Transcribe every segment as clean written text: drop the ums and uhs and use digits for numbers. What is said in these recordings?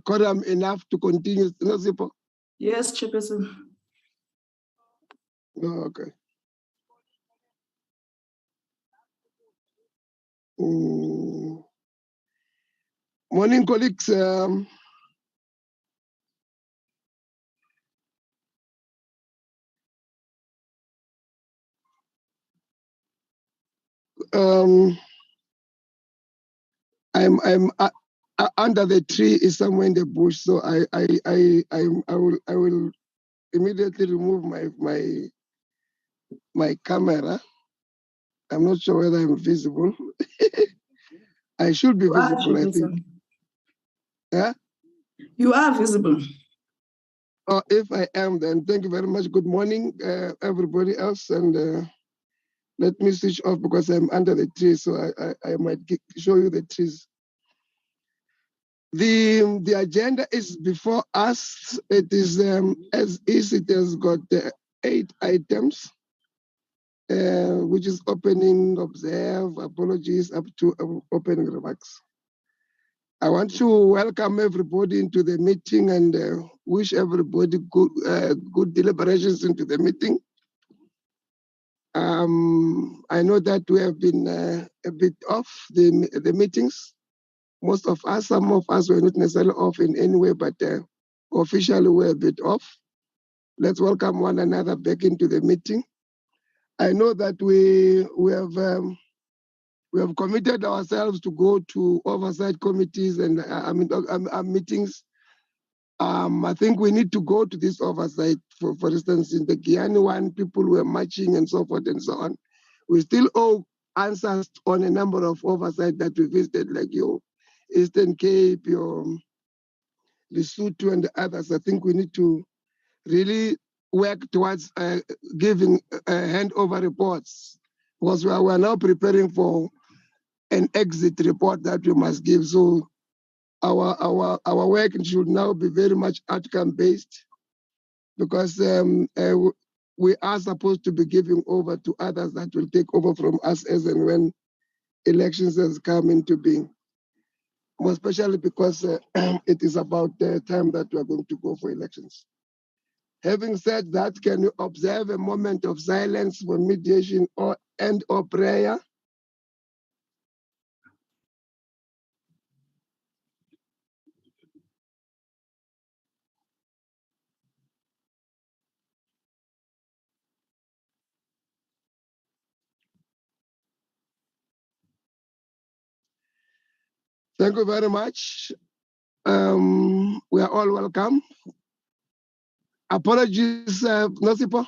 quorum enough to continue? Yes, Chairperson. Oh, okay. Morning, colleagues. I'm under the tree is somewhere in the bush, so I will immediately remove my camera. I'm not sure whether I'm visible. I should be visible, I think. Yeah? You are visible. Oh, if I am, then thank you very much. Good morning, everybody else. And let me switch off because I'm under the tree, so I might show you the trees. The agenda is before us. It is as is. It has got 8 items, which is opening, observe, apologies, up to opening remarks. I want to welcome everybody into the meeting and wish everybody good deliberations into the meeting. I know that we have been a bit off the meetings. Most of us, some of us were not necessarily off in any way, but officially we're a bit off. Let's welcome one another back into the meeting. I know that we have committed ourselves to go to oversight committees and meetings. I think we need to go to this oversight. For instance, in the Gyani one, people were marching and so forth and so on. We still owe answers on a number of oversight that we visited, like your Eastern Cape, your Lesotho and the others. I think we need to really work towards giving handover reports, because we are now preparing for an exit report that we must give. So our work should now be very much outcome-based, because we are supposed to be giving over to others that will take over from us as and when elections has come into being. More especially because it is about the time that we are going to go for elections. Having said that, can you observe a moment of silence for mediation or prayer? Thank you very much. We are all welcome. Apologies, Nosipo.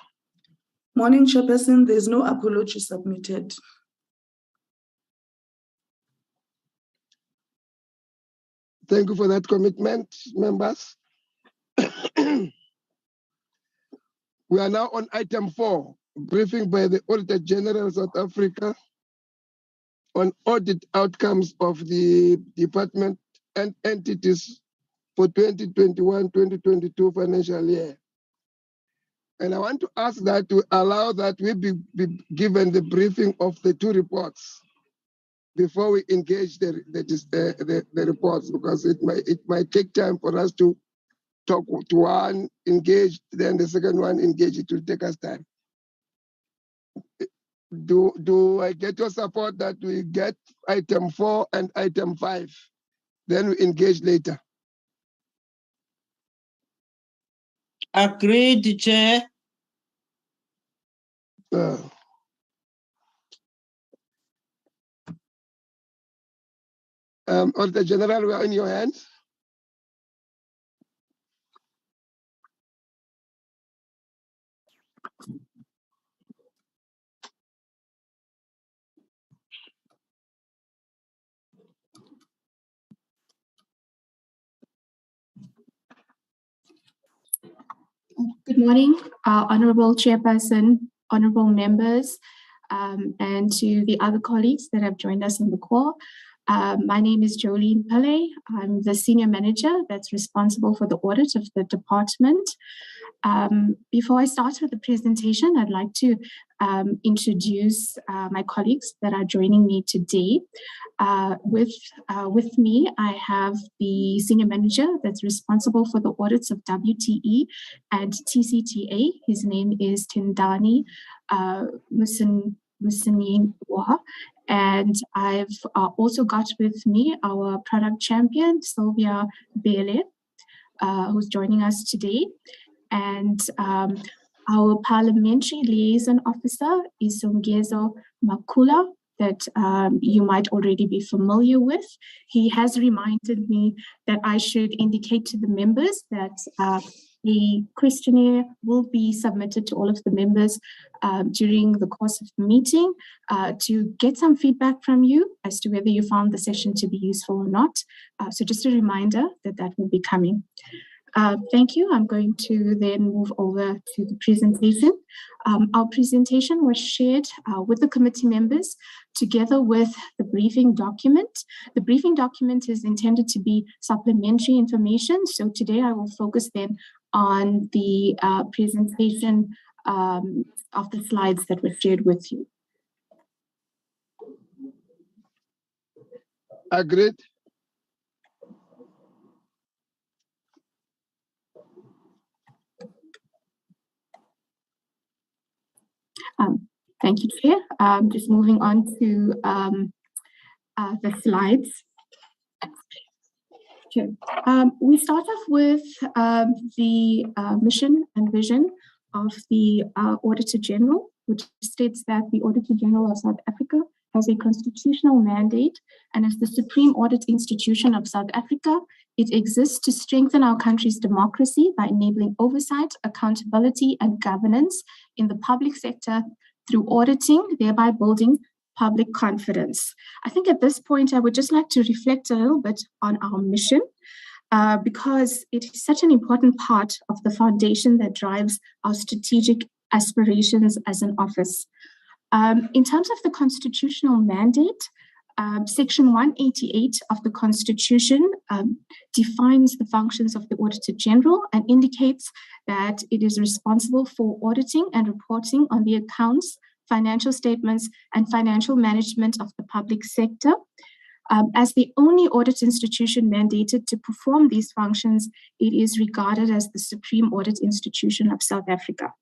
Morning, Chairperson. There's no apology submitted. Thank you for that commitment, members. We are now on item 4, briefing by the Auditor-General South Africa on audit outcomes of the department and entities for 2021-2022 financial year. And I want to ask that to allow that we be given the briefing of the 2 reports before we engage the reports, because it might take time for us to talk to one, engage, then the second one, engage. It will take us time. Do I get your support that we get item 4 and item 5? Then we engage later. Agreed, Chair. Auditor General, we are in your hands. Good morning, Honourable Chairperson, honourable members, and to the other colleagues that have joined us on the call. My name is Jolene Pillay. I'm the Senior Manager that's responsible for the audit of the department. Before I start with the presentation, I'd like to introduce my colleagues that are joining me today. With me, I have the Senior Manager that's responsible for the audits of WTE and TCTA. His name is Tendani Musinyiwa. And I've also got with me our product champion, Sylvia Bele, who's joining us today. And our parliamentary liaison officer is Songezo Makula, that you might already be familiar with. He has reminded me that I should indicate to the members that the questionnaire will be submitted to all of the members during the course of the meeting to get some feedback from you as to whether you found the session to be useful or not. So just a reminder that that will be coming. Thank you. I'm going to then move over to the presentation. Our presentation was shared with the committee members together with the briefing document. The briefing document is intended to be supplementary information. So today I will focus then on the presentation of the slides that were shared with you. Agreed. Thank you, Chair. Just moving on to the slides. Sure. We start off with the mission and vision of the Auditor-General, which states that the Auditor-General of South Africa has a constitutional mandate and as the supreme audit institution of South Africa, it exists to strengthen our country's democracy by enabling oversight, accountability, and governance in the public sector through auditing, thereby building public confidence. I think at this point, I would just like to reflect a little bit on our mission because it is such an important part of the foundation that drives our strategic aspirations as an office. In terms of the constitutional mandate, Section 188 of the Constitution defines the functions of the Auditor-General and indicates that it is responsible for auditing and reporting on the accounts, financial statements, and financial management of the public sector. As the only audit institution mandated to perform these functions, it is regarded as the supreme audit institution of South Africa.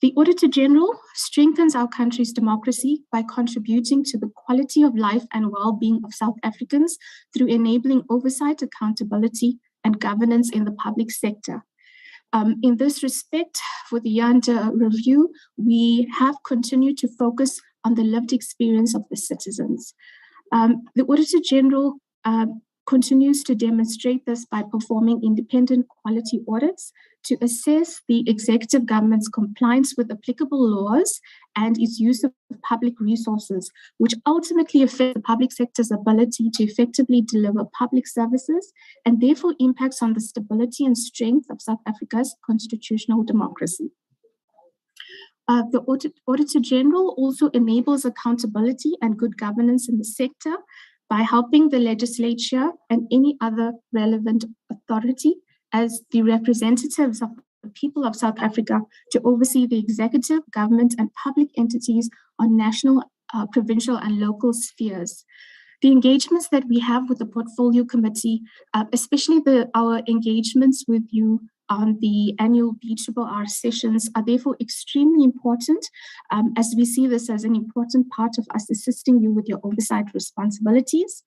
The Auditor-General strengthens our country's democracy by contributing to the quality of life and well-being of South Africans through enabling oversight, accountability, and governance in the public sector. In this respect, for the year under review, we have continued to focus on the lived experience of the citizens. The Auditor-General continues to demonstrate this by performing independent quality audits to assess the executive government's compliance with applicable laws and its use of public resources, which ultimately affect the public sector's ability to effectively deliver public services and therefore impacts on the stability and strength of South Africa's constitutional democracy. The Auditor-General also enables accountability and good governance in the sector by helping the legislature and any other relevant authority as the representatives of the people of South Africa to oversee the executive, government, and public entities on national, provincial, and local spheres. The engagements that we have with the Portfolio Committee, especially our engagements with you on the annual BRRR sessions, are therefore extremely important as we see this as an important part of us assisting you with your oversight responsibilities.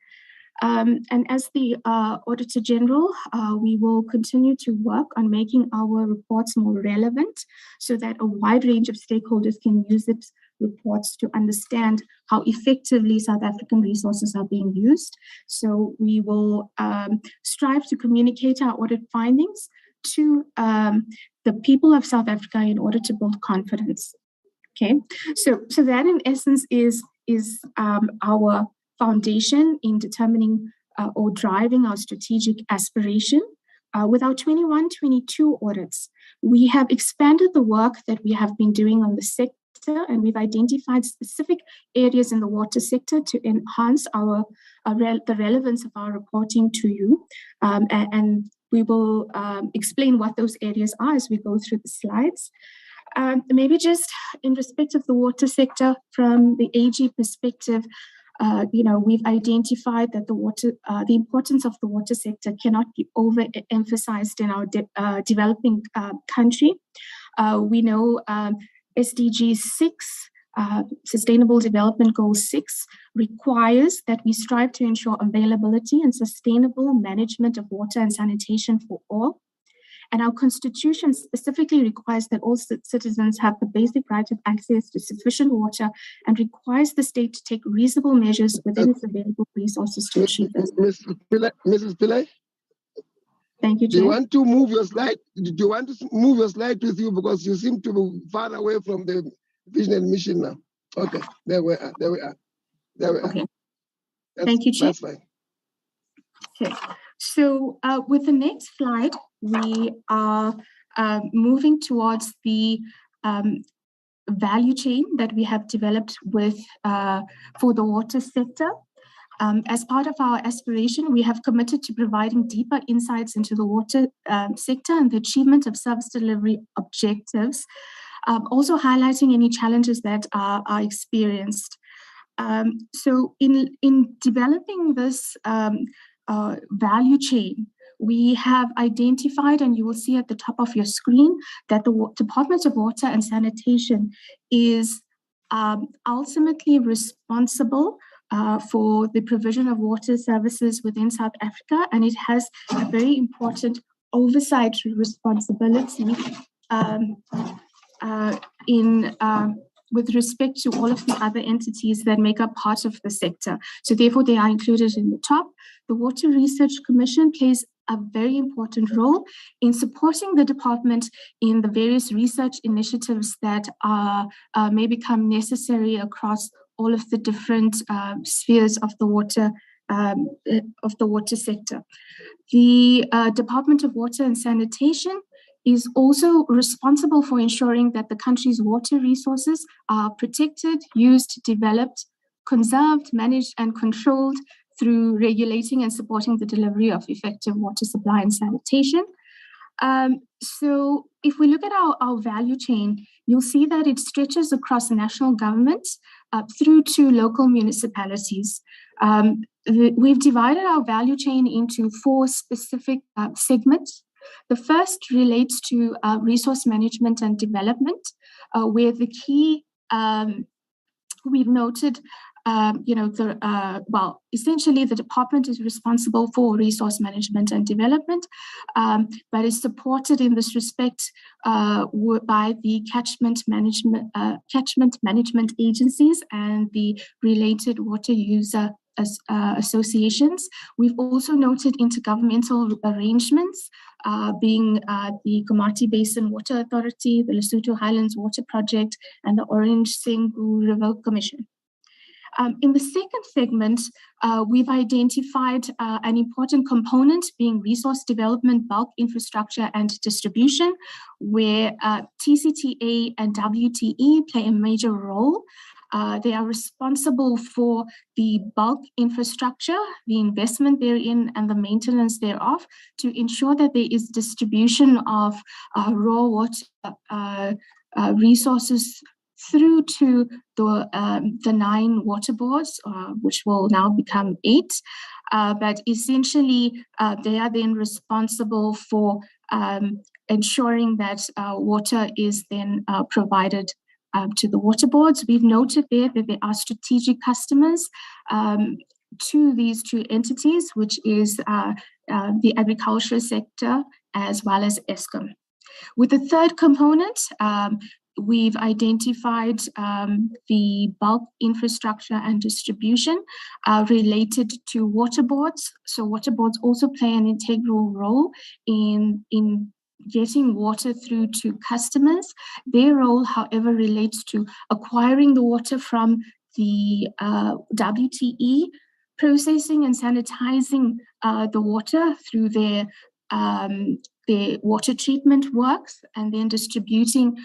And as the Auditor-General, we will continue to work on making our reports more relevant so that a wide range of stakeholders can use its reports to understand how effectively South African resources are being used. So we will strive to communicate our audit findings to the people of South Africa in order to build confidence. Okay, so that in essence is our foundation in determining or driving our strategic aspiration. With our 21-22 audits, we have expanded the work that we have been doing on the sector, and we've identified specific areas in the water sector to enhance the relevance of our reporting to you. And We will explain what those areas are as we go through the slides. Maybe just in respect of the water sector, from the AG perspective, we've identified that the importance of the water sector cannot be overemphasized in our developing country. We know SDG 6, Sustainable Development Goal 6, requires that we strive to ensure availability and sustainable management of water and sanitation for all. And our constitution specifically requires that all citizens have the basic right of access to sufficient water and requires the state to take reasonable measures within its available resources to achieve this. Mrs. Pillay? Thank you, Chair. Do you want to move your slide? Do you want to move your slide with you, because you seem to be far away from the vision and mission now? Okay, there we are. Okay. Thank you, Chair. That's fine. Okay. So with the next slide, we are moving towards the value chain that we have developed for the water sector. As part of our aspiration, we have committed to providing deeper insights into the water sector and the achievement of service delivery objectives, also highlighting any challenges that are experienced. So in developing this value chain, we have identified, and you will see at the top of your screen, that the Department of Water and Sanitation is ultimately responsible for the provision of water services within South Africa, and it has a very important oversight responsibility with respect to all of the other entities that make up part of the sector. So therefore, they are included in the top. The Water Research Commission plays a very important role in supporting the department in the various research initiatives that may become necessary across all of the different spheres of the water sector. The Department of Water and Sanitation is also responsible for ensuring that the country's water resources are protected, used, developed, conserved, managed, and controlled through regulating and supporting the delivery of effective water supply and sanitation. So if we look at our value chain, you'll see that it stretches across national governments through to local municipalities. We've divided our value chain into 4 specific segments. The first relates to resource management and development, where the key, we've noted, essentially the department is responsible for resource management and development, but is supported in this respect by the catchment management agencies and the related water user associations. We've also noted intergovernmental arrangements, being the Komati Basin Water Authority, the Lesotho Highlands Water Project, and the Orange Sengu River Commission. In the second segment, we've identified an important component being resource development, bulk infrastructure, and distribution, where TCTA and WTE play a major role. They are responsible for the bulk infrastructure, the investment therein, and the maintenance thereof to ensure that there is distribution of raw water resources through to the 9 water boards, which will now become 8. But essentially, they are then responsible for ensuring that water is then provided to the water boards. We've noted there that there are strategic customers to these 2 entities, which is the agriculture sector as well as Eskom. With the third component, we've identified the bulk infrastructure and distribution related to water boards. So water boards also play an integral role in getting water through to customers. Their role, however, relates to acquiring the water from the WTE, processing and sanitizing the water through their water treatment works, and then distributing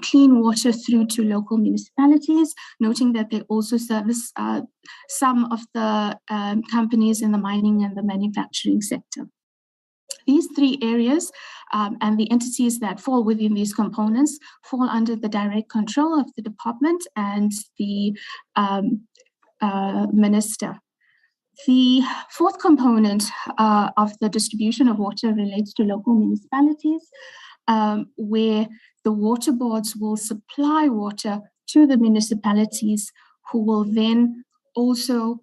clean water through to local municipalities, noting that they also service some of the companies in the mining and the manufacturing sector. These three areas and the entities that fall within these components fall under the direct control of the department and the minister. The fourth component of the distribution of water relates to local municipalities, where the water boards will supply water to the municipalities, who will then also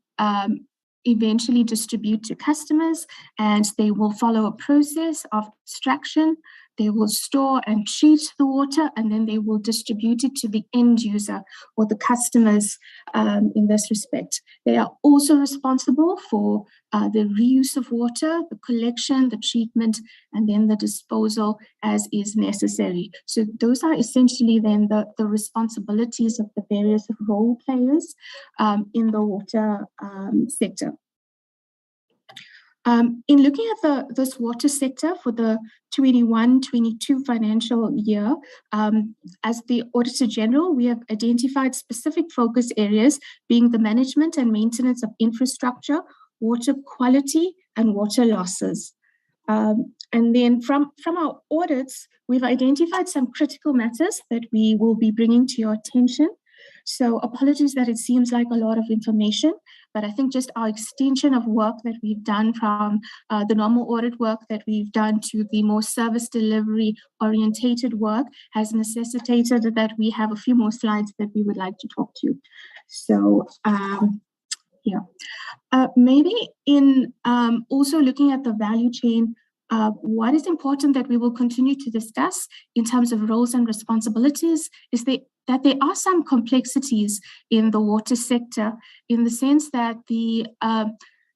eventually distribute to customers, and they will follow a process of extraction. They will store and treat the water, and then they will distribute it to the end user or the customers in this respect. They are also responsible for the reuse of water, the collection, the treatment, and then the disposal as is necessary. So those are essentially then the responsibilities of the various role players in the water sector. In looking at this water sector for the 21-22 financial year, as the Auditor-General, we have identified specific focus areas being the management and maintenance of infrastructure, water quality, and water losses. And then from our audits, we've identified some critical matters that we will be bringing to your attention. So apologies that it seems like a lot of information, but I think just our extension of work that we've done from the normal audit work that we've done to the more service delivery orientated work has necessitated that we have a few more slides that we would like to talk to. So maybe in also looking at the value chain, what is important that we will continue to discuss in terms of roles and responsibilities is that there are some complexities in the water sector, in the sense that the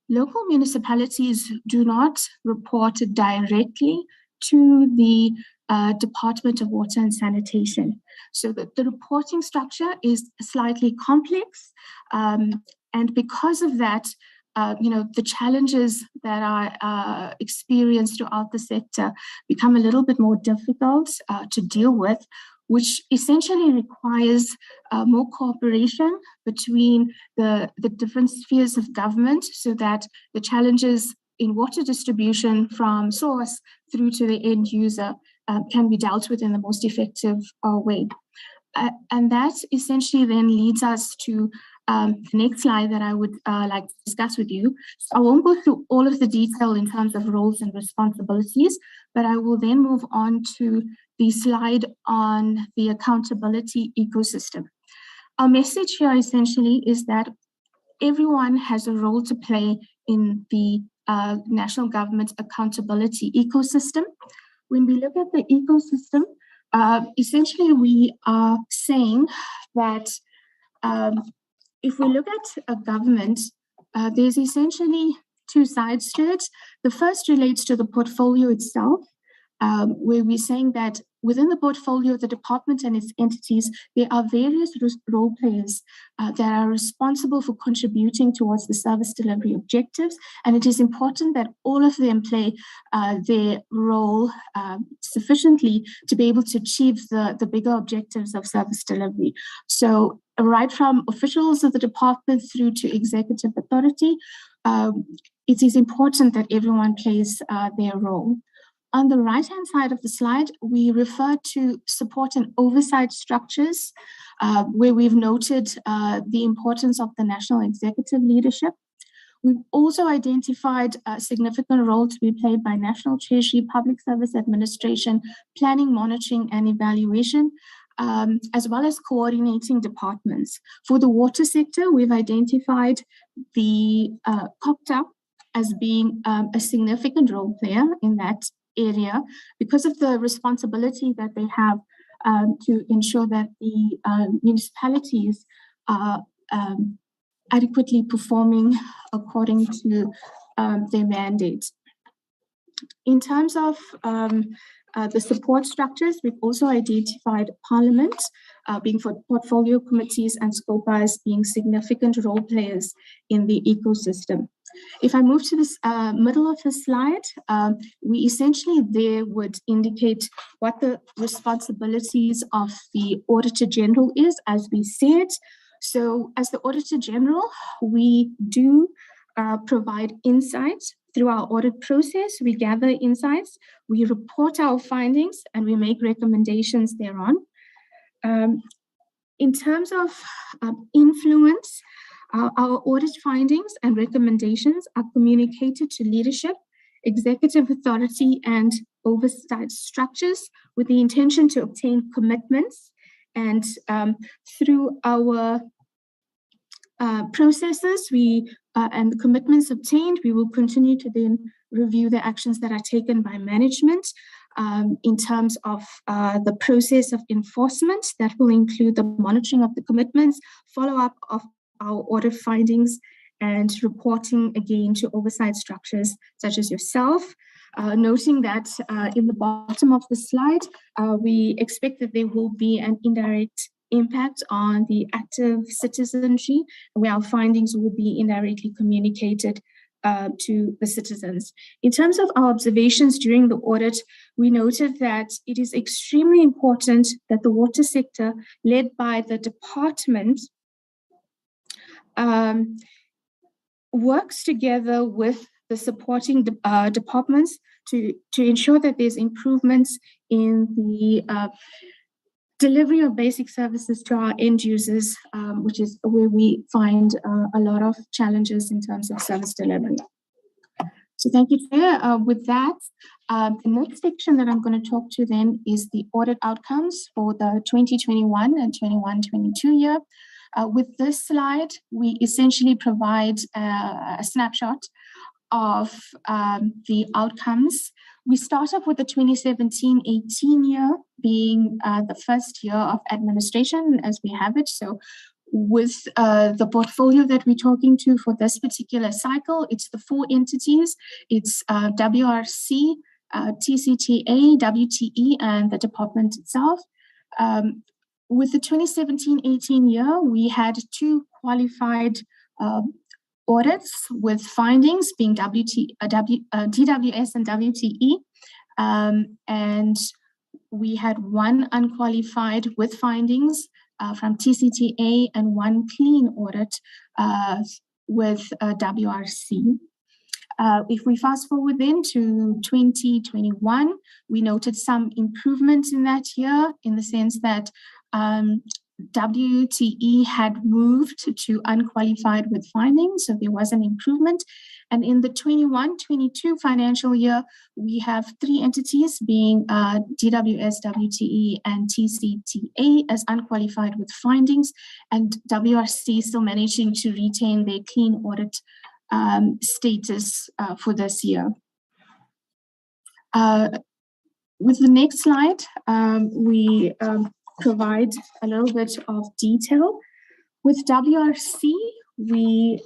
local municipalities do not report directly to the Department of Water and Sanitation. So the reporting structure is slightly complex, and because of that, the challenges that are experienced throughout the sector become a little bit more difficult to deal with, which essentially requires more cooperation between the different spheres of government, so that the challenges in water distribution from source through to the end user can be dealt with in the most effective way. And that essentially then leads us to the next slide that I would like to discuss with you. So I won't go through all of the detail in terms of roles and responsibilities, but I will then move on to the slide on the accountability ecosystem. Our message here essentially is that everyone has a role to play in the national government accountability ecosystem. When we look at the ecosystem, essentially we are saying that if we look at a government, there's essentially two sides to it. The first relates to the portfolio itself, where we're saying that within the portfolio of the department and its entities, there are various role players that are responsible for contributing towards the service delivery objectives. And it is important that all of them play their role sufficiently to be able to achieve the bigger objectives of service delivery. So right from officials of the department through to executive authority, it is important that everyone plays their role. On the right-hand side of the slide, we refer to support and oversight structures, where we've noted the importance of the national executive leadership. We've also identified a significant role to be played by National Treasury, Public Service Administration, planning, monitoring, and evaluation, as well as coordinating departments. For the water sector, we've identified the COPTA as being a significant role player in that area because of the responsibility that they have to ensure that the municipalities are adequately performing according to their mandate. In terms of the support structures, we've also identified Parliament being for portfolio committees and scopers being significant role players in the ecosystem. If I move to this middle of the slide, we essentially there would indicate what the responsibilities of the Auditor-General is, as we said. So as the Auditor-General, we do provide insights through our audit process. We gather insights, we report our findings, and we make recommendations thereon. In terms of influence, our audit findings and recommendations are communicated to leadership, executive authority, and oversight structures with the intention to obtain commitments. And through our processes and the commitments obtained, we will continue to then review the actions that are taken by management in terms of the process of enforcement. That will include the monitoring of the commitments, follow-up of our audit findings, and reporting again to oversight structures such as yourself. Noting that in the bottom of the slide, we expect that there will be an indirect impact on the active citizenry, where our findings will be indirectly communicated to the citizens. In terms of our observations during the audit, we noted that it is extremely important that the water sector, led by the department, works together with the supporting departments to ensure that there's improvements in the delivery of basic services to our end users, which is where we find a lot of challenges in terms of service delivery. So thank you, Chair. With that, the next section that I'm going to talk to then is the audit outcomes for the 2021 and 21-22 year. With this slide, we essentially provide a snapshot of the outcomes. We start off with the 2017-18 year being the first year of administration as we have it. So with the portfolio that we're talking to for this particular cycle, it's the 4 entities. It's WRC, TCTA, WTE, and the department itself. With the 2017-18 year, we had 2 qualified audits with findings being DWS and WTE, and we had 1 unqualified with findings from TCTA and 1 clean audit with WRC. If we fast forward then to 2021, we noted some improvements in that year in the sense that WTE had moved to unqualified with findings, so there was an improvement. And in the 21-22 financial year, we have 3 entities being DWS, WTE, and TCTA as unqualified with findings, and WRC still managing to retain their clean audit status for this year. With the next slide, we provide a little bit of detail. With WRC, we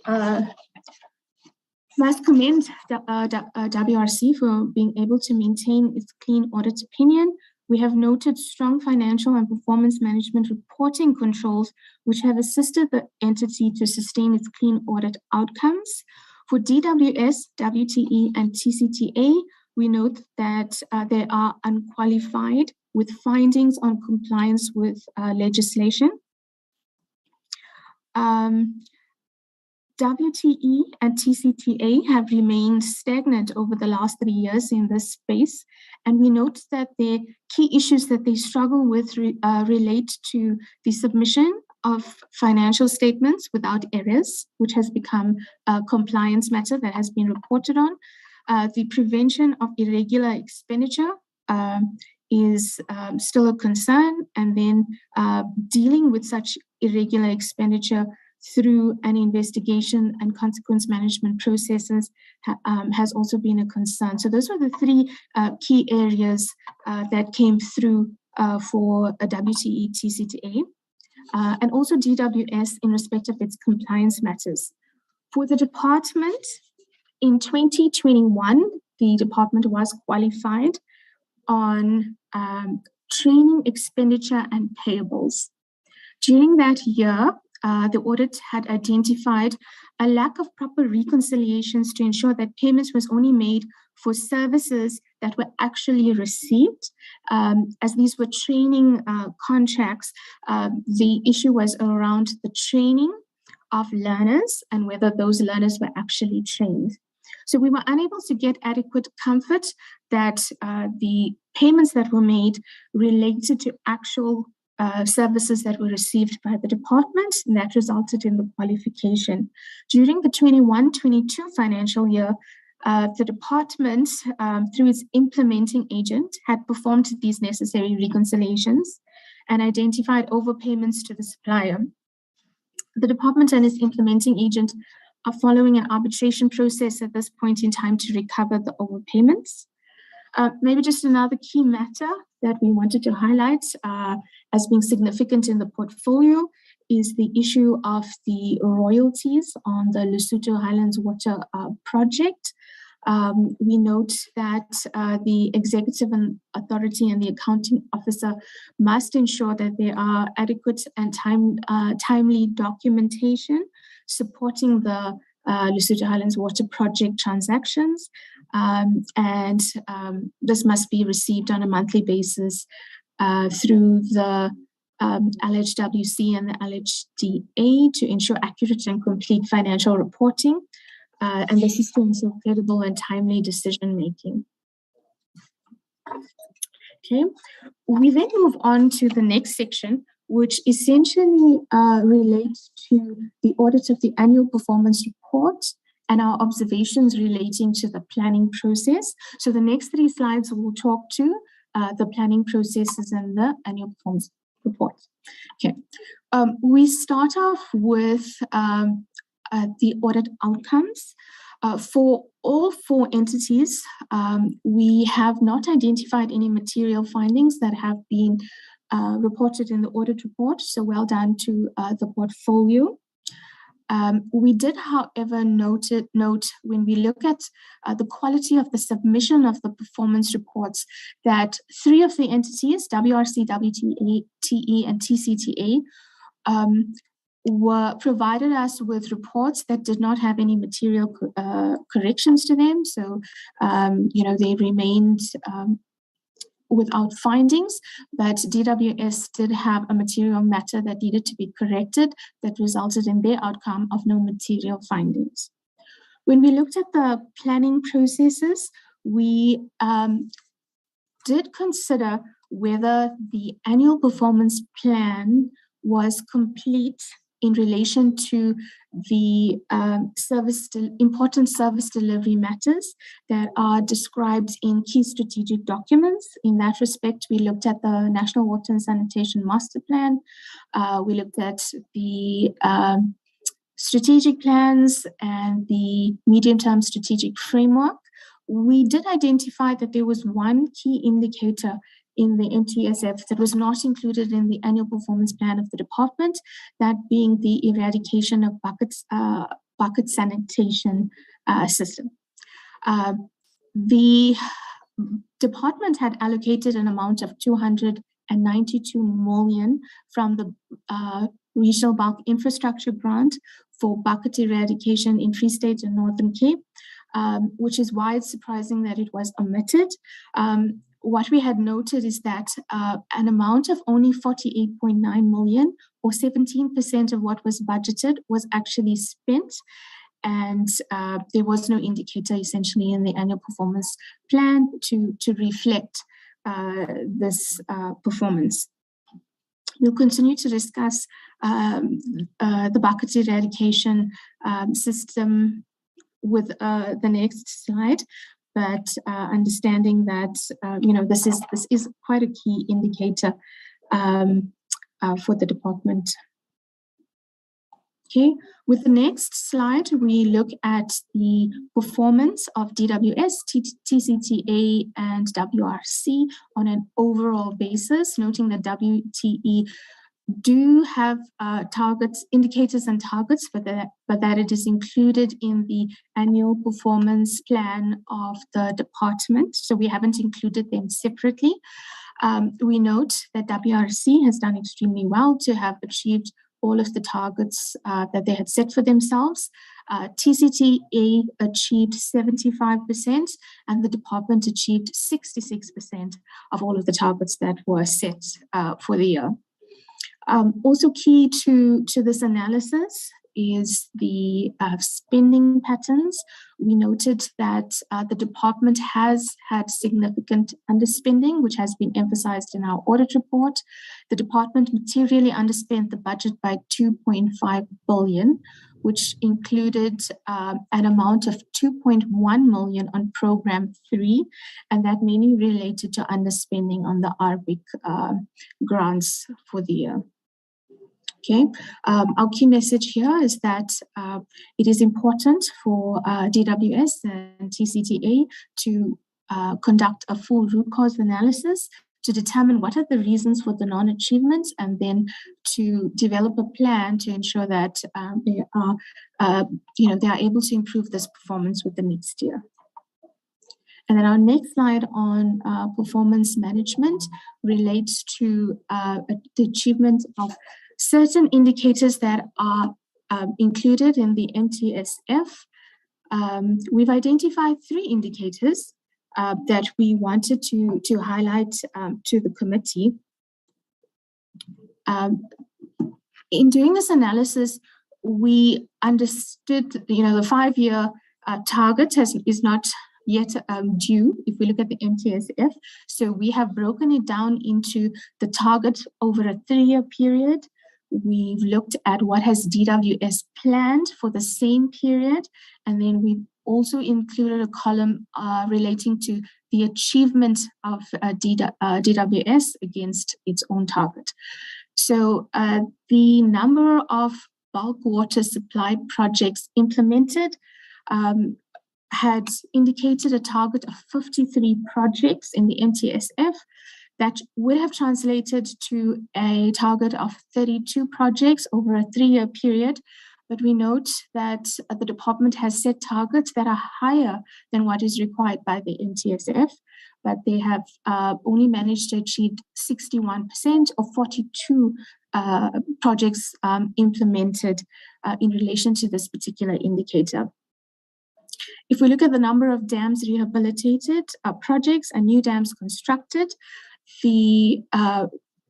must commend WRC for being able to maintain its clean audit opinion. We have noted strong financial and performance management reporting controls, which have assisted the entity to sustain its clean audit outcomes. For DWS, WTE, and TCTA, we note that they are unqualified with findings on compliance with legislation. WTE and TCTA have remained stagnant over the last 3 years in this space, and we note that the key issues that they struggle with relate to the submission of financial statements without errors, which has become a compliance matter that has been reported on. The prevention of irregular expenditure is still a concern, and then dealing with such irregular expenditure through an investigation and consequence management processes has also been a concern. So those were the 3 key areas that came through for a WTE, TCTA, and also DWS in respect of its compliance matters. For the department, in 2021, the department was qualified on training expenditure and payables. During that year, the audit had identified a lack of proper reconciliations to ensure that payments was only made for services that were actually received. As these were training contracts, the issue was around the training of learners and whether those learners were actually trained. So we were unable to get adequate comfort that the payments that were made related to actual services that were received by the department, and that resulted in the qualification. During the 21-22 financial year, the department, through its implementing agent, had performed these necessary reconciliations and identified overpayments to the supplier. The department and its implementing agent are following an arbitration process at this point in time to recover the overpayments. Maybe just another key matter that we wanted to highlight as being significant in the portfolio is the issue of the royalties on the Lesotho Highlands water project. We note that the executive authority and the accounting officer must ensure that there are adequate and timely documentation supporting the Lesotho Highlands water project transactions, and this must be received on a monthly basis through the LHWC and the LHDA to ensure accurate and complete financial reporting, and this is to ensure credible and timely decision making. Okay, we then move on to the next section, which essentially relates to the audit of the annual performance report and our observations relating to the planning process. So the next 3 slides will talk to the planning processes and the annual performance report. Okay, we start off with the audit outcomes. For all 4 entities, we have not identified any material findings that have been reported in the audit report, so well done to the portfolio. We did, however, note when we look at the quality of the submission of the performance reports that 3 of the entities, WRC, WTE, and TCTA, were provided us with reports that did not have any material corrections to them. So, they remained without findings, but DWS did have a material matter that needed to be corrected that resulted in their outcome of no material findings. When we looked at the planning processes, we did consider whether the annual performance plan was complete in relation to the important service delivery matters that are described in key strategic documents. In that respect, we looked at the National Water and Sanitation Master Plan. We looked at the strategic plans and the medium-term strategic framework. We did identify that there was one key indicator in the NTSF that was not included in the annual performance plan of the department, that being the eradication of bucket sanitation system. The department had allocated an amount of 292 million from the Regional Bulk Infrastructure Grant for bucket eradication in Free State and Northern Cape, which is why it's surprising that it was omitted. What we had noted is that an amount of only 48.9 million, or 17% of what was budgeted, was actually spent, and there was no indicator essentially in the annual performance plan to reflect this performance. We'll continue to discuss the bucket eradication system with the next slide, but understanding that this is quite a key indicator for the department. Okay, with the next slide, we look at the performance of DWS, TCTA, and WRC on an overall basis, noting that WTE do have indicators and targets, but that it is included in the annual performance plan of the department. So we haven't included them separately. We note that WRC has done extremely well to have achieved all of the targets that they had set for themselves. TCTA achieved 75%, and the department achieved 66% of all of the targets that were set for the year. Also key to this analysis is the spending patterns. We noted that the department has had significant underspending, which has been emphasized in our audit report. The department materially underspent the budget by 2.5 billion, which included an amount of 2.1 million on Program 3, and that mainly related to underspending on the RBIC grants for the year. Okay, our key message here is that it is important for DWS and TCTA to conduct a full root cause analysis to determine what are the reasons for the non-achievements, and then to develop a plan to ensure that they are able to improve this performance with the next year. And then our next slide on performance management relates to the achievement of certain indicators that are included in the NTSF. We've identified 3 indicators that we wanted to highlight to the committee. In doing this analysis, we understood, the 5-year target is not yet due if we look at the NTSF. So we have broken it down into the target over a 3-year period. We've looked at what has DWS planned for the same period, and then we've also included a column relating to the achievement of DWS against its own target. So the number of bulk water supply projects implemented had indicated a target of 53 projects in the NTSF. That would have translated to a target of 32 projects over a 3-year period. But we note that the department has set targets that are higher than what is required by the NTSF, but they have only managed to achieve 61% of 42 projects implemented in relation to this particular indicator. If we look at the number of dams rehabilitated, projects and new dams constructed, the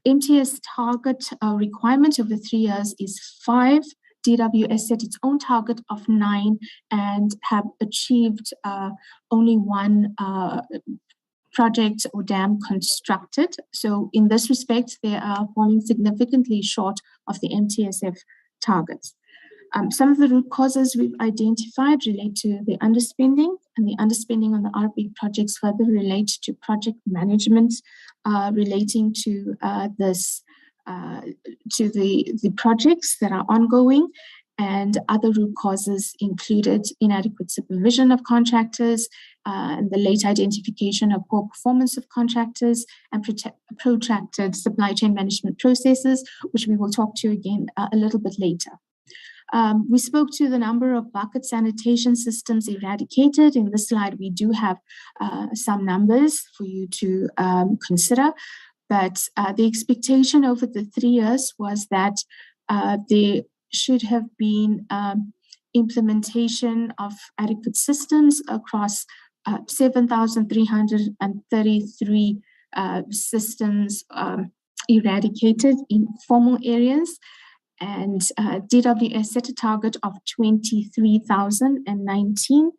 MTS target requirement over 3 years is 5. DWS set its own target of 9 and have achieved only 1 project or dam constructed. So in this respect, they are falling significantly short of the MTSF targets. Some of the root causes we've identified relate to the underspending, and the underspending on the RB projects further relate to project management relating to the projects that are ongoing, and other root causes included inadequate supervision of contractors, and the late identification of poor performance of contractors, and protracted supply chain management processes, which we will talk to again a little bit later. We spoke to the number of bucket sanitation systems eradicated. In this slide, we do have some numbers for you to consider, but the expectation over the 3 years was that there should have been implementation of adequate systems across 7,333 systems eradicated in formal areas. And DWS set a target of 23,019.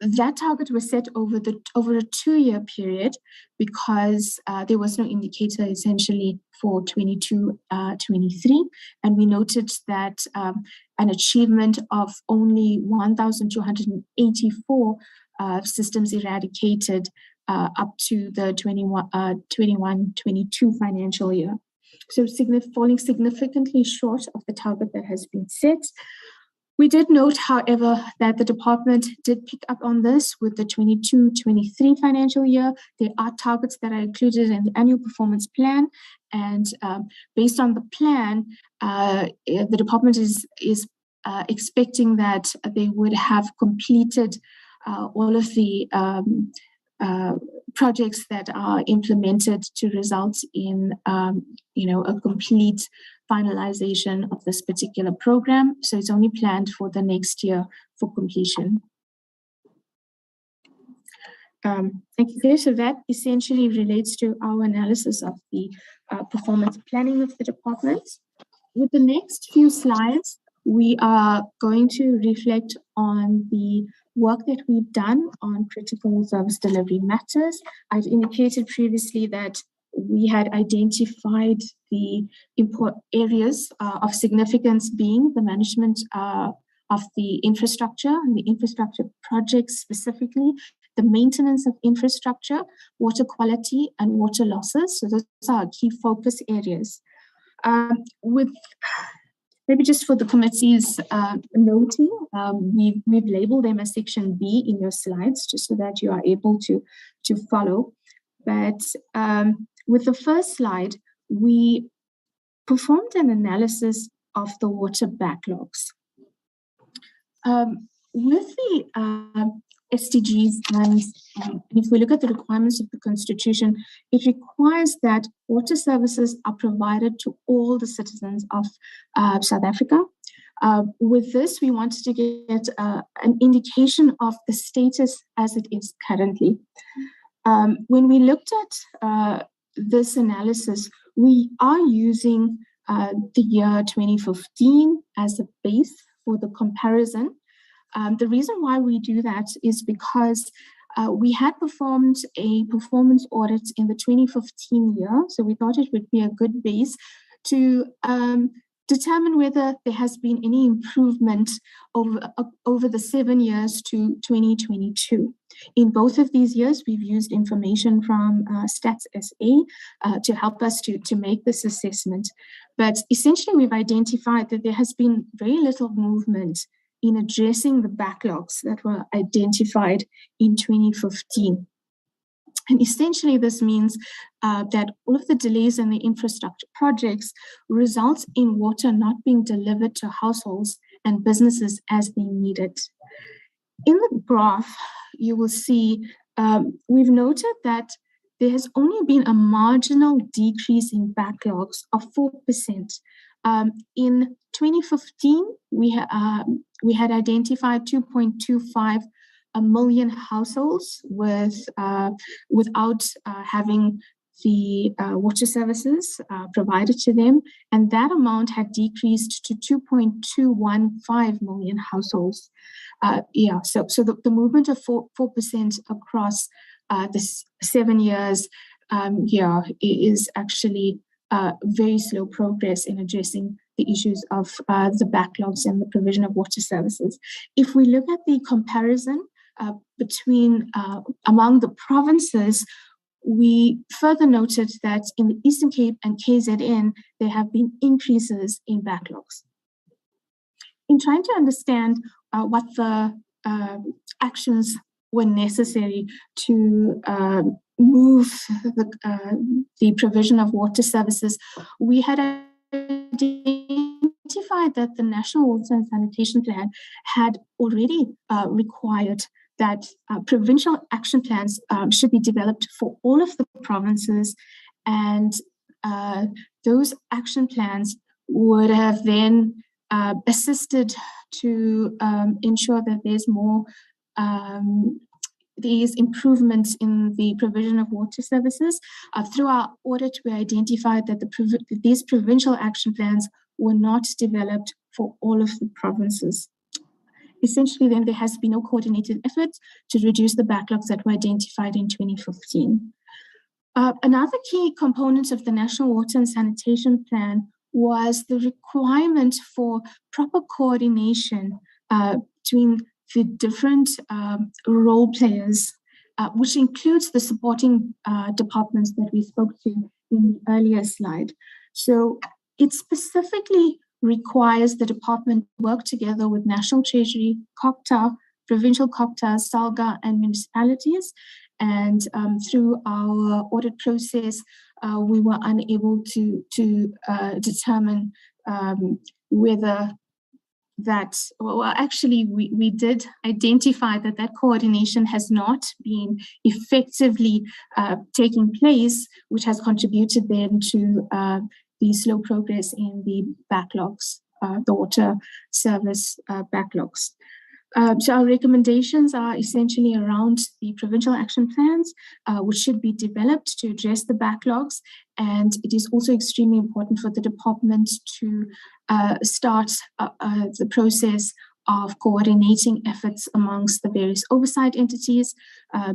That target was set over a 2-year period because there was no indicator essentially for 22-23, and we noted that an achievement of only 1,284 systems eradicated up to the 21-22 financial year. So falling significantly short of the target that has been set. We did note, however, that the department did pick up on this with the 22-23 financial year. There are targets that are included in the annual performance plan, and based on the plan, the department is expecting that they would have completed all of the projects that are implemented to result in a complete finalization of this particular program. So it's only planned for the next year for completion. Thank you, Claire. So that essentially relates to our analysis of the performance planning of the department. With the next few slides, we are going to reflect on the work that we've done on critical service delivery matters. I've indicated previously that we had identified the important areas of significance being the management of the infrastructure and the infrastructure projects specifically, the maintenance of infrastructure, water quality, and water losses. So those are our key focus areas. With maybe just for the committee's noting, we've labeled them as section B in your slides, just so that you are able to follow. But with the first slide, we performed an analysis of the water backlogs. With the SDGs, and if we look at the requirements of the Constitution, it requires that water services are provided to all the citizens of South Africa. With this, we wanted to get an indication of the status as it is currently. When we looked at this analysis, we are using the year 2015 as a base for the comparison. The reason why we do that is because we had performed a performance audit in the 2015 year, so we thought it would be a good base to determine whether there has been any improvement over the 7 years to 2022. In both of these years, we've used information from Stats SA to help us to make this assessment. But essentially, we've identified that there has been very little movement in addressing the backlogs that were identified in 2015. And essentially, this means that all of the delays in the infrastructure projects result in water not being delivered to households and businesses as they need it. In the graph, you will see we've noted that there has only been a marginal decrease in backlogs of 4%. In 2015, we had identified 2.25 million households without having the water services provided to them, and that amount had decreased to 2.215 million households. So the movement of 4% across this 7 years is actually very slow progress in addressing the issues of the backlogs and the provision of water services. If we look at the comparison between among the provinces, we further noted that in the Eastern Cape and KZN, there have been increases in backlogs. In trying to understand what the actions were necessary to move the provision of water services, we had identified that the National Water and Sanitation Plan had already required that provincial action plans should be developed for all of the provinces, and those action plans would have then assisted to ensure that there's more these improvements in the provision of water services. Through our audit, we identified that these provincial action plans were not developed for all of the provinces. Essentially, then there has been no coordinated effort to reduce the backlogs that were identified in 2015. Another key component of the National Water and Sanitation Plan was the requirement for proper coordination between the different role players, which includes the supporting departments that we spoke to in the earlier slide. So it specifically requires the department to work together with National Treasury, COGTA, provincial COGTAs, SALGA, and municipalities. And through our audit process, we were unable to determine whether that, well, actually, we did identify that coordination has not been effectively taking place, which has contributed then to the slow progress in the backlogs, the water service backlogs. So our recommendations are essentially around the provincial action plans, which should be developed to address the backlogs. And it is also extremely important for the department to start the process of coordinating efforts amongst the various oversight entities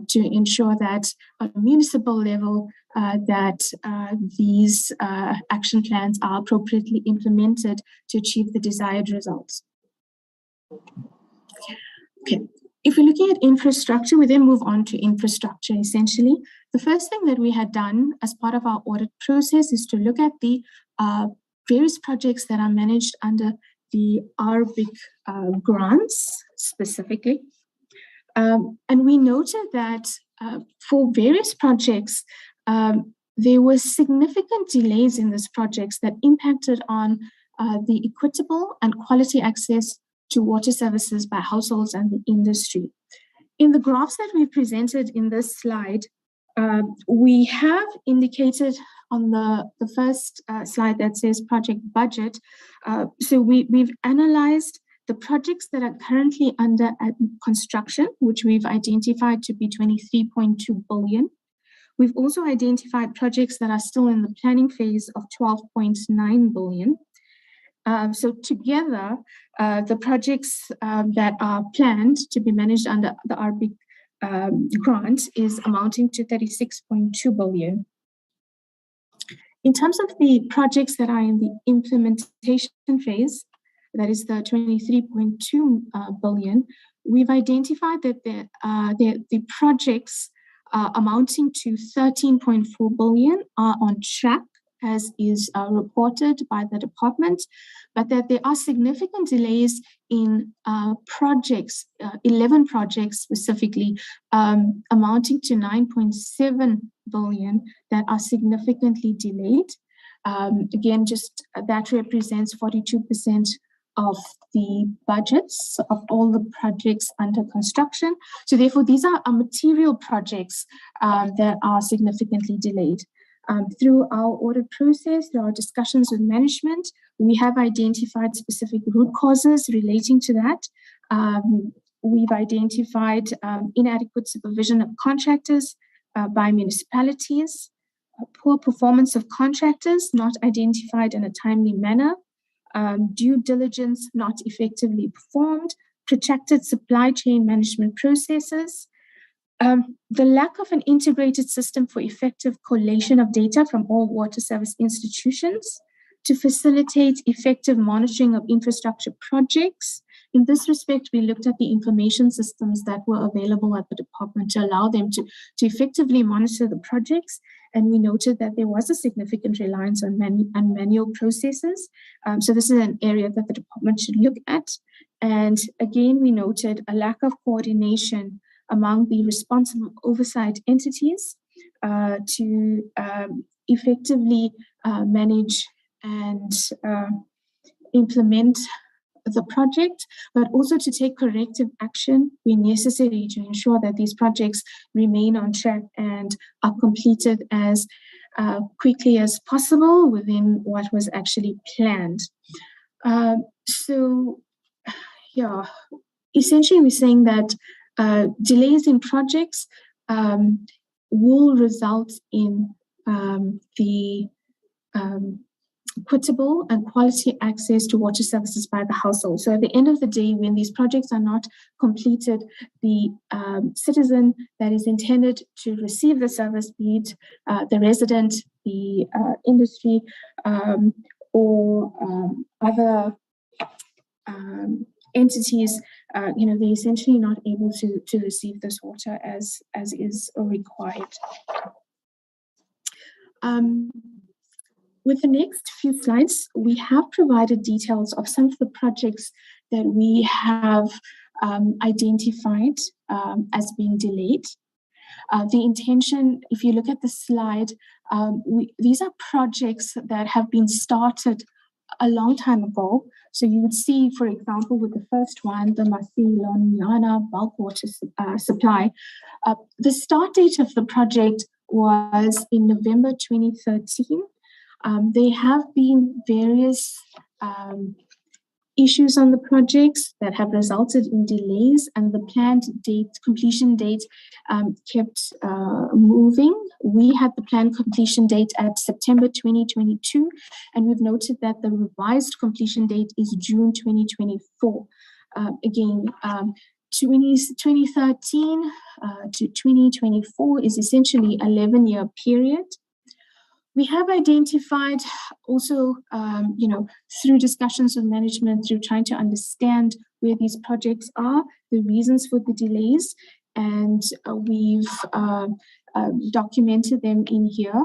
to ensure that at a municipal level that these action plans are appropriately implemented to achieve the desired results. Okay, if we're looking at infrastructure, we then move on to infrastructure essentially. The first thing that we had done as part of our audit process is to look at the various projects that are managed under the RBIC grants specifically. And we noted that for various projects, there were significant delays in these projects that impacted on the equitable and quality access to water services by households and the industry. In the graphs that we presented in this slide, we have indicated on the first slide that says project budget. So we've analyzed the projects that are currently under construction, which we've identified to be 23.2 billion. We've also identified projects that are still in the planning phase of 12.9 billion. So together, the projects that are planned to be managed under the RBIC grant is amounting to 36.2 billion. In terms of the projects that are in the implementation phase, that is the 23.2 billion, we've identified that the projects amounting to 13.4 billion are on track, as is reported by the department, but that there are significant delays in projects, 11 projects specifically, amounting to 9.7 billion that are significantly delayed. Again, just that represents 42% of the budgets of all the projects under construction. So therefore, these are material projects that are significantly delayed. Through our audit process, through our discussions with management, we have identified specific root causes relating to that. We've identified inadequate supervision of contractors by municipalities, poor performance of contractors not identified in a timely manner, due diligence not effectively performed, protracted supply chain management processes, the lack of an integrated system for effective collation of data from all water service institutions to facilitate effective monitoring of infrastructure projects. In this respect, we looked at the information systems that were available at the department to allow them to effectively monitor the projects. And we noted that there was a significant reliance on manual processes. So this is an area that the department should look at. And again, we noted a lack of coordination among the responsible oversight entities to effectively manage and implement the project, but also to take corrective action when necessary to ensure that these projects remain on track and are completed as quickly as possible within what was actually planned. So, yeah, essentially we're saying that delays in projects will result in the equitable and quality access to water services by the household. So at the end of the day, when these projects are not completed, the citizen that is intended to receive the service, be it the resident, the industry, or other entities, they're essentially not able to receive this water as is required. With the next few slides, we have provided details of some of the projects that we have identified as being delayed. The intention, if you look at the slide, these are projects that have been started a long time ago. So you would see, for example, with the first one, the Masiloniana bulk water supply, the start date of the project was in November 2013. There have been various issues on the projects that have resulted in delays, and the planned completion date kept moving we had the plan completion date at September 2022, and we've noted that the revised completion date is June 2024. Again, 2013 to 2024 is essentially an 11-year period. We have identified also, through discussions with management, through trying to understand where these projects are, the reasons for the delays, and we've documented them in here.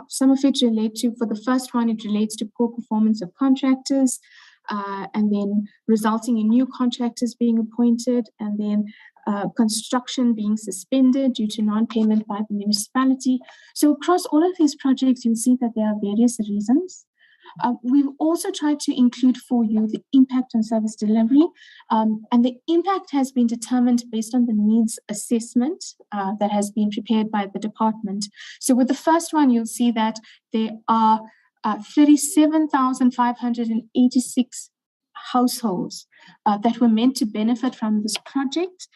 Some of it relate to, for the first one, it relates to poor performance of contractors, and then resulting in new contractors being appointed, and then construction being suspended due to non-payment by the municipality. So across all of these projects, you'll see that there are various reasons. We've also tried to include for you the impact on service delivery, and the impact has been determined based on the needs assessment that has been prepared by the department. So with the first one, you'll see that there are 37,586 households that were meant to benefit from this project.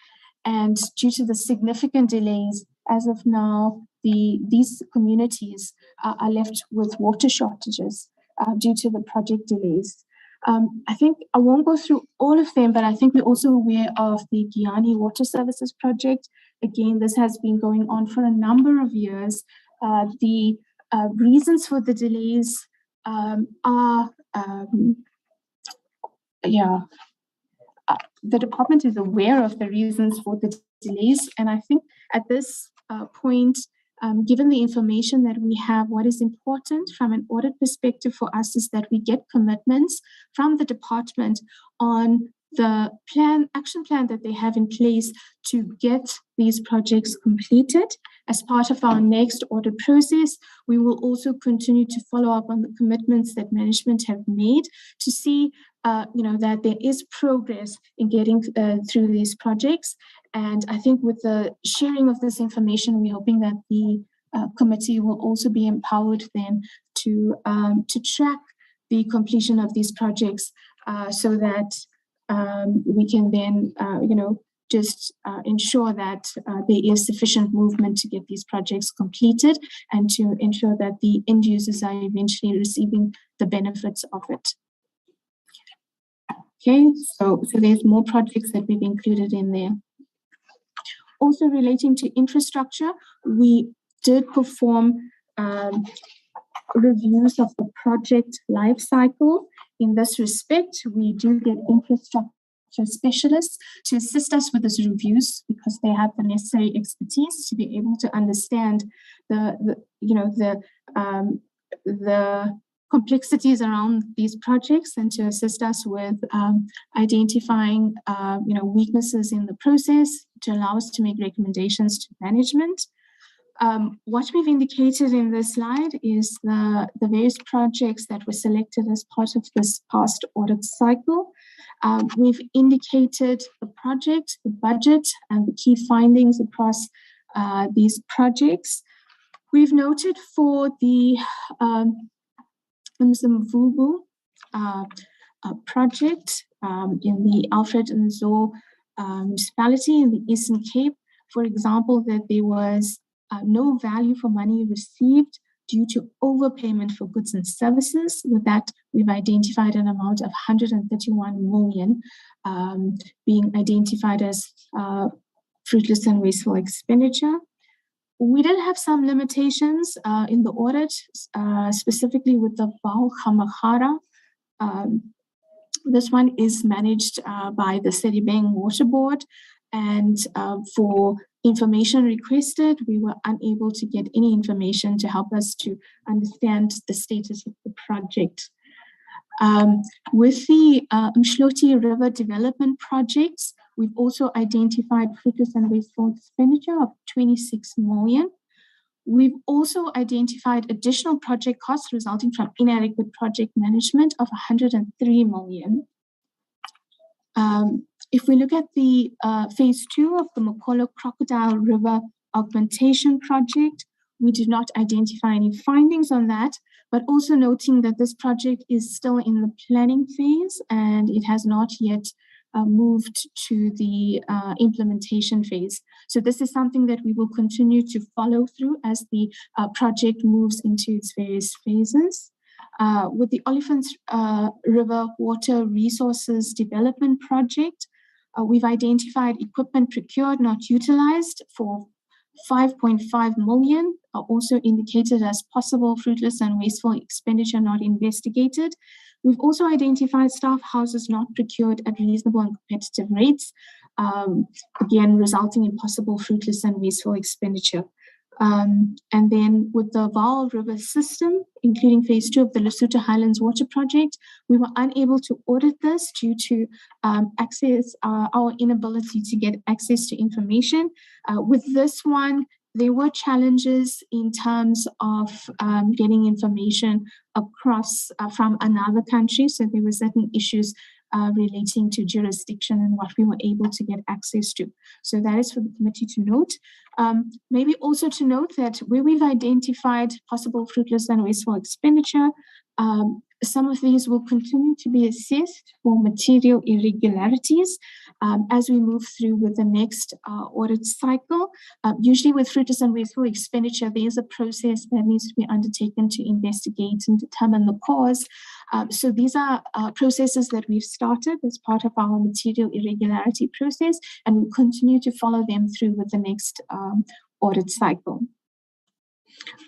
And due to the significant delays, as of now, these communities are left with water shortages due to the project delays. I think I won't go through all of them, but I think we're also aware of the Gyani Water Services project. Again, this has been going on for a number of years. The reasons for the delays the department is aware of the reasons for the delays, and I think at this point, given the information that we have, what is important from an audit perspective for us is that we get commitments from the department on the action plan that they have in place to get these projects completed. As part of our next audit process, we will also continue to follow up on the commitments that management have made to see that there is progress in getting through these projects. And I think with the sharing of this information, we're hoping that the committee will also be empowered then to track the completion of these projects so that we can then, just ensure that there is sufficient movement to get these projects completed and to ensure that the end users are eventually receiving the benefits of it. Okay, so there's more projects that we've included in there. Also relating to infrastructure, we did perform reviews of the project life cycle. In this respect, we do get infrastructure specialists to assist us with these reviews because they have the necessary expertise to be able to understand the complexities around these projects and to assist us with identifying weaknesses in the process to allow us to make recommendations to management. What we've indicated in this slide is the various projects that were selected as part of this past audit cycle. We've indicated the project, the budget, and the key findings across these projects. We've noted for the Mzimvubu project in the Alfred Nzo municipality in the Eastern Cape, for example, that there was no value for money received due to overpayment for goods and services. With that, we've identified an amount of 131 million being identified as fruitless and wasteful expenditure. We did have some limitations in the audit, specifically with the Baal Khamahara. This one is managed by the Sedibeng Water Board, and for information requested, we were unable to get any information to help us to understand the status of the project. With the Mshloti River Development Projects, we've also identified fruitless and wasteful expenditure of 26 million. We've also identified additional project costs resulting from inadequate project management of 103 million. If we look at the phase 2 of the Mokolo Crocodile River Augmentation Project, we did not identify any findings on that, but also noting that this project is still in the planning phase and it has not yet moved to the implementation phase. So this is something that we will continue to follow through as the project moves into its various phases. With the Olifants River Water Resources Development Project, we've identified equipment procured not utilized for 5.5 million, also indicated as possible fruitless and wasteful expenditure not investigated. We've also identified staff houses not procured at reasonable and competitive rates, again, resulting in possible fruitless and wasteful expenditure. And then with the Vaal River system, including phase 2 of the Lesotho Highlands water project, we were unable to audit this due to our inability to get access to information. With this one, there were challenges in terms of getting information across from another country. So there were certain issues relating to jurisdiction and what we were able to get access to. So that is for the committee to note. Maybe also to note that where we've identified possible fruitless and wasteful expenditure, some of these will continue to be assessed for material irregularities as we move through with the next audit cycle. Usually with fruitless and wasteful expenditure, there is a process that needs to be undertaken to investigate and determine the cause. So these are processes that we've started as part of our material irregularity process, and we'll continue to follow them through with the next audit cycle.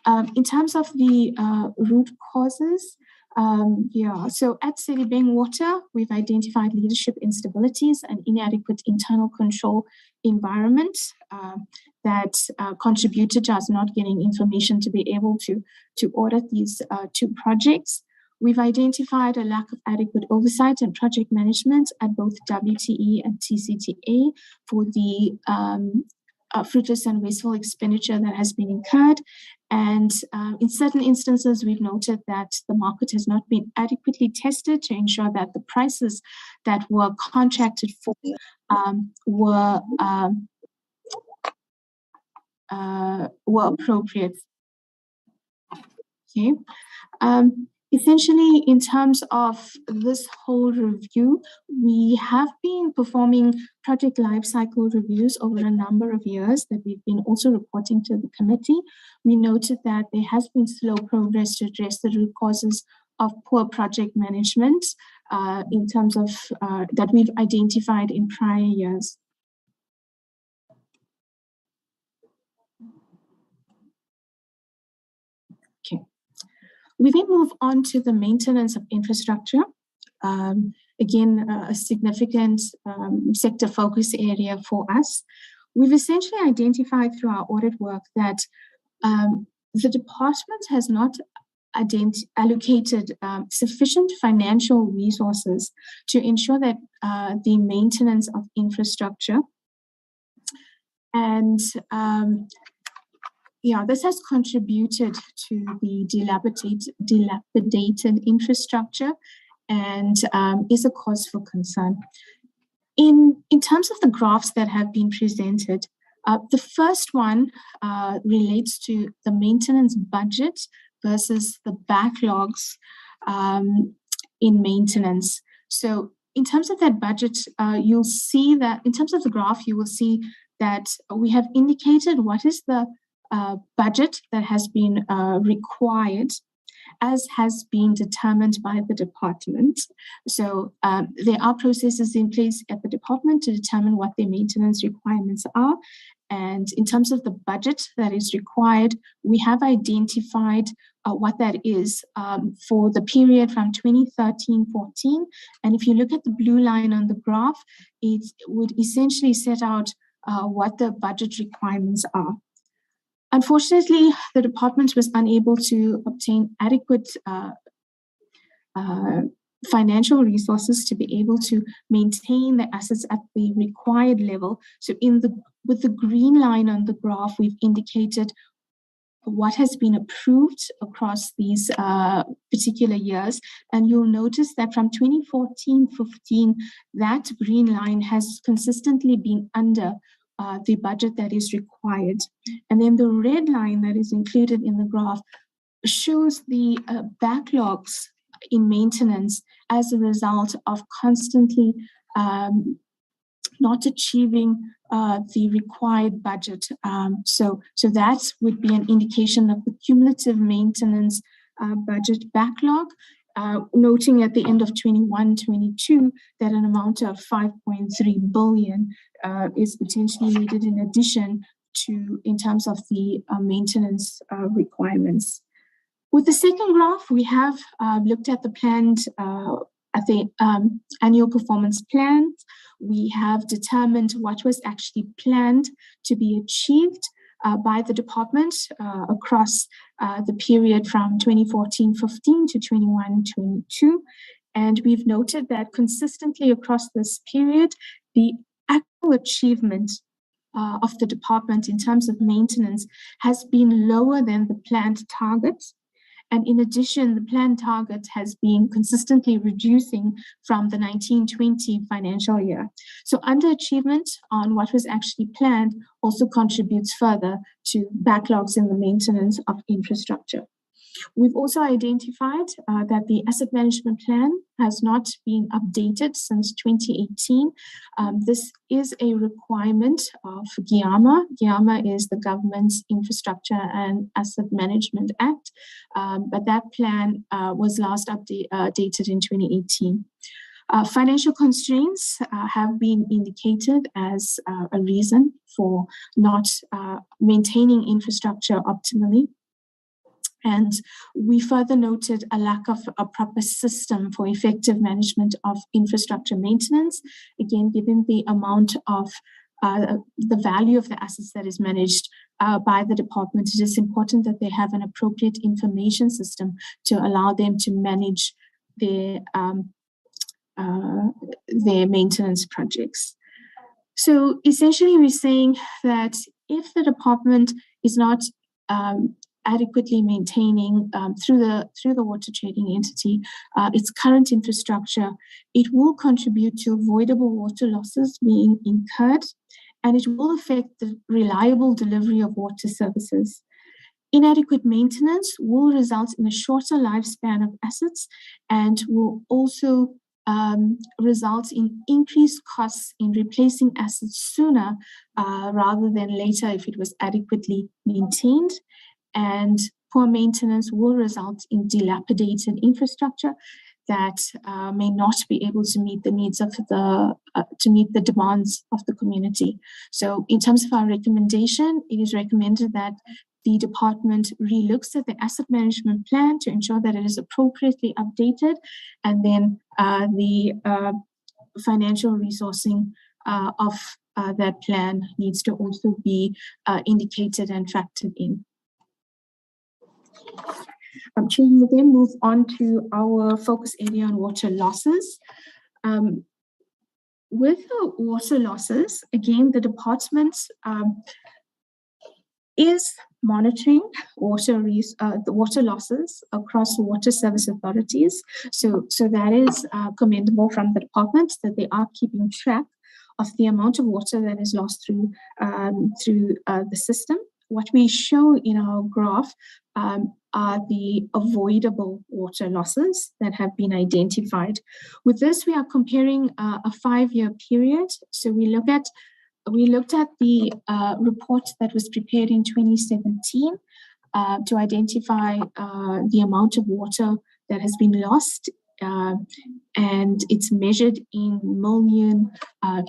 In terms of the root causes, so at Sedibeng Water, we've identified leadership instabilities and inadequate internal control environment that contributed to us not getting information to be able to audit these 2 projects. We've identified a lack of adequate oversight and project management at both WTE and TCTA for the fruitless and wasteful expenditure that has been incurred. And in certain instances, we've noted that the market has not been adequately tested to ensure that the prices that were contracted for were appropriate. Okay. Essentially, in terms of this whole review, we have been performing project lifecycle reviews over a number of years that we've been also reporting to the committee. We noted that there has been slow progress to address the root causes of poor project management in terms of that we've identified in prior years. We then move on to the maintenance of infrastructure. Again, a significant sector focus area for us. We've essentially identified through our audit work that the department has not allocated sufficient financial resources to ensure that the maintenance of infrastructure. And this has contributed to the dilapidated infrastructure and is a cause for concern. In terms of the graphs that have been presented, the first one relates to the maintenance budget versus the backlogs in maintenance. So in terms of that budget, you'll see that in terms of the graph, you will see that we have indicated what is the budget that has been required as has been determined by the department. So there are processes in place at the department to determine what their maintenance requirements are. And in terms of the budget that is required, we have identified what that is for the period from 2013-14. And if you look at the blue line on the graph, it would essentially set out what the budget requirements are. Unfortunately, the department was unable to obtain adequate financial resources to be able to maintain the assets at the required level. So with the green line on the graph, we've indicated what has been approved across these particular years. And you'll notice that from 2014-15, that green line has consistently been under the budget that is required. And then the red line that is included in the graph shows the backlogs in maintenance as a result of constantly not achieving the required budget. So that would be an indication of the cumulative maintenance budget backlog, noting at the end of 21-22 that an amount of 5.3 billion is potentially needed in addition to in terms of the maintenance requirements. With the second graph, we have looked at the planned at the annual performance plans. We have determined what was actually planned to be achieved by the department across the period from 2014-15 to 21-22. And we've noted that consistently across this period, the actual achievement of the department in terms of maintenance has been lower than the planned targets. And in addition, the planned target has been consistently reducing from the 19-20 financial year. So underachievement on what was actually planned also contributes further to backlogs in the maintenance of infrastructure. We've also identified that the asset management plan has not been updated since 2018. This is a requirement of GIAMA. GIAMA is the Government's Infrastructure and Asset Management Act, but that plan was last updated in 2018. Financial constraints have been indicated as a reason for not maintaining infrastructure optimally. And we further noted a lack of a proper system for effective management of infrastructure maintenance. Again, given the amount of the value of the assets that is managed by the department, it is important that they have an appropriate information system to allow them to manage their maintenance projects. So essentially, we're saying that if the department is not adequately maintaining through the water trading entity its current infrastructure, it will contribute to avoidable water losses being incurred, and it will affect the reliable delivery of water services. Inadequate maintenance will result in a shorter lifespan of assets and will also result in increased costs in replacing assets sooner rather than later if it was adequately maintained. And poor maintenance will result in dilapidated infrastructure that may not be able to meet the needs of the demands of the community. So in terms of our recommendation, it is recommended that the department relooks at the asset management plan to ensure that it is appropriately updated, and then the financial resourcing of that plan needs to also be indicated and factored in. Chair, we will then move on to our focus area on water losses. With the water losses, again, the department is monitoring the water losses across water service authorities. So that is commendable from the department that they are keeping track of the amount of water that is lost through the system. What we show in our graph are the avoidable water losses that have been identified. With this, we are comparing a 5-year period. So we looked at the report that was prepared in 2017 to identify the amount of water that has been lost, and it's measured in million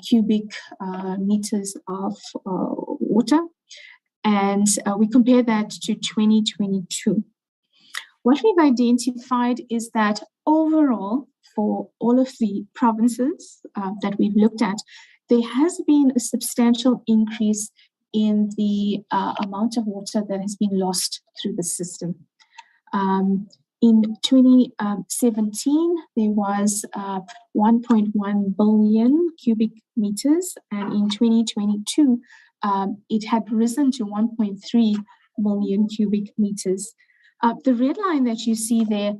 cubic meters of water. And we compare that to 2022. What we've identified is that overall, for all of the provinces that we've looked at, there has been a substantial increase in the amount of water that has been lost through the system. In 2017, there was 1.1 billion cubic meters, and in 2022, it had risen to 1.3 million cubic meters. The red line that you see there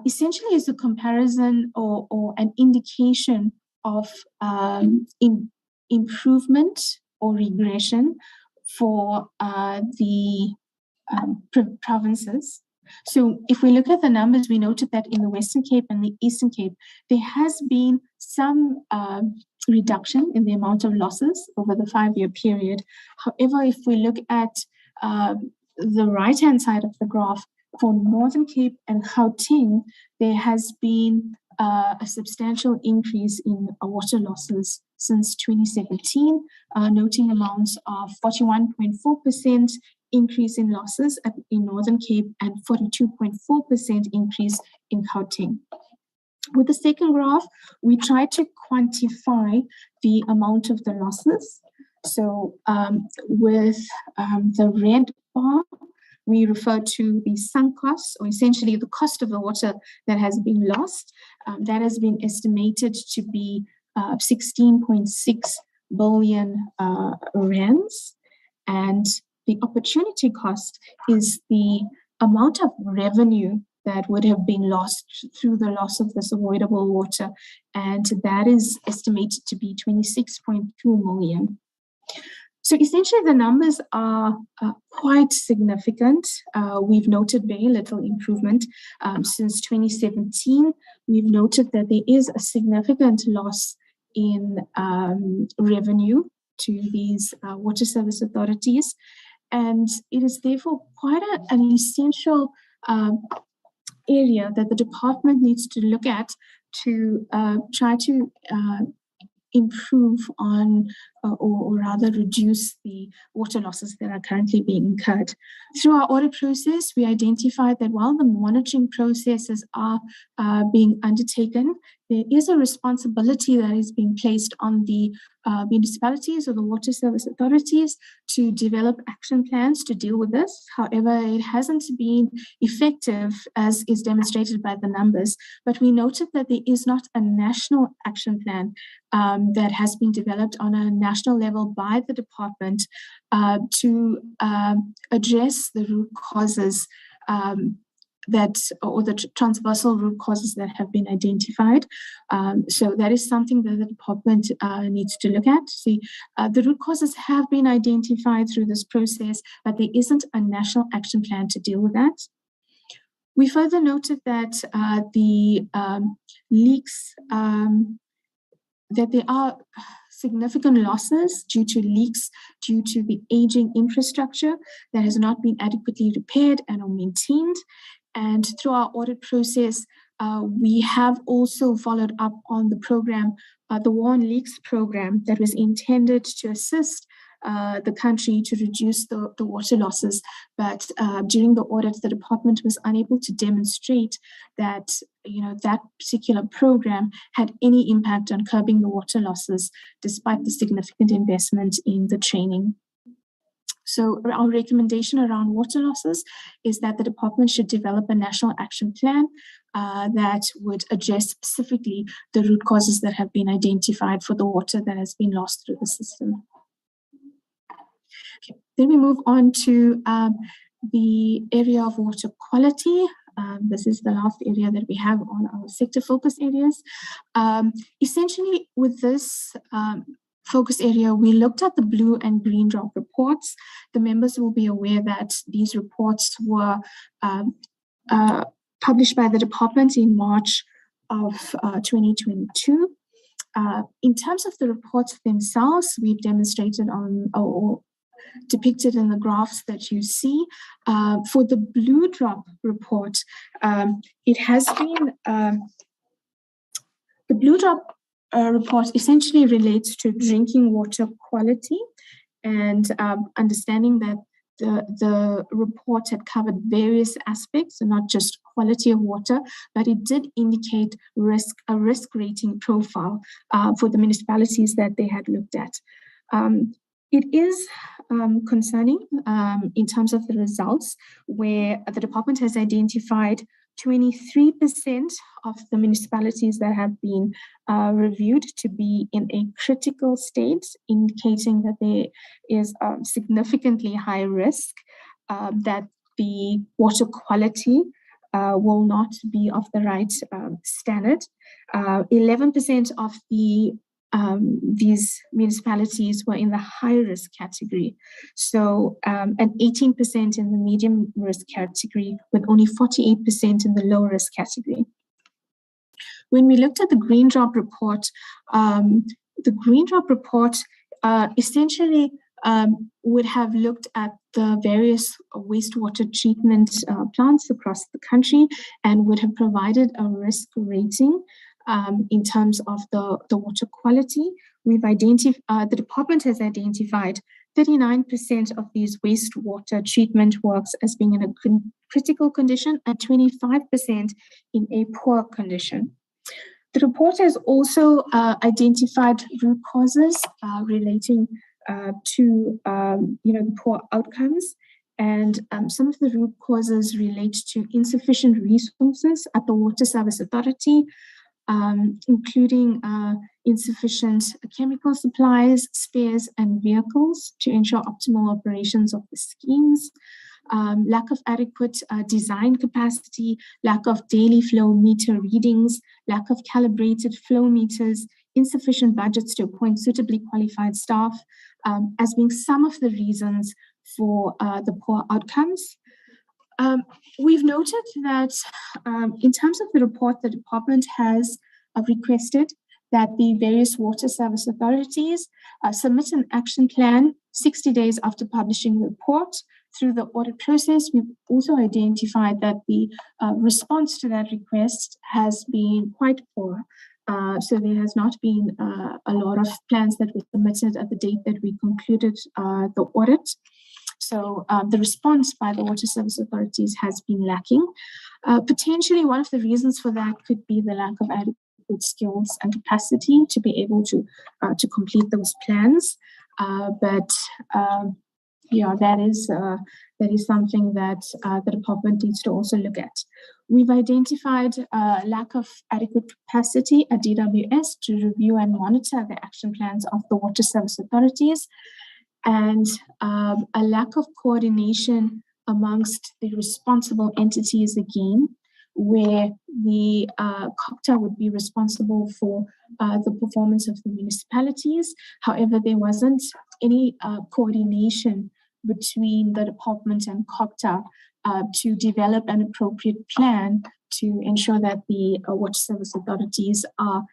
essentially is a comparison or an indication of improvement or regression for the provinces. So if we look at the numbers, we noted that in the Western Cape and the Eastern Cape, there has been some reduction in the amount of losses over the 5-year period. However, if we look at the right-hand side of the graph, for Northern Cape and Gauteng, there has been a substantial increase in water losses since 2017, noting amounts of 41.4% increase in losses in Northern Cape and 42.4% increase in Gauteng. With the second graph, we try to quantify the amount of the losses. So with the red bar, we refer to the sunk costs, or essentially the cost of the water that has been lost. That has been estimated to be 16.6 billion rands. And the opportunity cost is the amount of revenue that would have been lost through the loss of this avoidable water. And that is estimated to be 26.2 million. So essentially, the numbers are quite significant. We've noted very little improvement since 2017. We've noted that there is a significant loss in revenue to these water service authorities. And it is therefore quite an essential area that the department needs to look at to try to improve on or rather reduce the water losses that are currently being incurred. Through our audit process, we identified that while the monitoring processes are being undertaken, there is a responsibility that is being placed on the municipalities or the water service authorities to develop action plans to deal with this. However, it hasn't been effective as is demonstrated by the numbers, but we noted that there is not a national action plan that has been developed on a national level by the department to address the root causes or the transversal root causes that have been identified. So that is something that the department needs to look at. See, the root causes have been identified through this process, but there isn't a national action plan to deal with that. We further noted that the leaks, that there are significant losses due to leaks due to the aging infrastructure that has not been adequately repaired and or maintained. And through our audit process, we have also followed up on the program, the War on Leaks program that was intended to assist the country to reduce the water losses. But during the audit, the department was unable to demonstrate that that particular program had any impact on curbing the water losses, despite the significant investment in the training. So our recommendation around water losses is that the department should develop a national action plan that would address specifically the root causes that have been identified for the water that has been lost through the system. Okay. Then we move on to the area of water quality. This is the last area that we have on our sector focus areas. Essentially, with this focus area, we looked at the blue and green drop reports. The members will be aware that these reports were published by the department in March of 2022. In terms of the reports themselves, we've demonstrated on or depicted in the graphs that you see. For the blue drop report, it has been, the blue drop report essentially relates to drinking water quality and understanding that the report had covered various aspects, and not just quality of water, but it did indicate a risk rating profile for the municipalities that they had looked at. It is concerning in terms of the results, where the department has identified 23% of the municipalities that have been reviewed to be in a critical state, indicating that there is significantly high risk that the water quality will not be of the right standard. 11% of these municipalities were in the high risk category. So, and 18% in the medium risk category, with only 48% in the low risk category. When we looked at the Green Drop report, essentially would have looked at the various wastewater treatment plants across the country and would have provided a risk rating in terms of the water quality. The department has identified 39% of these wastewater treatment works as being in a critical condition and 25% in a poor condition. The report has also identified root causes relating to the poor outcomes, and some of the root causes relate to insufficient resources at the Water Service Authority, including insufficient chemical supplies, spares, and vehicles to ensure optimal operations of the schemes, lack of adequate design capacity, lack of daily flow meter readings, lack of calibrated flow meters, insufficient budgets to appoint suitably qualified staff, as being some of the reasons for the poor outcomes. We've noted that in terms of the report, the department has requested that the various water service authorities submit an action plan 60 days after publishing the report. Through the audit process, we've also identified that the response to that request has been quite poor. So there has not been a lot of plans that were submitted at the date that we concluded the audit. So the response by the water service authorities has been lacking. Potentially, one of the reasons for that could be the lack of adequate skills and capacity to be able to complete those plans. That is something that the department needs to also look at. We've identified lack of adequate capacity at DWS to review and monitor the action plans of the water service authorities, and a lack of coordination amongst the responsible entities again, where the COGTA would be responsible for the performance of the municipalities. However, there wasn't any coordination between the department and COGTA to develop an appropriate plan to ensure that the water service authorities are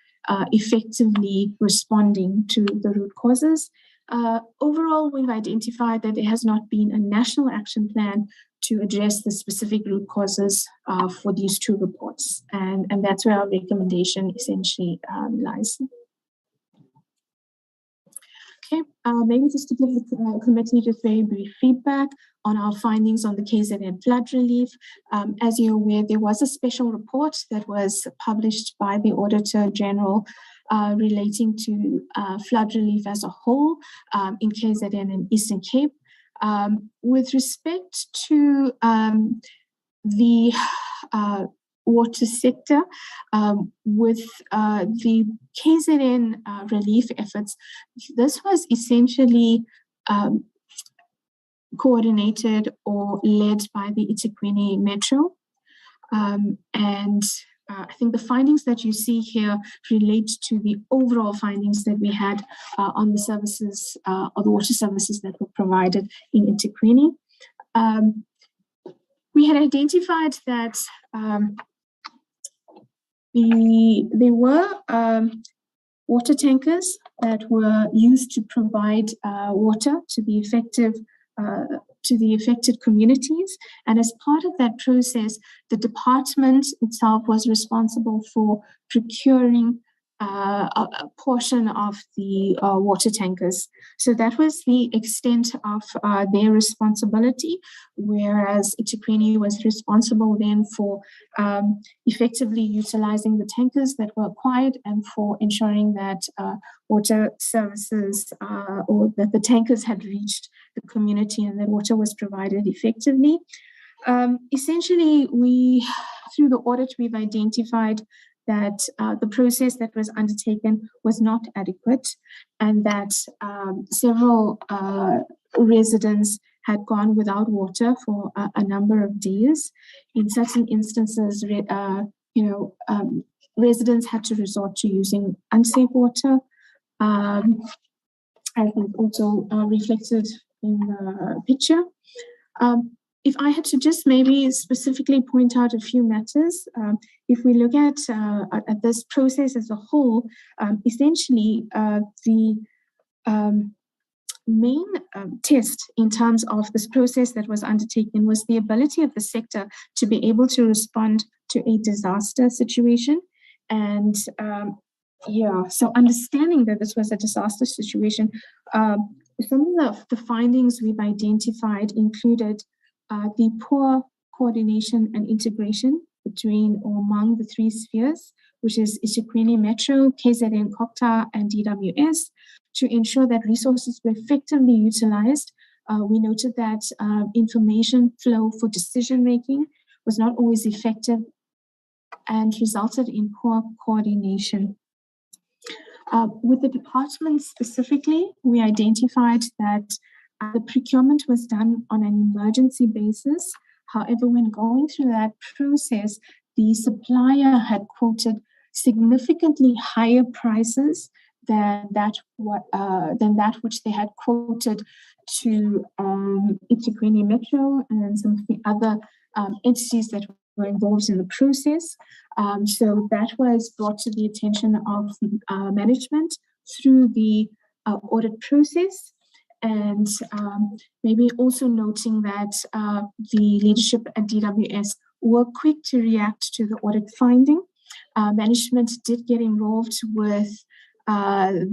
effectively responding to the root causes. Overall, we've identified that there has not been a national action plan to address the specific root causes for these two reports. And that's where our recommendation essentially lies. Okay, maybe just to give the committee just very brief feedback on our findings on the KZN flood relief. As you're aware, there was a special report that was published by the Auditor-General relating to flood relief as a whole in KZN and Eastern Cape. With respect to the water sector, with the KZN relief efforts, this was essentially coordinated or led by the eThekwini Metro. I think the findings that you see here relate to the overall findings that we had on the services or the water services that were provided in eThekwini. We had identified that there were water tankers that were used to provide water to the affected communities, and as part of that process, the department itself was responsible for procuring a portion of the water tankers. So that was the extent of their responsibility, whereas eThekwini was responsible then for effectively utilizing the tankers that were acquired and for ensuring that water services or that the tankers had reached the community and that water was provided effectively. Essentially, through the audit, we've identified that the process that was undertaken was not adequate, and that several residents had gone without water for a number of days. In certain instances, residents had to resort to using unsafe water. I think also reflected in the picture. if I had to just maybe specifically point out a few matters, if we look at this process as a whole, essentially the main test in terms of this process that was undertaken was the ability of the sector to be able to respond to a disaster situation. And so understanding that this was a disaster situation, some of the findings we've identified included the poor coordination and integration between or among the three spheres, which is eThekwini Metro, KZN COGTA, and DWS, to ensure that resources were effectively utilized. We noted that information flow for decision-making was not always effective and resulted in poor coordination. With the department specifically, we identified that the procurement was done on an emergency basis. However, when going through that process, the supplier had quoted significantly higher prices than that which they had quoted to eThekwini Metro and some of the other entities that were involved in the process. So that was brought to the attention of management through the audit process. And maybe also noting that the leadership at DWS were quick to react to the audit finding. Management did get involved with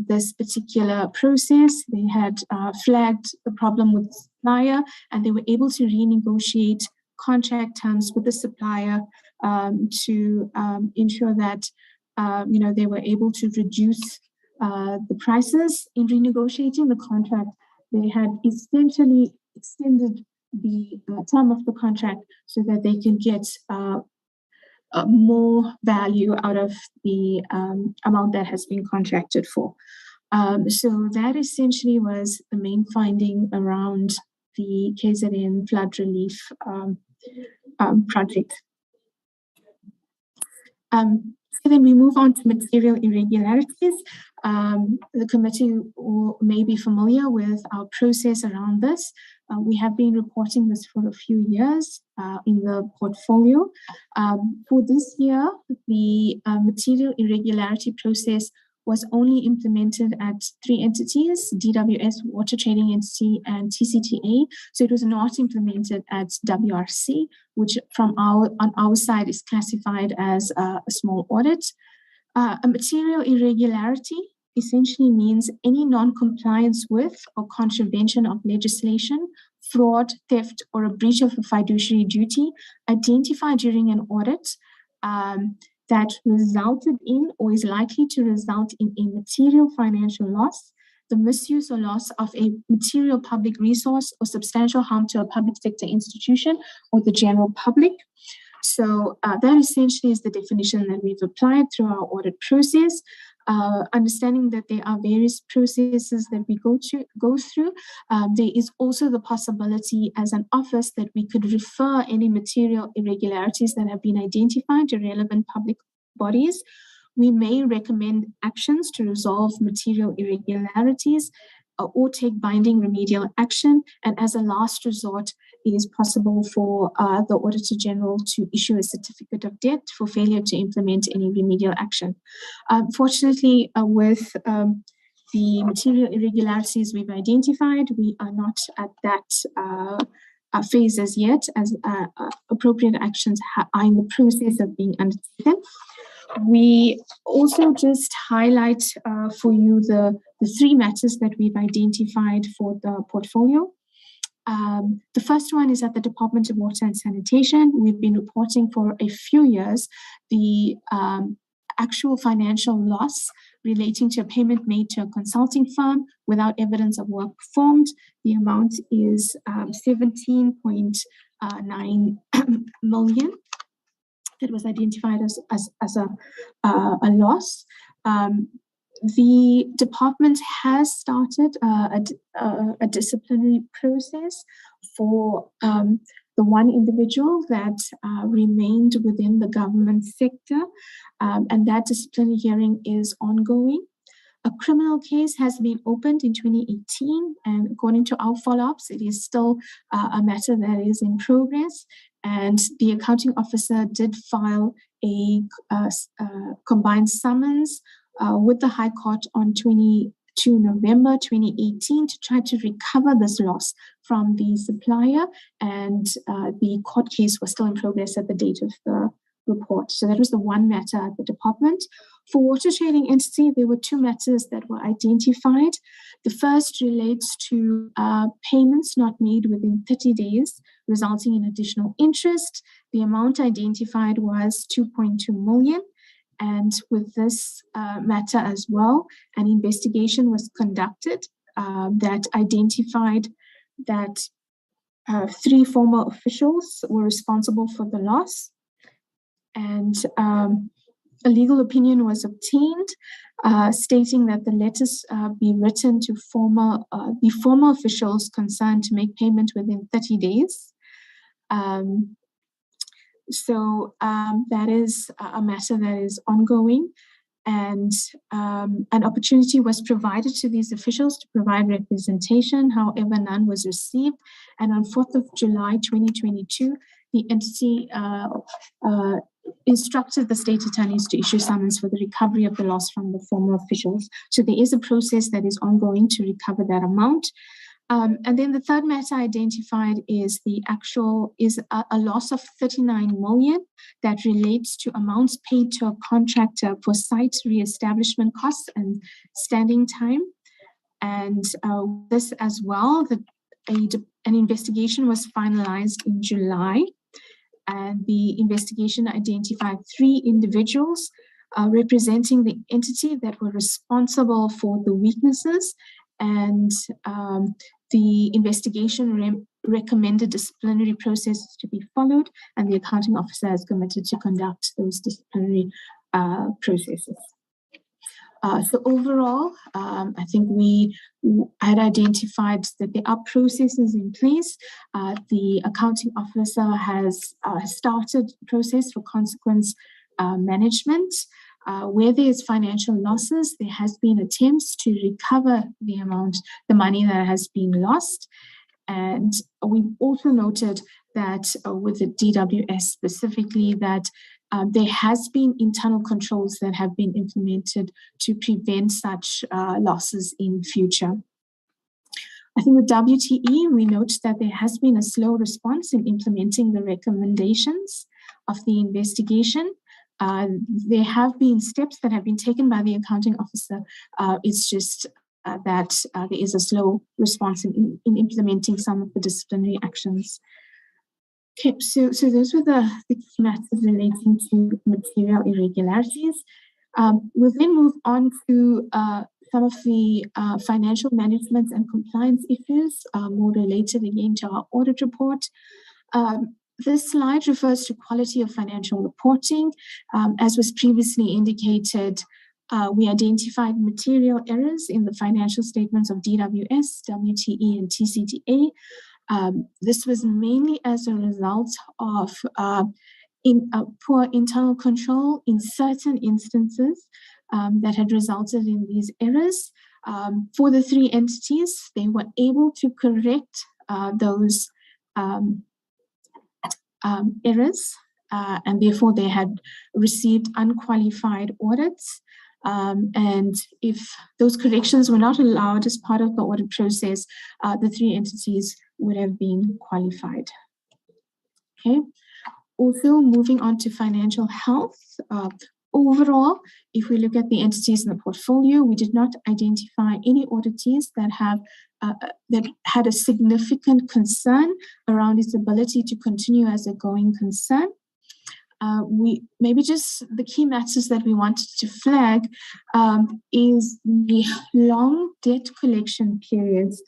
this particular process. They had flagged the problem with the supplier, and they were able to renegotiate contract terms with the supplier to ensure that they were able to reduce the prices. In renegotiating the contract, they had essentially extended the term of the contract so that they can get more value out of the amount that has been contracted for. So that essentially was the main finding around the KZN flood relief project. So then we move on to material irregularities. The committee may be familiar with our process around this. We have been reporting this for a few years in the portfolio. For this year, the material irregularity process was only implemented at 3 entities, DWS, Water Trading Entity, and TCTA. So it was not implemented at WRC, which on our side is classified as a small audit. A material irregularity essentially means any non-compliance with or contravention of legislation, fraud, theft, or a breach of a fiduciary duty identified during an audit that resulted in or is likely to result in a material financial loss, the misuse or loss of a material public resource, or substantial harm to a public sector institution or the general public. So that essentially is the definition that we've applied through our audit process. Understanding that there are various processes that we go through, there is also the possibility as an office that we could refer any material irregularities that have been identified to relevant public bodies. We may recommend actions to resolve material irregularities or take binding remedial action. And as a last resort, it is possible for the Auditor-General to issue a certificate of debt for failure to implement any remedial action. Fortunately, with the material irregularities we've identified, we are not at that phase as yet, as appropriate actions are in the process of being undertaken. We also just highlight for you the 3 matters that we've identified for the portfolio. The first one is at the Department of Water and Sanitation. We've been reporting for a few years the actual financial loss relating to a payment made to a consulting firm without evidence of work performed. The amount is 17.9 million. That was identified as a loss. The department has started a disciplinary process for the one individual that remained within the government sector, and that disciplinary hearing is ongoing. A criminal case has been opened in 2018, and according to our follow-ups, it is still a matter that is in progress. And the accounting officer did file a combined summons with the High Court on 22 November 2018 to try to recover this loss from the supplier, and the court case was still in progress at the date of the report. So that was the one matter at the department. For water trading entity, there were two matters that were identified. The first relates to payments not made within 30 days, resulting in additional interest. The amount identified was 2.2 million. And with this matter as well, an investigation was conducted that identified that 3 former officials were responsible for the loss. And a legal opinion was obtained stating that the letters be written to the former officials concerned to make payment within 30 days. So that is a matter that is ongoing, and an opportunity was provided to these officials to provide representation. However, none was received. And on 4th of July 2022, the entity instructed the state attorneys to issue summons for the recovery of the loss from the former officials. So there is a process that is ongoing to recover that amount. And then the third matter identified is a loss of 39 million that relates to amounts paid to a contractor for site reestablishment costs and standing time. And this as well, an investigation was finalized in July, and the investigation identified 3 individuals representing the entity that were responsible for the weaknesses, and the investigation recommended disciplinary processes to be followed, and the accounting officer has committed to conduct those disciplinary processes. So overall, I think we had identified that there are processes in place. The accounting officer has started a process for consequence management. Where there is financial losses, there has been attempts to recover the money that has been lost. And we've also noted that with the DWS specifically, that there has been internal controls that have been implemented to prevent such losses in future. I think with WTE, we note that there has been a slow response in implementing the recommendations of the investigation. There have been steps that have been taken by the accounting officer. It's just that there is a slow response in implementing some of the disciplinary actions. Okay, so those were the key matters relating to material irregularities. We'll then move on to some of the financial management and compliance issues, more related again to our audit report. This slide refers to quality of financial reporting. As was previously indicated, we identified material errors in the financial statements of DWS, WTE, and TCTA. This was mainly as a result of poor internal control in certain instances that had resulted in these errors. For the 3 entities, they were able to correct those errors, and therefore they had received unqualified audits. And if those corrections were not allowed as part of the audit process, the 3 entities would have been qualified. Okay. Also, moving on to financial health. Overall, if we look at the entities in the portfolio, we did not identify any auditees that had a significant concern around its ability to continue as a going concern. Maybe just the key matters that we wanted to flag is the long debt collection periods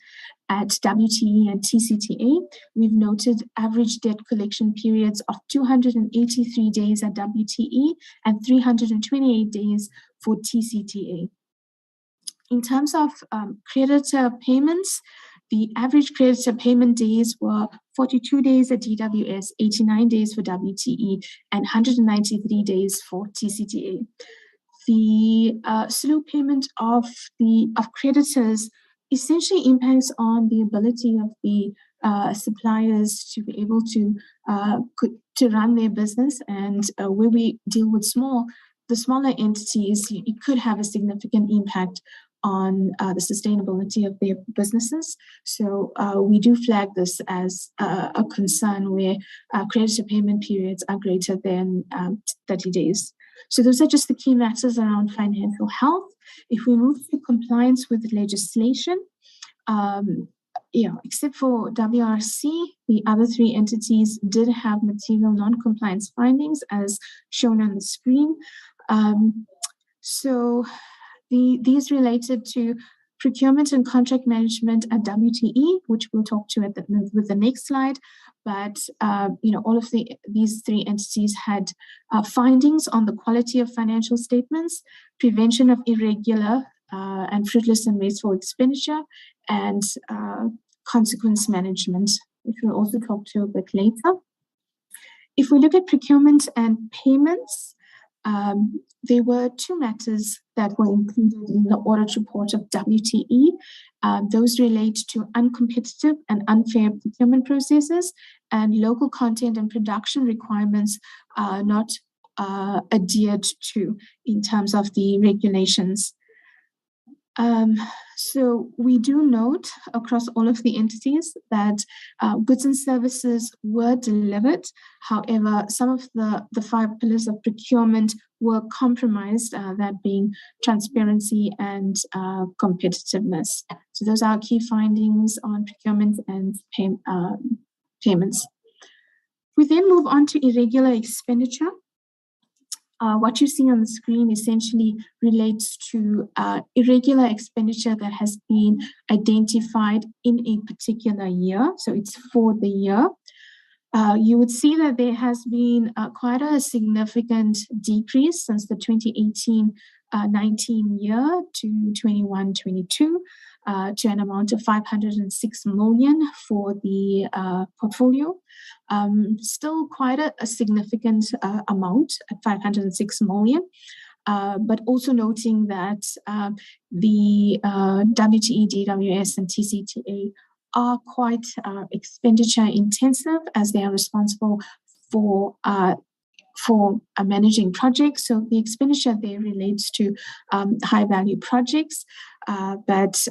at WTE and TCTA. We've noted average debt collection periods of 283 days at WTE and 328 days for TCTA. In terms of creditor payments, the average creditor payment days were 42 days at DWS, 89 days for WTE, and 193 days for TCTA. the slow payment of creditors essentially impacts on the ability of the suppliers to be able to run their business, and where we deal with the smaller entities, it could have a significant impact on the sustainability of their businesses. So we do flag this as a concern where creditor payment periods are greater than 30 days. So those are just the key matters around financial health. If we move to compliance with legislation, except for WRC, the other three entities did have material non-compliance findings as shown on the screen. These related to procurement and contract management at WTE, which we'll talk to with the next slide. But all of these three entities had findings on the quality of financial statements, prevention of irregular and fruitless and wasteful expenditure, and consequence management, which we'll also talk to a bit later. If we look at procurement and payments, there were two matters that were included in the audit report of WTE. Those relate to uncompetitive and unfair procurement processes and local content and production requirements not adhered to in terms of the regulations. So we do note across all of the entities that goods and services were delivered. However, some of the 5 pillars of procurement were compromised, that being transparency and competitiveness. So those are our key findings on procurement and payments. We then move on to irregular expenditure. What you see on the screen essentially relates to irregular expenditure that has been identified in a particular year. So it's for the year. You would see that there has been quite a significant decrease since the 2018-19 year to 21-22 to an amount of 506 million for the portfolio. Still quite a significant amount at 506 million. But also noting that the WTE, DWS, and TCTA are quite expenditure intensive, as they are responsible for managing projects. So the expenditure there relates to high value projects. But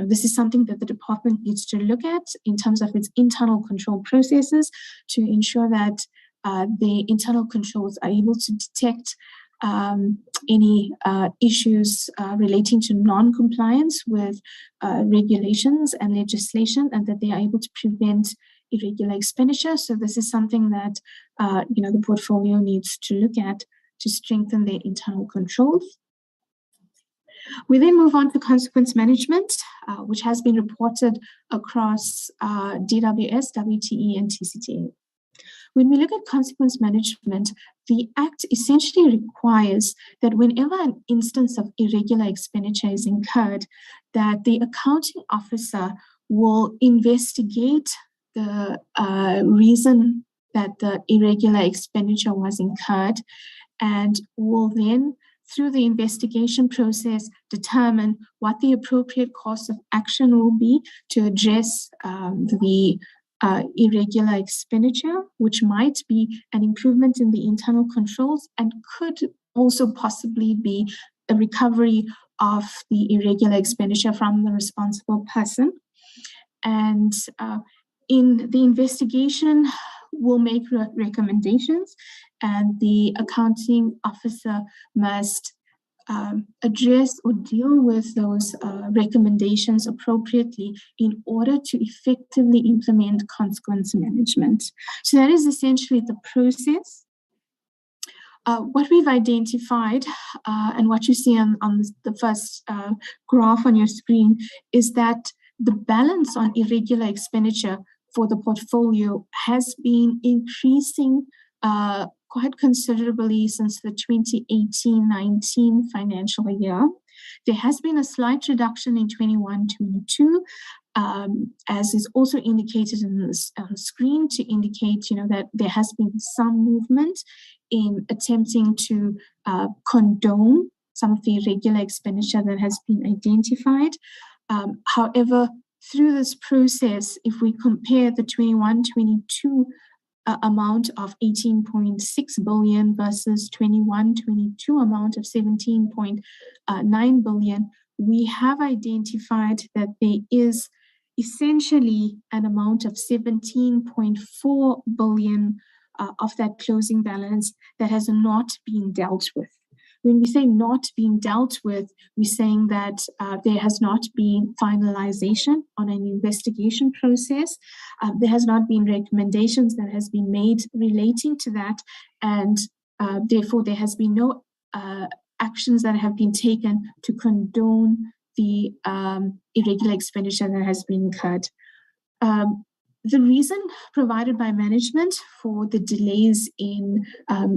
this is something that the department needs to look at in terms of its internal control processes to ensure that the internal controls are able to detect any issues relating to non-compliance with regulations and legislation, and that they are able to prevent irregular expenditure. So this is something that the portfolio needs to look at to strengthen their internal controls. We then move on to consequence management, which has been reported across DWS, WTE, and TCTA. When we look at consequence management, the Act essentially requires that whenever an instance of irregular expenditure is incurred, that the accounting officer will investigate the reason that the irregular expenditure was incurred, and will then, through the investigation process, determine what the appropriate course of action will be to address the irregular expenditure, which might be an improvement in the internal controls and could also possibly be a recovery of the irregular expenditure from the responsible person. And in the investigation, we'll make recommendations, and the accounting officer must address or deal with those recommendations appropriately in order to effectively implement consequence management. So that is essentially the process. What we've identified, and what you see on the first graph on your screen, is that the balance on irregular expenditure for the portfolio has been increasing quite considerably since the 2018-19 financial year. There has been a slight reduction in 21-22, as is also indicated in this screen, to indicate that there has been some movement in attempting to condone some of the irregular expenditure that has been identified. However, through this process, if we compare the 21-22 amount of 18.6 billion versus 21-22 amount of 17.9 billion, we have identified that there is essentially an amount of 17.4 billion of that closing balance that has not been dealt with. When we say not being dealt with, we're saying that there has not been finalization on an investigation process. There has not been recommendations that has been made relating to that, and therefore there has been no actions that have been taken to condone the irregular expenditure that has been incurred. The reason provided by management for the delays in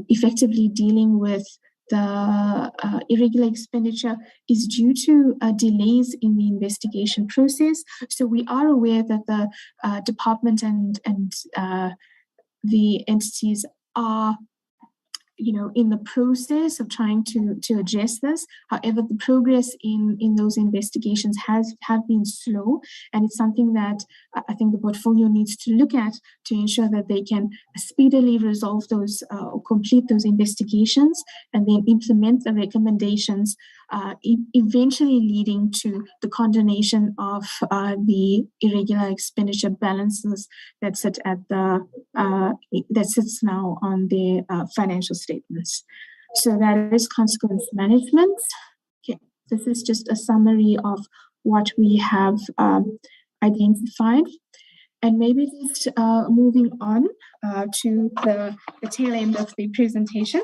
effectively dealing with the irregular expenditure is due to delays in the investigation process. So we are aware that the department and the entities are in the process of trying to address this. However, the progress in those investigations have been slow, and it's something that I think the portfolio needs to look at to ensure that they can speedily resolve those or complete those investigations and then implement the recommendations, eventually leading to the condonation of the irregular expenditure balances that sit at that sits now on their financial statements. So that is consequence management. Okay, this is just a summary of what we have identified. And maybe just moving on to the tail end of the presentation.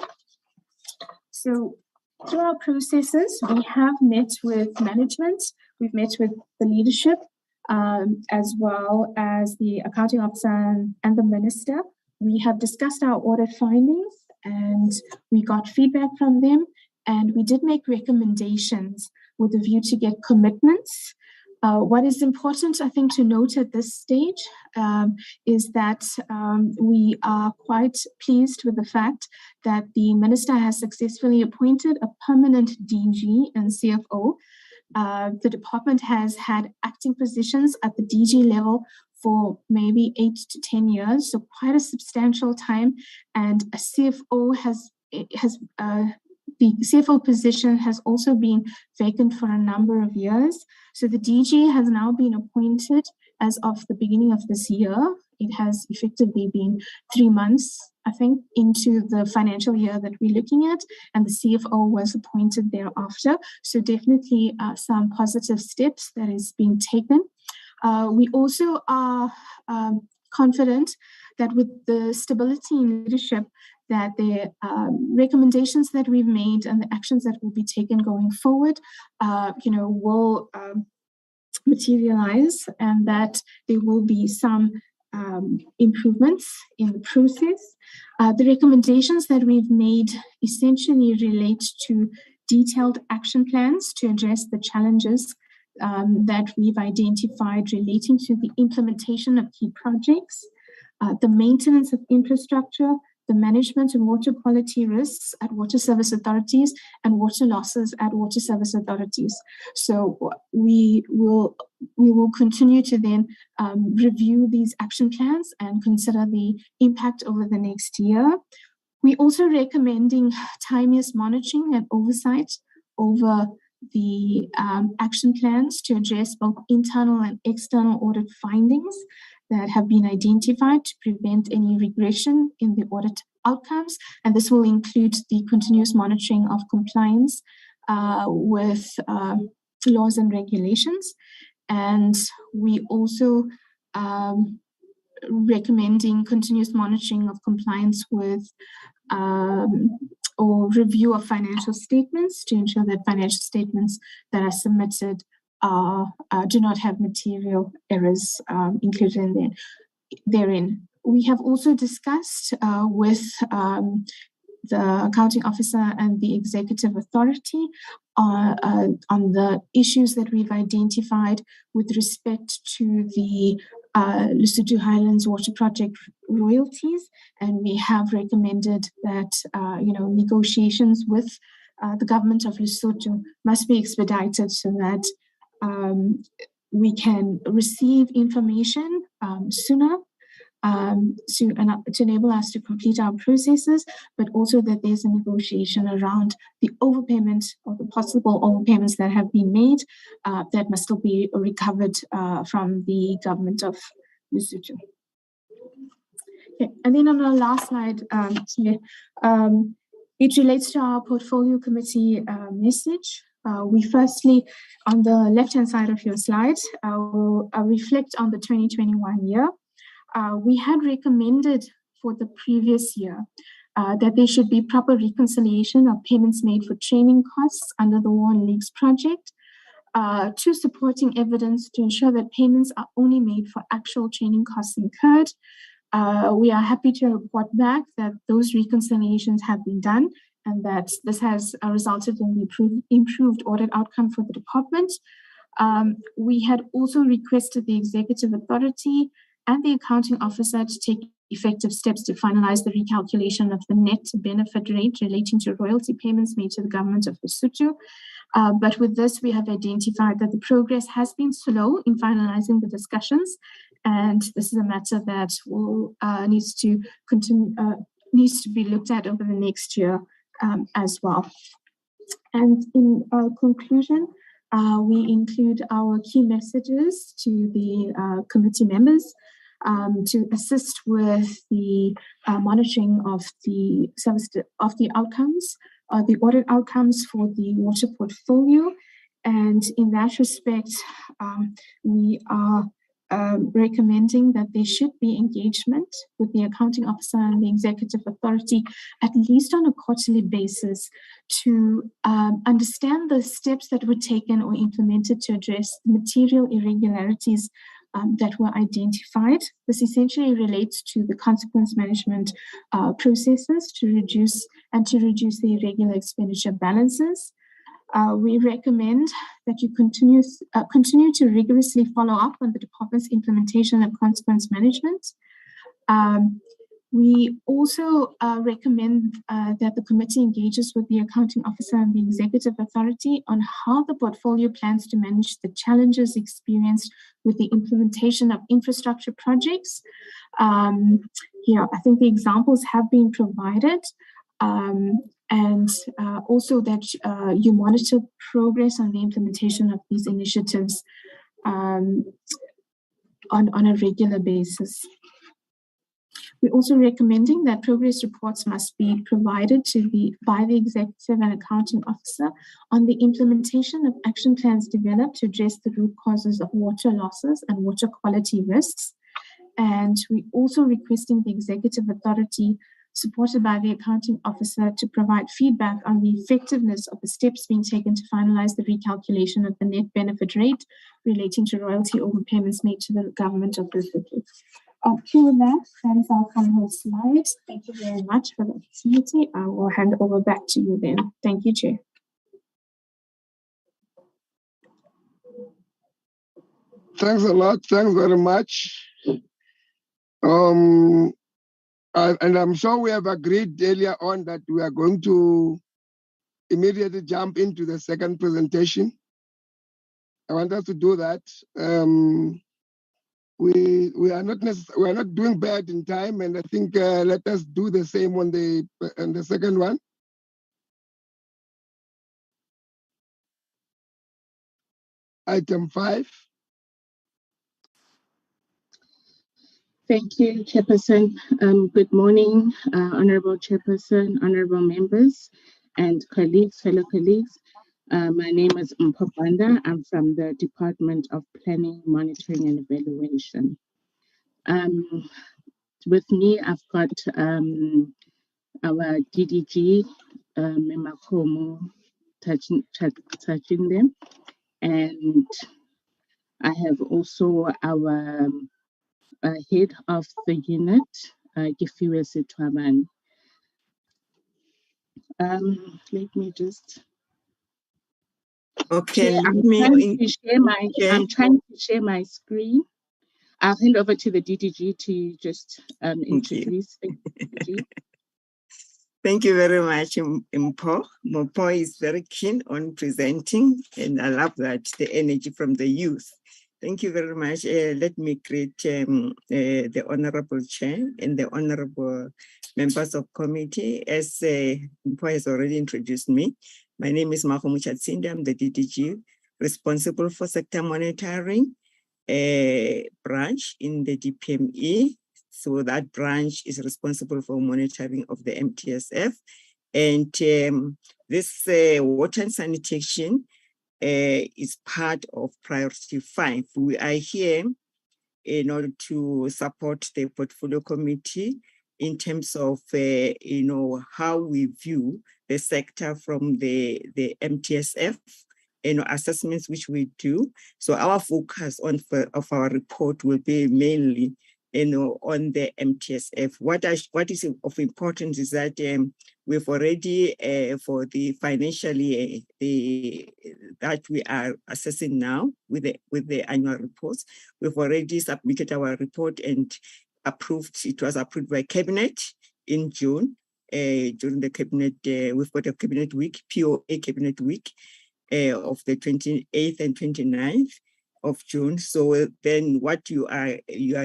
So through our processes, we have met with management, we've met with the leadership, as well as the accounting officer and the minister. We have discussed our audit findings and we got feedback from them, and we did make recommendations with a view to get commitments. What is important, I think, to note at this stage is that we are quite pleased with the fact that the minister has successfully appointed a permanent DG and CFO. The department has had acting positions at the DG level for maybe 8 to 10 years, so quite a substantial time. And a CFO the CFO position has also been vacant for a number of years. So the DG has now been appointed as of the beginning of this year. It has effectively been 3 months, I think, into the financial year that we're looking at, and the CFO was appointed thereafter. So definitely some positive steps that is being taken. We also are confident that with the stability in leadership, that the recommendations that we've made and the actions that will be taken going forward, will materialize, and that there will be some improvements in the process. The recommendations that we've made essentially relate to detailed action plans to address the challenges that we've identified relating to the implementation of key projects, the maintenance of infrastructure, the management of water quality risks at water service authorities, and water losses at water service authorities. So we will continue to then review these action plans and consider the impact over the next year. We're also recommending timeous monitoring and oversight over the action plans to address both internal and external audit findings that have been identified to prevent any regression in the audit outcomes. And this will include the continuous monitoring of compliance with laws and regulations. And we also recommending continuous monitoring of compliance with or review of financial statements to ensure that financial statements that are submitted do not have material errors included therein. We have also discussed with the accounting officer and the executive authority on the issues that we've identified with respect to the Lesotho Highlands water project royalties, and we have recommended that negotiations with the government of Lesotho must be expedited so that we can receive information sooner to enable us to complete our processes, but also that there's a negotiation around the overpayment or the possible overpayments that have been made that must still be recovered from the government of Lesotho. Okay. And then on our last slide, it relates to our portfolio committee message. We firstly, on the left-hand side of your slide, will reflect on the 2021 year. We had recommended for the previous year that there should be proper reconciliation of payments made for training costs under the War on Leaks project, to supporting evidence to ensure that payments are only made for actual training costs incurred. We are happy to report back that those reconciliations have been done and that this has resulted in the improved audit outcome for the department. We had also requested the executive authority and the accounting officer to take effective steps to finalize the recalculation of the net benefit rate relating to royalty payments made to the government of Lesotho. But with this, we have identified that the progress has been slow in finalizing the discussions, and this is a matter that will needs to be looked at over the next year as well. And in conclusion, we include our key messages to the committee members to assist with the monitoring of the service of the outcomes, the audit outcomes for the water portfolio. And in that respect, we are recommending that there should be engagement with the accounting officer and the executive authority, at least on a quarterly basis, to understand the steps that were taken or implemented to address the material irregularities that were identified. This essentially relates to the consequence management processes to reduce the irregular expenditure balances. We recommend that you continue to rigorously follow up on the department's implementation of consequence management. We also recommend that the committee engages with the accounting officer and the executive authority on how the portfolio plans to manage the challenges experienced with the implementation of infrastructure projects. Here, I think the examples have been provided. And also that you monitor progress on the implementation of these initiatives on a regular basis. We're also recommending that progress reports must be provided by the executive and accounting officer on the implementation of action plans developed to address the root causes of water losses and water quality risks. And we're also requesting the executive authority, supported by the accounting officer, to provide feedback on the effectiveness of the steps being taken to finalize the recalculation of the net benefit rate relating to royalty overpayments made to the government of Lesotho. With that is our final slide. Thank you very much for the opportunity. I will hand over back to you then. Thank you, Chair. Thanks a lot. Thanks very much. And I'm sure we have agreed earlier on that we are going to immediately jump into the second presentation. I want us to do that. We are not doing bad in time, and I think let us do the same on the second one. Item 5. Thank you, Chairperson. Good morning, Honorable Chairperson, Honorable members, and fellow colleagues. My name is Mpopanda. I'm from the Department of Planning, Monitoring and Evaluation. With me, I've got our DDG, Memakomo, touching them, and I have also our head of the unit, Gifiwe Setwaban. Let me just. Okay, I'm trying to share my screen. I'll hand over to the DDG to just introduce the DDG. Thank you very much, Mpho. Mpho is very keen on presenting, and I love that, the energy from the youth. Thank you very much. Let me greet the Honorable Chair and the Honorable members of committee. As Mpho has already introduced me, my name is Dws Tcta. I'm the DDG responsible for sector monitoring branch in the DPME. So that branch is responsible for monitoring of the MTSF. And this water and sanitation is part of Priority 5. We are here in order to support the portfolio committee in terms of how we view the sector from the MTSF, assessments which we do. So our focus of our report will be mainly on the MTSF. What is of importance is that we've already, for the financial year that we are assessing now with the annual reports, we've already submitted our report and approved. It was approved by Cabinet in June. During the Cabinet, we've got a Cabinet week, POA Cabinet week of the 28th and 29th. Of June. So then what you are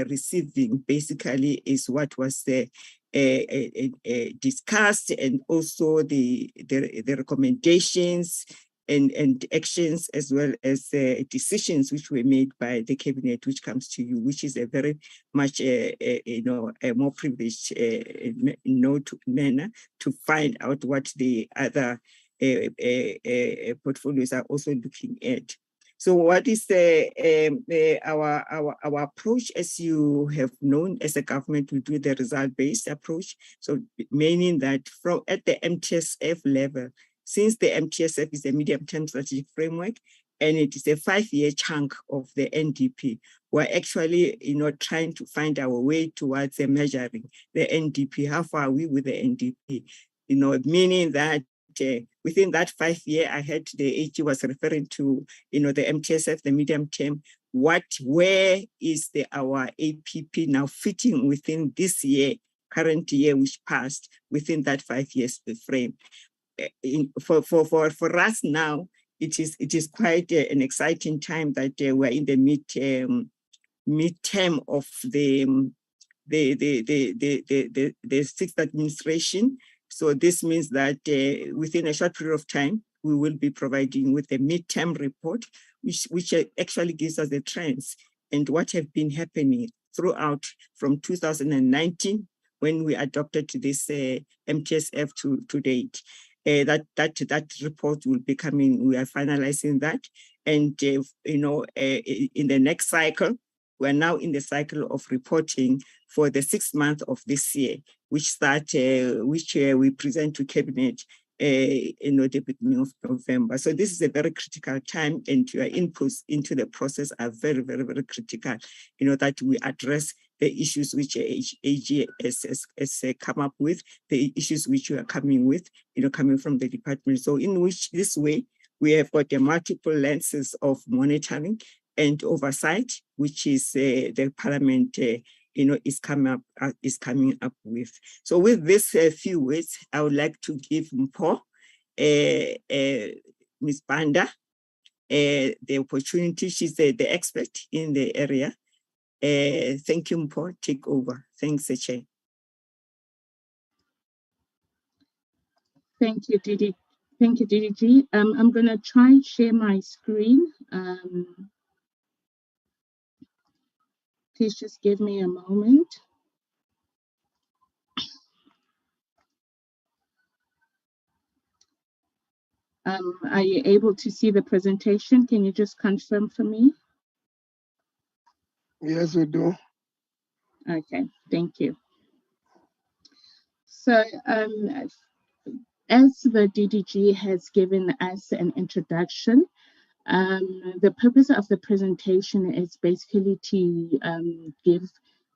receiving basically is what was discussed, and also the recommendations and actions, as well as decisions which were made by the Cabinet, which comes to you, which is a very much a more privileged manner to find out what the other portfolios are also looking at. So what is our approach? As you have known, as a government, we do the result-based approach. So meaning that at the MTSF level, since the MTSF is a medium-term strategic framework, and it is a 5-year chunk of the NDP, we're actually trying to find our way towards measuring the NDP. How far are we with the NDP? Meaning that within that 5-year, I heard the AG was referring to, the MTSF, the medium term. Where is our APP now fitting within this year, current year, which passed within that 5 years frame? For us now, it is quite an exciting time that we're in the midterm of the sixth administration. So this means that within a short period of time, we will be providing with a midterm report, which actually gives us the trends and what have been happening throughout from 2019, when we adopted this MTSF to date. That report will be coming. We are finalizing that, and in the next cycle, we're now in the cycle of reporting for the 6th month of this year, which we present to Cabinet the beginning of November. So this is a very critical time, and your inputs into the process are very, very, very critical, that we address the issues which AG has come up with, the issues which you are coming with, coming from the department. So in this way, we have got the multiple lenses of monitoring and oversight, which is the Parliament is coming up with. So with this few words, I would like to give Mpho, Ms. Banda, the opportunity. She's the expert in the area. Thank you, Mpho. Take over. Thanks, Chair. Thank you, Didi. Thank you, DDG. I'm going to try and share my screen. Please just give me a moment. Are you able to see the presentation? Can you just confirm for me? Yes, we do. Okay, thank you. So as the DDG has given us an introduction, the purpose of the presentation is basically to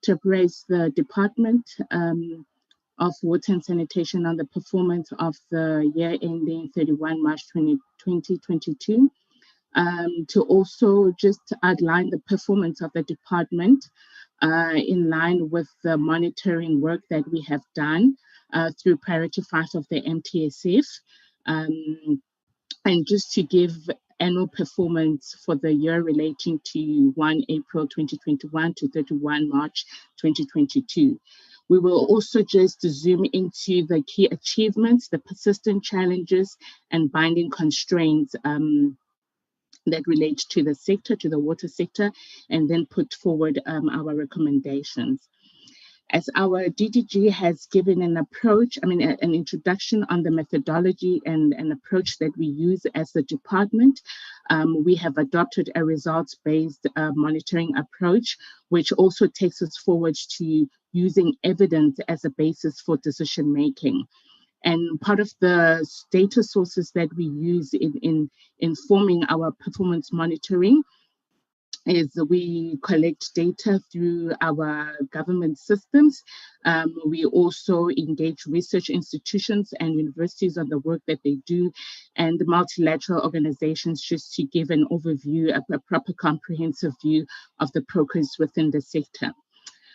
appraise the Department of Water and Sanitation on the performance of the year ending 31 March 2022, to also just outline the performance of the department in line with the monitoring work that we have done through Priority 5 of the MTSF. And just to give annual performance for the year relating to 1 April 2021 to 31 March 2022. We will also just zoom into the key achievements, the persistent challenges and binding constraints that relate to the sector, to the water sector, and then put forward our recommendations. As our DDG has given an approach, an introduction on the methodology and an approach that we use as the department, we have adopted a results-based monitoring approach, which also takes us forward to using evidence as a basis for decision-making. And part of the data sources that we use in informing our performance monitoring is we collect data through our government systems. We also engage research institutions and universities on the work that they do, and multilateral organizations, just to give an overview, a proper comprehensive view of the progress within the sector.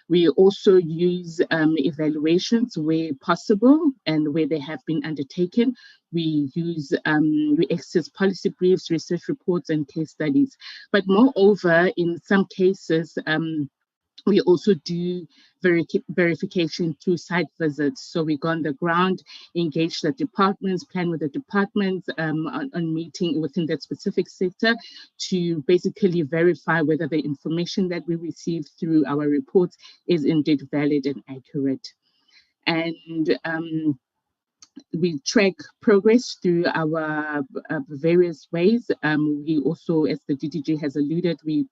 We also use evaluations where possible and where they have been undertaken. We access policy briefs, research reports, and case studies. But moreover, in some cases, we also do verification through site visits. So we go on the ground, engage the departments, plan with the departments on meeting within that specific sector to basically verify whether the information that we receive through our reports is indeed valid and accurate. And we track progress through our various ways. We also, as the DDG has alluded, we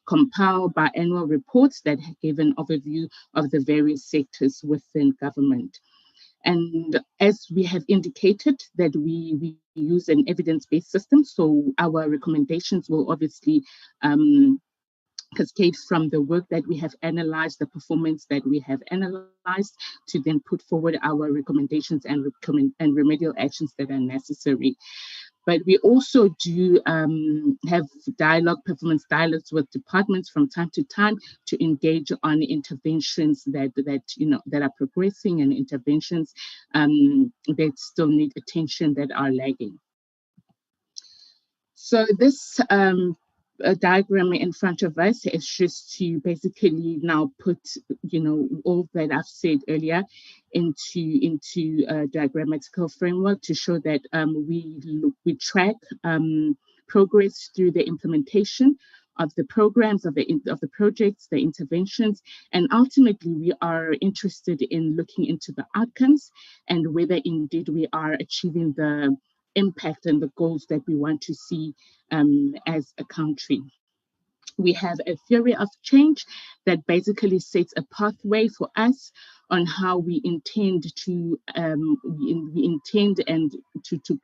compile biannual reports that give an overview of the various sectors within government. And as we have indicated that we use an evidence-based system, so our recommendations will obviously cascade from the work that we have analyzed, the performance that we have analyzed, to then put forward our recommendations and remedial actions that are necessary. But we also do have performance dialogues with departments from time to time to engage on interventions that are progressing and interventions that still need attention that are lagging. So this a diagram in front of us is just to basically now put, all that I've said earlier into a diagrammatical framework to show that we track progress through the implementation of the programs, of the projects, the interventions, and ultimately we are interested in looking into the outcomes and whether indeed we are achieving the impact and the goals that we want to see as a country. We have a theory of change that basically sets a pathway for us on how we intend to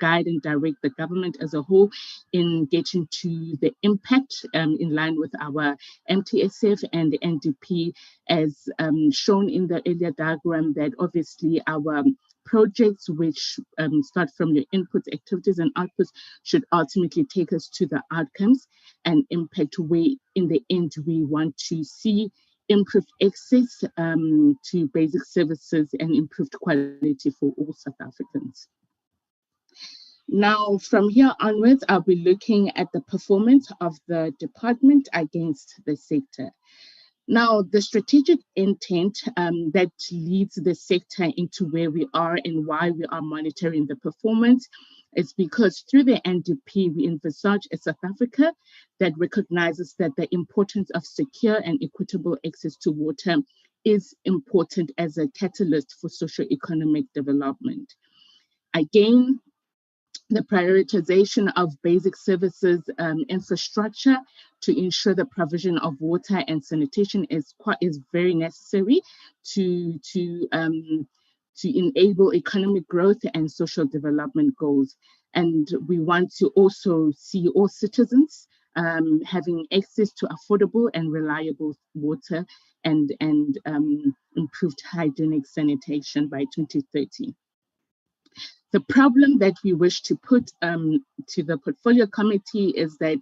guide and direct the government as a whole in getting to the impact in line with our MTSF and the NDP, as shown in the earlier diagram, that obviously our projects which start from your inputs, activities, and outputs should ultimately take us to the outcomes and impact where in the end we want to see improved access to basic services and improved quality for all South Africans. Now, from here onwards, I'll be looking at the performance of the department against the sector. Now, the strategic intent that leads the sector into where we are and why we are monitoring the performance is because through the NDP, we envisage a South Africa that recognizes that the importance of secure and equitable access to water is important as a catalyst for socio-economic development. Again, the prioritization of basic services infrastructure to ensure the provision of water and sanitation is very necessary to enable economic growth and social development goals. And we want to also see all citizens having access to affordable and reliable water and improved hygienic sanitation by 2030. The problem that we wish to put to the portfolio committee is that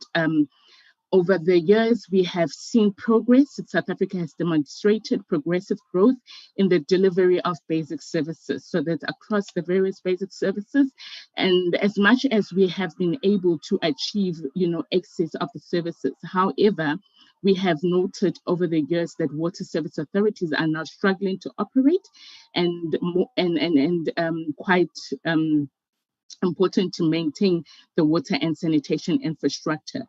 Over the years, we have seen progress. South Africa has demonstrated progressive growth in the delivery of basic services, so that across the various basic services, and as much as we have been able to achieve, excess of the services, however, we have noted over the years that water service authorities are now struggling to operate, and quite important to maintain the water and sanitation infrastructure.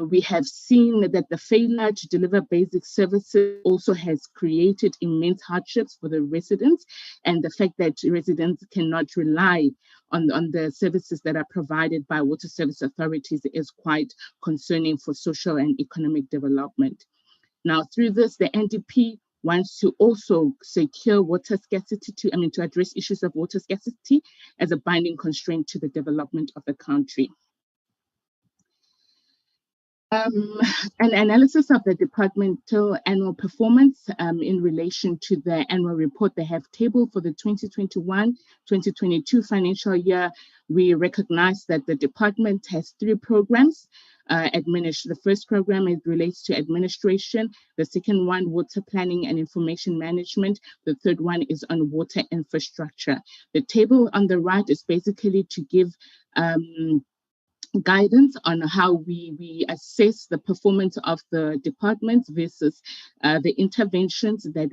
We have seen that the failure to deliver basic services also has created immense hardships for the residents, and the fact that residents cannot rely on the services that are provided by water service authorities is quite concerning for social and economic development. Now, through this, the NDP wants to also secure water scarcity to address issues of water scarcity as a binding constraint to the development of the country. An analysis of the departmental annual performance in relation to the annual report they have tabled for the 2021-2022 financial year. We recognize that the department has 3 programs administered. The first program, it relates to administration. The second one, water planning and information management. The third one is on water infrastructure. The table on the right is basically to give guidance on how we assess the performance of the departments versus the interventions that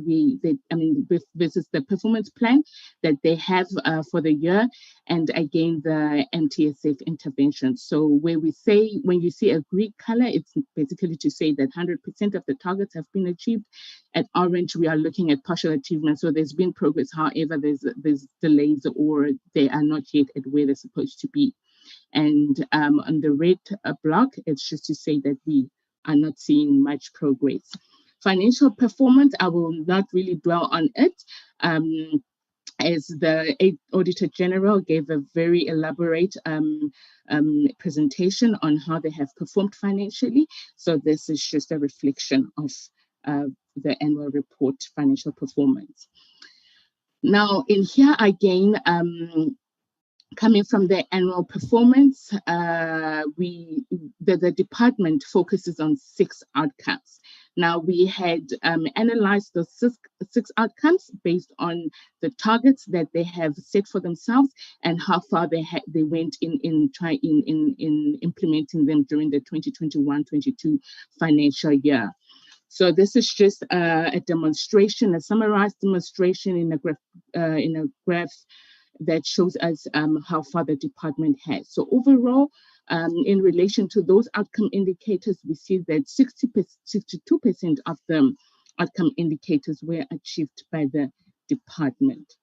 versus the performance plan that they have for the year, and again the MTSF intervention. So when you see a green color, it's basically to say that 100% of the targets have been achieved. At orange, we are looking at partial achievement. So there's been progress, however, there's delays, or they are not yet at where they're supposed to be. And on the red block, it's just to say that we are not seeing much progress. Financial performance, I will not really dwell on it, as the Auditor-General gave a very elaborate presentation on how they have performed financially. So this is just a reflection of the annual report financial performance. Now, in here again, coming from the annual performance, the department focuses on 6 outcomes. Now, we had analyzed those six outcomes based on the targets that they have set for themselves and how far they went in implementing them during the 2021-22 financial year. So this is just a demonstration, a summarized demonstration in a graph that shows us how far the department has. So overall, in relation to those outcome indicators, we see that 62% of the outcome indicators were achieved by the department.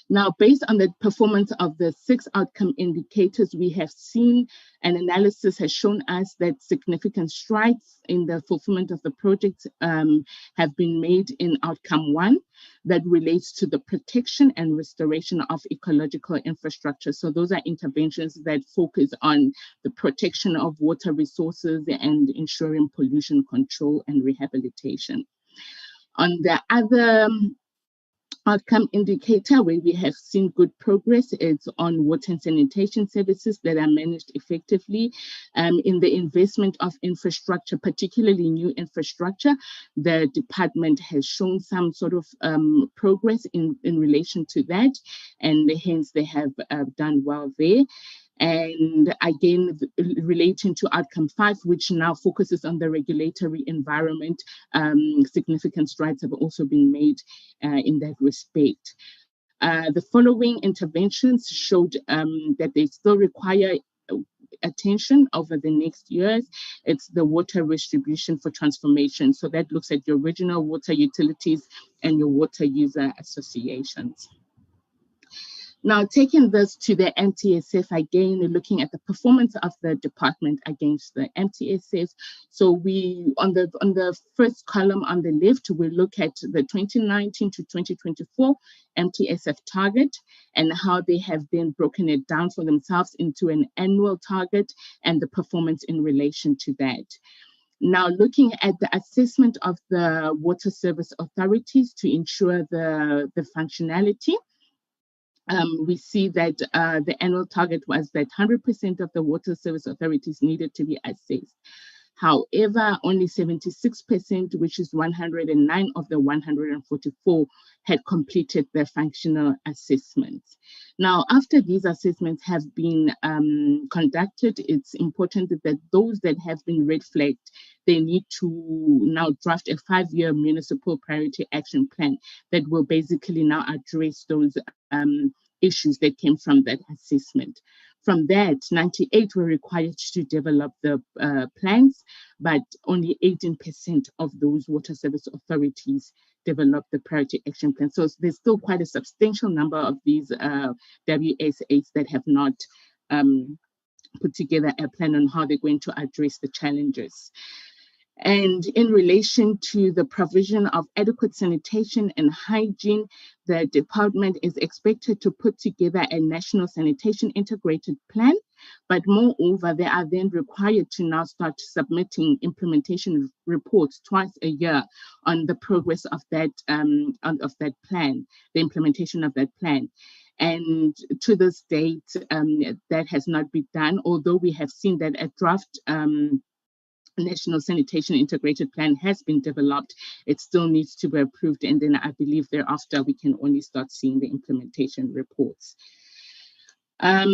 Now, based on the performance of the 6 outcome indicators, we have seen an analysis has shown us that significant strides in the fulfillment of the project have been made in outcome 1 that relates to the protection and restoration of ecological infrastructure. So those are interventions that focus on the protection of water resources and ensuring pollution control and rehabilitation. On the other outcome indicator where we have seen good progress is on water and sanitation services that are managed effectively. In the investment of infrastructure, particularly new infrastructure, the department has shown some sort of progress in relation to that, and hence they have done well there. And again, relating to outcome 5, which now focuses on the regulatory environment, significant strides have also been made in that respect. The following interventions showed that they still require attention over the next years. It's the water distribution for transformation. So that looks at your regional water utilities and your water user associations. Now, taking this to the MTSF, again, looking at the performance of the department against the MTSF. So we, on the first column on the left, we look at the 2019 to 2024 MTSF target and how they have then broken it down for themselves into an annual target and the performance in relation to that. Now, looking at the assessment of the water service authorities to ensure the functionality, we see that the annual target was that 100% of the water service authorities needed to be assessed. However, only 76%, which is 109 of the 144, had completed their functional assessments. Now, after these assessments have been conducted, it's important that those that have been red flagged, they need to now draft a 5-year municipal priority action plan that will basically now address those issues that came from that assessment. From that, 98 were required to develop the plans, but only 18% of those water service authorities developed the priority action plan. So there's still quite a substantial number of these WSAs that have not put together a plan on how they're going to address the challenges. And in relation to the provision of adequate sanitation and hygiene, the department is expected to put together a national sanitation integrated plan, but moreover, they are then required to now start submitting implementation reports twice a year on the progress of that plan, the implementation of that plan. And to this date, that has not been done, although we have seen that a draft National Sanitation Integrated Plan has been developed. It still needs to be approved, and then I believe thereafter we can only start seeing the implementation reports. On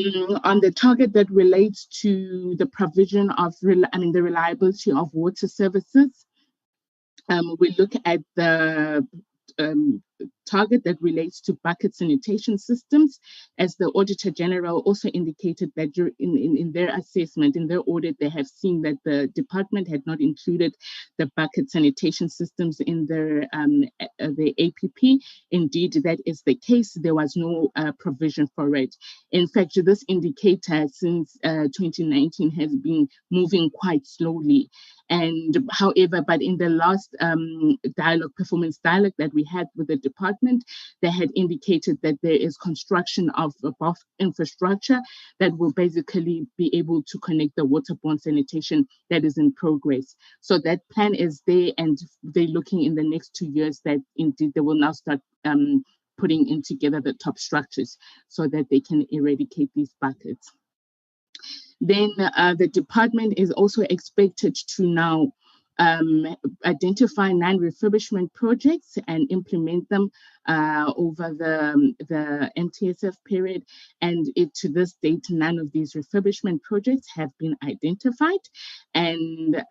the target that relates to the provision of, the reliability of water services, we look at the target that relates to bucket sanitation systems, as the Auditor-General also indicated that in their assessment, in their audit, they have seen that the department had not included the bucket sanitation systems in their the APP. Indeed, that is the case. There was no provision for it. In fact, this indicator since 2019 has been moving quite slowly. And however, but in the last performance dialogue that we had with the department, they had indicated that there is construction of above infrastructure that will basically be able to connect the waterborne sanitation that is in progress. So that plan is there, and they're looking in the next 2 years that indeed they will now start putting in together the top structures so that they can eradicate these buckets. Then the department is also expected to now identify non-refurbishment projects and implement them over the MTSF period. And to this date, none of these refurbishment projects have been identified. And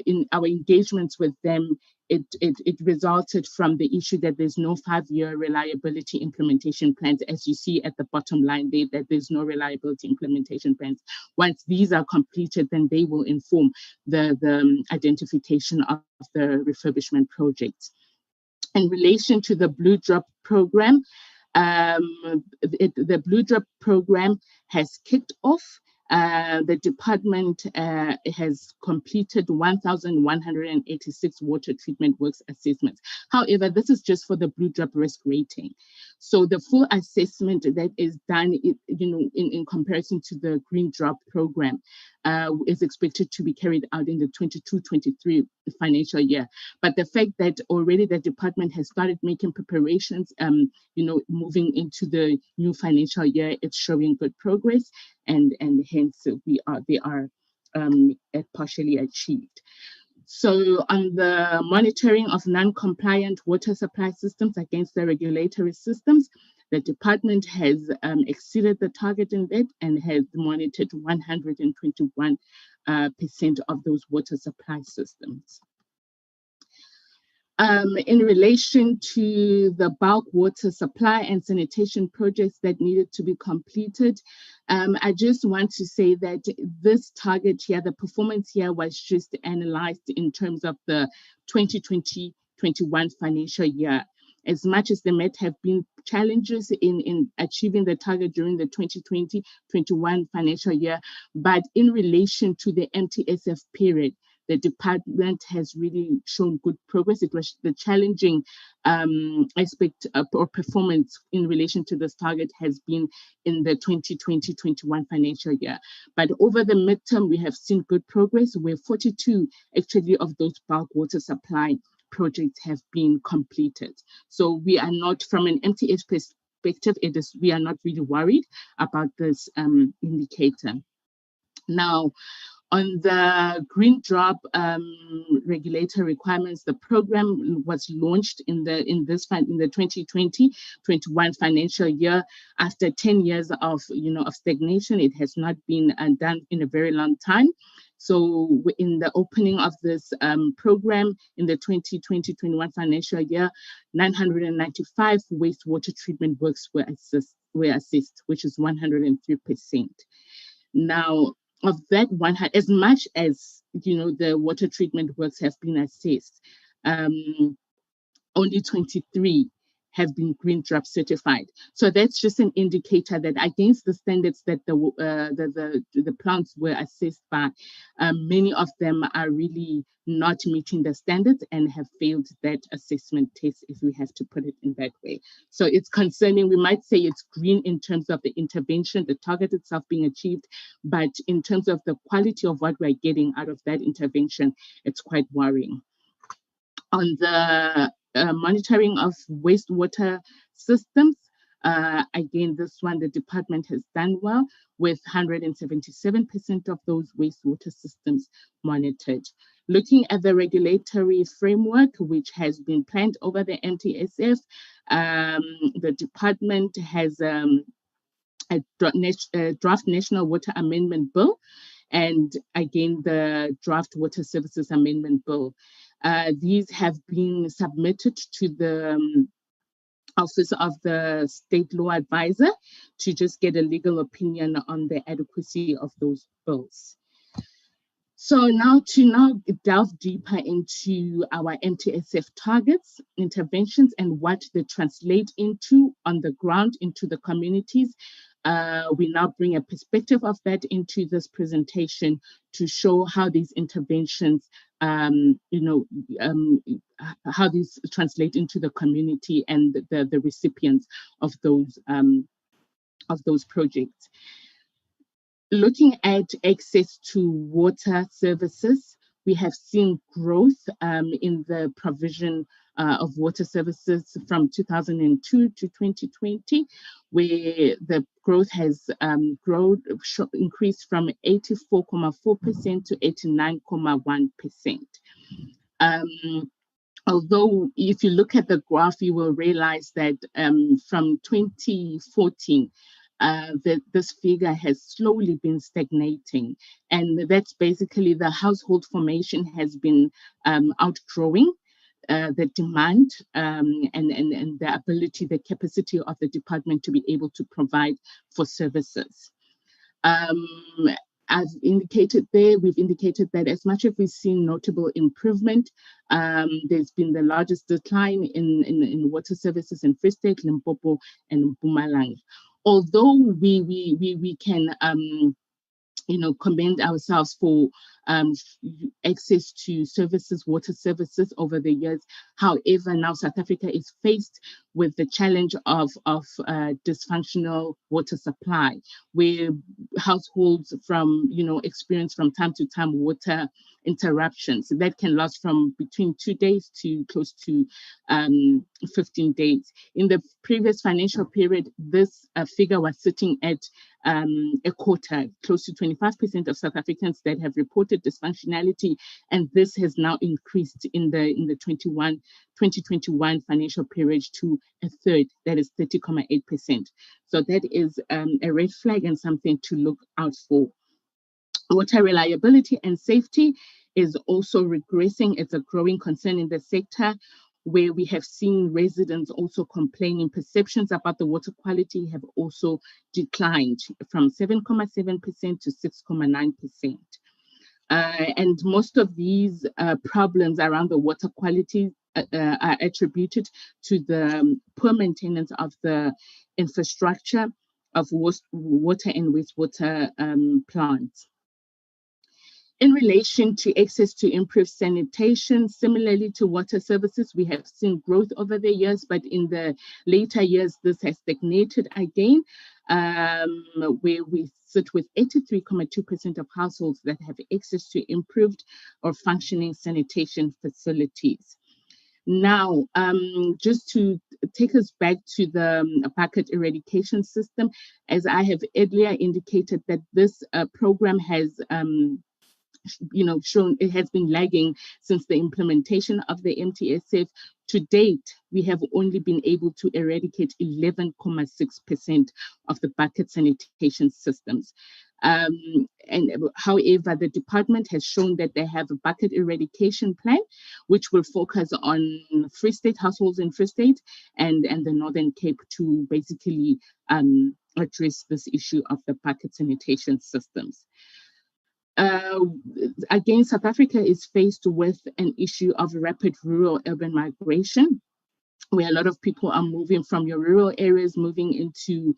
in our engagements with them, it resulted from the issue that there's no 5-year reliability implementation plans, as you see at the bottom line there, that there's no reliability implementation plans. Once these are completed, then they will inform the identification of the refurbishment projects. In relation to the Blue Drop program, the Blue Drop program has kicked off. The department has completed 1,186 water treatment works assessments. However, this is just for the Blue Drop risk rating. So the full assessment that is done, in comparison to the Green Drop program, is expected to be carried out in the 22-23 financial year. But the fact that already the department has started making preparations, moving into the new financial year, it's showing good progress, and hence they are partially achieved. So on the monitoring of non-compliant water supply systems against the regulatory systems, the department has exceeded the target in that and has monitored 121% of those water supply systems. In relation to the bulk water supply and sanitation projects that needed to be completed, I just want to say that this target here, the performance here, was just analyzed in terms of the 2020-21 financial year. As much as there might have been challenges in achieving the target during the 2020-21 financial year, but in relation to the MTSF period, the department has really shown good progress. It was the challenging aspect or performance in relation to this target has been in the 2020-21 financial year. But over the midterm, we have seen good progress, where 42 actually of those bulk water supply projects have been completed. So we are not, from an MTS perspective, we are not really worried about this indicator. Now, on the green drop regulatory requirements, the program was launched in the 2020-21 financial year. After 10 years of stagnation, it has not been done in a very long time. So in the opening of this program in the 2020-21 financial year, 995 wastewater treatment works were assessed, which is 103%. Now, of that one, as much as the water treatment works have been assessed, only 23 have been green drop certified. So that's just an indicator that against the standards that the plants were assessed by, many of them are really not meeting the standards and have failed that assessment test, if we have to put it in that way. So it's concerning. We might say it's green in terms of the intervention, the target itself being achieved, but in terms of the quality of what we're getting out of that intervention, it's quite worrying. On the monitoring of wastewater systems, again, this one, the department has done well with 177% of those wastewater systems monitored. Looking at the regulatory framework, which has been planned over the NTSF, the department has a draft National Water Amendment Bill, and again, the Draft Water Services Amendment Bill. These have been submitted to the Office of the State Law Advisor to just get a legal opinion on the adequacy of those bills. So now to delve deeper into our NTSF targets, interventions, and what they translate into on the ground, into the communities. We now bring a perspective of that into this presentation to show how these interventions, how these translate into the community and the recipients of those projects. Looking at access to water services, we have seen growth in the provision of water services from 2002 to 2020, where the growth has increased from 84.4% to 89.1%. Although if you look at the graph, you will realize that from 2014, that this figure has slowly been stagnating. And that's basically the household formation has been outgrowing the demand and the ability, the capacity of the department to be able to provide for services. As indicated there, we've indicated that as much as we've seen notable improvement, there's been the largest decline in water services in Free State, Limpopo, and Mpumalanga. Although we can commend ourselves for access to services, water services over the years. However, now South Africa is faced with the challenge of dysfunctional water supply, where households experience from time to time water interruptions that can last from between 2 days to close to 15 days. In the previous financial period, this figure was sitting at a quarter, close to 25% of South Africans that have reported dysfunctionality, and this has now increased in the 2021 financial period to a third, that is 30.8%. So that is a red flag and something to look out for. Water reliability and safety is also regressing. It's a growing concern in the sector, where we have seen residents also complaining. Perceptions about the water quality have also declined from 7.7% to 6.9%. And most of these problems around the water quality are attributed to the poor maintenance of the infrastructure of water and wastewater plants. In relation to access to improved sanitation, similarly to water services, we have seen growth over the years, but in the later years, this has stagnated again, where we sit with 83.2% of households that have access to improved or functioning sanitation facilities. Now, just to take us back to the bucket eradication system, as I have earlier indicated that this program has shown it has been lagging since the implementation of the MTSF. To date, we have only been able to eradicate 11.6% of the bucket sanitation systems. And however, the department has shown that they have a bucket eradication plan, which will focus on Free State households in Free State and the Northern Cape to basically address this issue of the bucket sanitation systems. Again, South Africa is faced with an issue of rapid rural-urban migration, where a lot of people are moving from your rural areas, moving into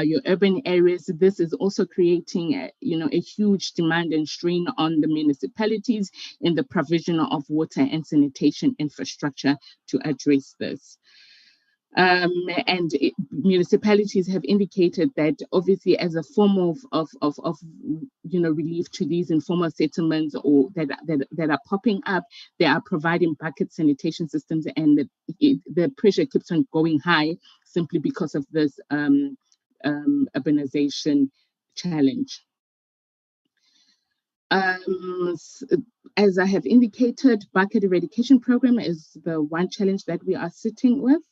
your urban areas. This is also creating a huge demand and strain on the municipalities in the provision of water and sanitation infrastructure to address this. Municipalities have indicated that obviously as a form of relief to these informal settlements or that are popping up, they are providing bucket sanitation systems, and the pressure keeps on going high simply because of this urbanization challenge. As I have indicated, bucket eradication program is the one challenge that we are sitting with.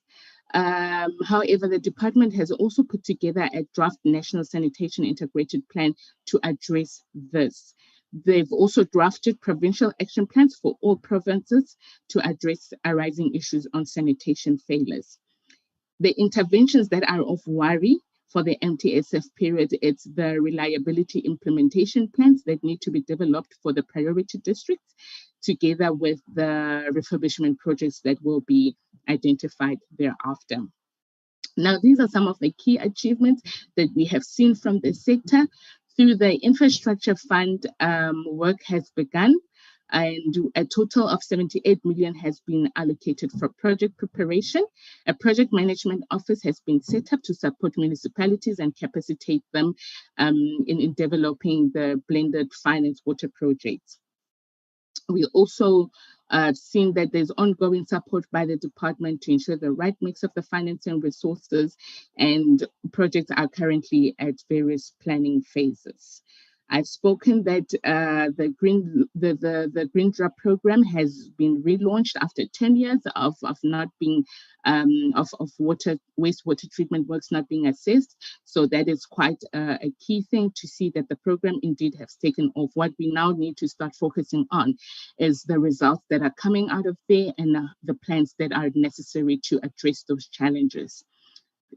However, the department has also put together a draft National Sanitation Integrated Plan to address this. They've also drafted provincial action plans for all provinces to address arising issues on sanitation failures. The interventions that are of worry for the MTSF period, it's the reliability implementation plans that need to be developed for the priority districts, together with the refurbishment projects that will be identified thereafter. Now, these are some of the key achievements that we have seen from the sector. Through the infrastructure fund, work has begun, and a total of 78 million has been allocated for project preparation. A project management office has been set up to support municipalities and capacitate them in developing the blended finance water projects. We also seen that there's ongoing support by the department to ensure the right mix of the financing resources, and projects are currently at various planning phases. I've spoken that the Green Drop program has been relaunched after 10 years of not being wastewater treatment works not being assessed. So that is quite a key thing to see that the program indeed has taken off. What we now need to start focusing on is the results that are coming out of there and the plans that are necessary to address those challenges.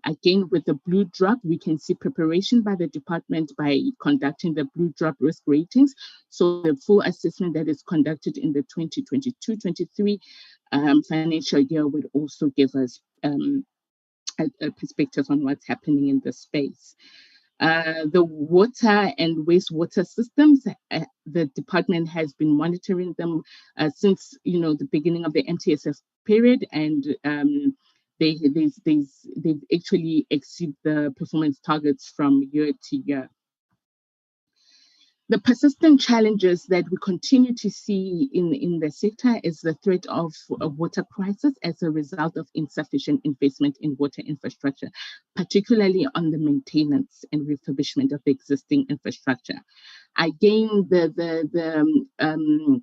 Again, with the Blue Drop, we can see preparation by the department by conducting the Blue Drop risk ratings. So the full assessment that is conducted in the 2022-23 financial year would also give us a perspective on what's happening in this space. The water and wastewater systems, the department has been monitoring them since the beginning of the MTSF period, and they've actually exceeded the performance targets from year to year. The persistent challenges that we continue to see in the sector is the threat of a water crisis as a result of insufficient investment in water infrastructure, particularly on the maintenance and refurbishment of the existing infrastructure. Again, the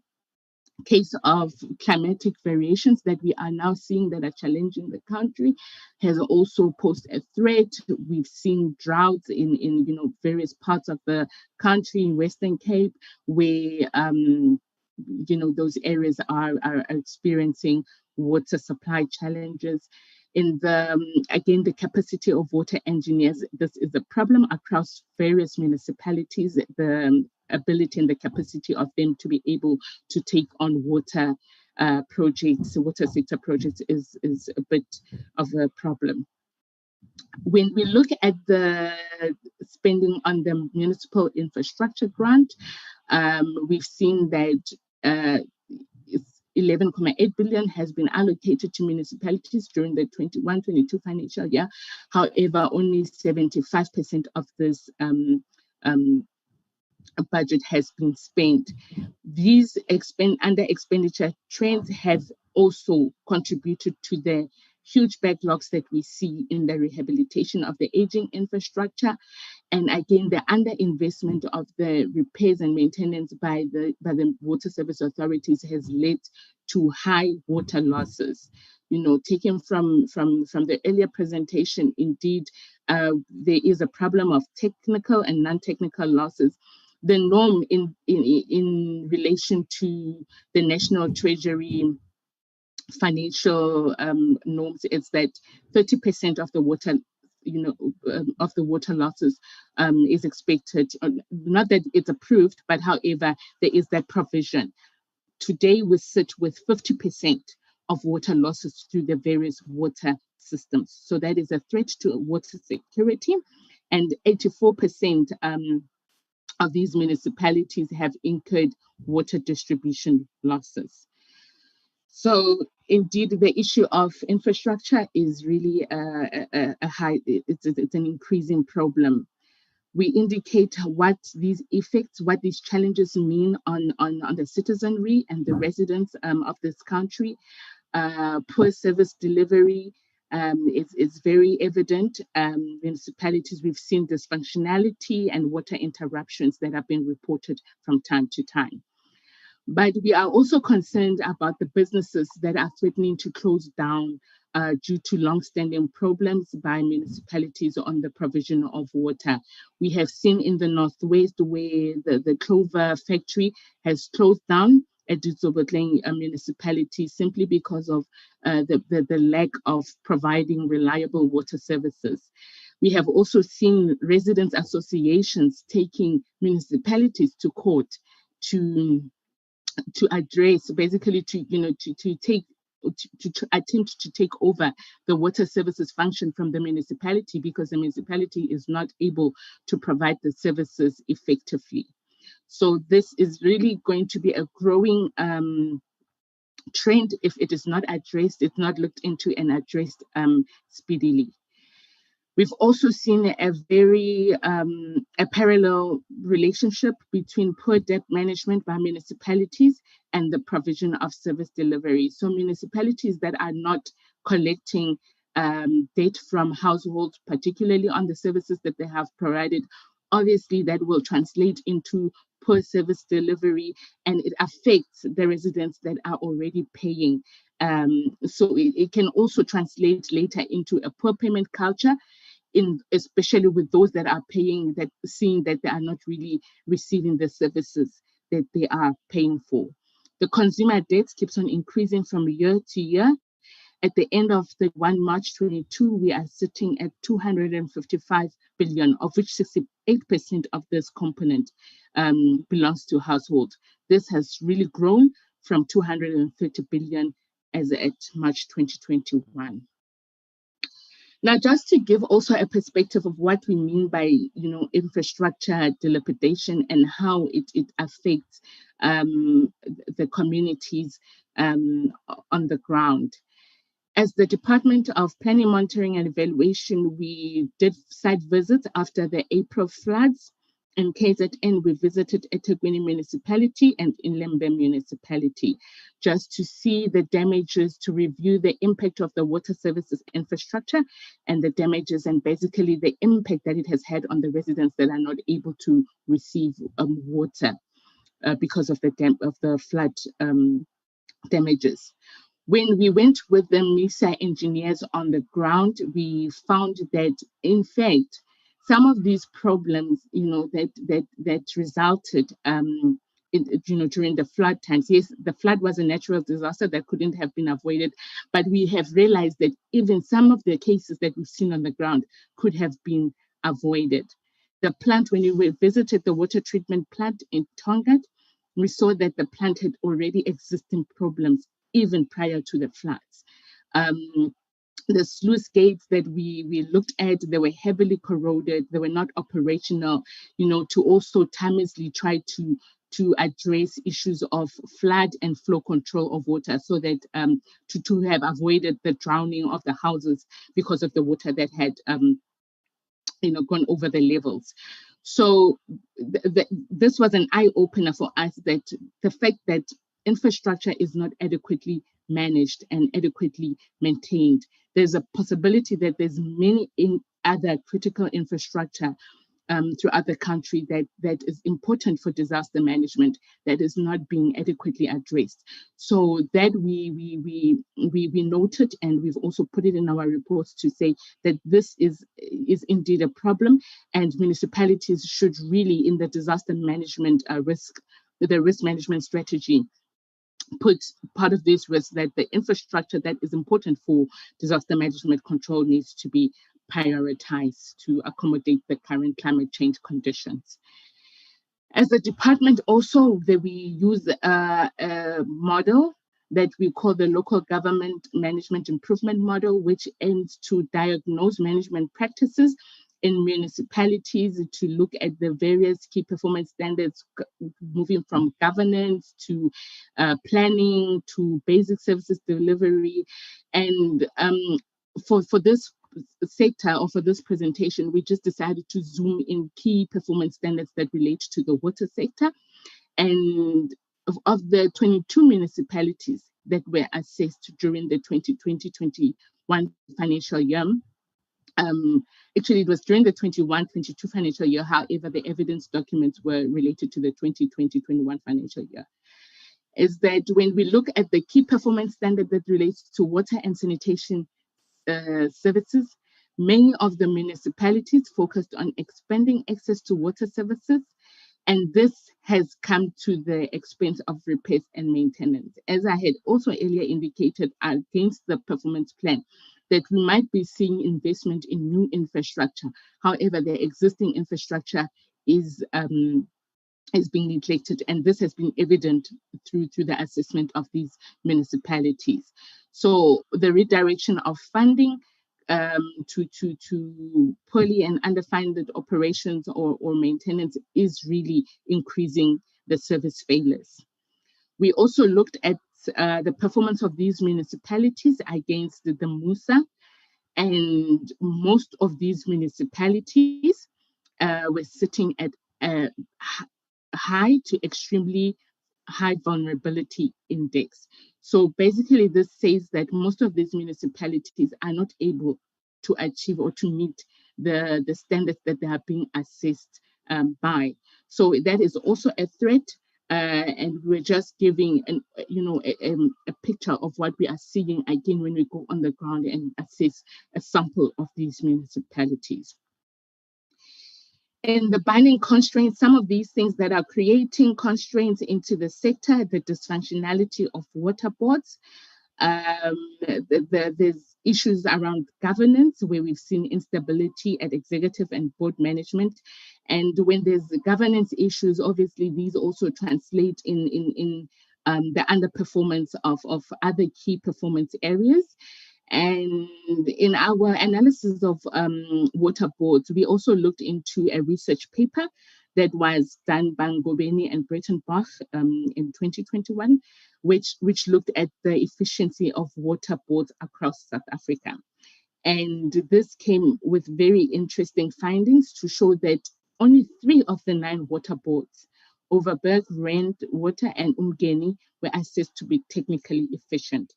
case of climatic variations that we are now seeing that are challenging the country has also posed a threat. We've seen droughts in various parts of the country in Western Cape where those areas are experiencing water supply challenges. In the capacity of water engineers, this is a problem across various municipalities. The ability and the capacity of them to be able to take on water projects, water sector projects is a bit of a problem. When we look at the spending on the municipal infrastructure grant, we've seen that 11.8 billion has been allocated to municipalities during the 21-22 financial year. However, only 75% of this budget has been spent. These under expenditure trends have also contributed to the huge backlogs that we see in the rehabilitation of the aging infrastructure. And again, the underinvestment of the repairs and maintenance by the water service authorities has led to high water losses. You know, taken from the earlier presentation, indeed, there is a problem of technical and non-technical losses. The norm in relation to the National Treasury financial norms is that 30% of the water, of the water losses is expected. Not that it's approved, but however, there is that provision. Today, we sit with 50% of water losses through the various water systems. So that is a threat to water security, and 84% of these municipalities have incurred water distribution losses. So indeed, the issue of infrastructure is really it's an increasing problem. We indicate what these effects, what these challenges mean on the citizenry and the residents of this country. Poor service delivery is very evident. Municipalities, we've seen dysfunctionality and water interruptions that have been reported from time to time. But we are also concerned about the businesses that are threatening to close down due to long-standing problems by municipalities on the provision of water. We have seen in the Northwest where the Clover factory has closed down at Dws municipality simply because of the lack of providing reliable water services. We have also seen residents associations taking municipalities to court to address, basically to attempt to take over the water services function from the municipality, because the municipality is not able to provide the services effectively. So this is really going to be a growing trend if it is not addressed, it's not looked into and addressed speedily. We've also seen a very a parallel relationship between poor debt management by municipalities and the provision of service delivery. So municipalities that are not collecting debt from households, particularly on the services that they have provided, obviously that will translate into poor service delivery, and it affects the residents that are already paying. So it can also translate later into a poor payment culture, especially with those that are paying, that seeing that they are not really receiving the services that they are paying for. The consumer debt keeps on increasing from year to year. At the end of the 1 March 22, we are sitting at 255 billion, of which 68% of this component belongs to households. This has really grown from 230 billion as at March 2021. Now, just to give also a perspective of what we mean by, infrastructure dilapidation and how it affects the communities on the ground. As the Department of Planning, Monitoring and Evaluation, we did site visits after the April floods. In KZN, we visited eThekwini Municipality and Inlembe Municipality just to see the damages, to review the impact of the water services infrastructure and the damages, and basically the impact that it has had on the residents that are not able to receive water because of the flood damages. When we went with the MISA engineers on the ground, we found that, in fact, some of these problems, that resulted, during the flood times. Yes, the flood was a natural disaster that couldn't have been avoided, but we have realized that even some of the cases that we've seen on the ground could have been avoided. The plant, when we visited the water treatment plant in Tongat, we saw that the plant had already existing problems even prior to the floods. The sluice gates that we looked at, they were heavily corroded, they were not operational, to also timely try to address issues of flood and flow control of water, so that to have avoided the drowning of the houses because of the water that had gone over the levels. So this was an eye-opener for us, that the fact that infrastructure is not adequately managed and adequately maintained. There's a possibility that there's many other critical infrastructure throughout the country that is important for disaster management that is not being adequately addressed. So that we noted, and we've also put it in our reports to say that this is indeed a problem, and municipalities should really, in the disaster management risk management strategy, put part of this risk that the infrastructure that is important for disaster management control needs to be prioritized to accommodate the current climate change conditions. As a department also, we use a model that we call the Local Government Management Improvement Model, which aims to diagnose management practices in municipalities to look at the various key performance standards, moving from governance to planning to basic services delivery. And for this sector, or for this presentation, we just decided to zoom in key performance standards that relate to the water sector. And of the 22 municipalities that were assessed during the 2020-21 financial year, actually it was during the 21-22 financial year, however, the evidence documents were related to the 2020-21 financial year, is that when we look at the key performance standard that relates to water and sanitation services, many of the municipalities focused on expanding access to water services, and this has come to the expense of repairs and maintenance. As I had also earlier indicated, against the performance plan, that we might be seeing investment in new infrastructure. However, the existing infrastructure is being neglected, and this has been evident through the assessment of these municipalities. So the redirection of funding to poorly and underfunded operations or maintenance is really increasing the service failures. We also looked at the performance of these municipalities against the MUSA, and most of these municipalities were sitting at high to extremely high vulnerability index. So basically this says that most of these municipalities are not able to achieve or to meet the standards that they are being assessed by. So that is also a threat, and we're just giving a picture of what we are seeing again when we go on the ground and assess a sample of these municipalities. And the binding constraints, some of these things that are creating constraints into the sector, the dysfunctionality of water boards. There's issues around governance where we've seen instability at executive and board management. And when there's governance issues, obviously these also translate in the underperformance of other key performance areas. And in our analysis of water boards, we also looked into a research paper that was done by Ngobeni and Breitenbach in 2021, which looked at the efficiency of water boards across South Africa. And this came with very interesting findings to show that only 3 of the 9 water boards, Overberg, Rand, Water, and Umgeni, were assessed to be technically efficient.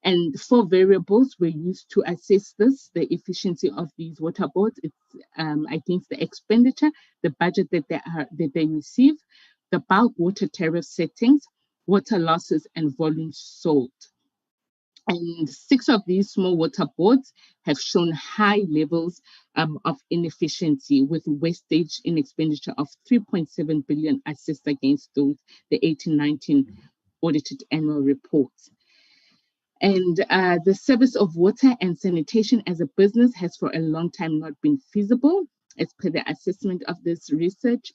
And 4 variables were used to assess this, the efficiency of these water boards. It's against the expenditure, the budget that they receive, the bulk water tariff settings, water losses, and volumes sold. And 6 of these small water boards have shown high levels of inefficiency, with wastage in expenditure of 3.7 billion assessed against those, the 18-19 audited annual reports. And the service of water and sanitation as a business has for a long time not been feasible. As per the assessment of this research,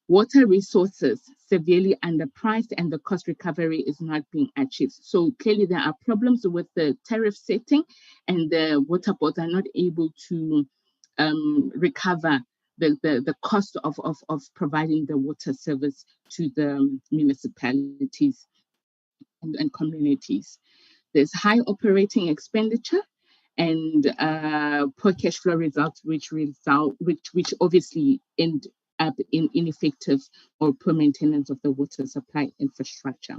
water resources severely underpriced and the cost recovery is not being achieved. So clearly there are problems with the tariff setting, and the water boards are not able to recover the cost of providing the water service to the municipalities and communities. There's high operating expenditure and poor cash flow results, which obviously end up in ineffective or poor maintenance of the water supply infrastructure.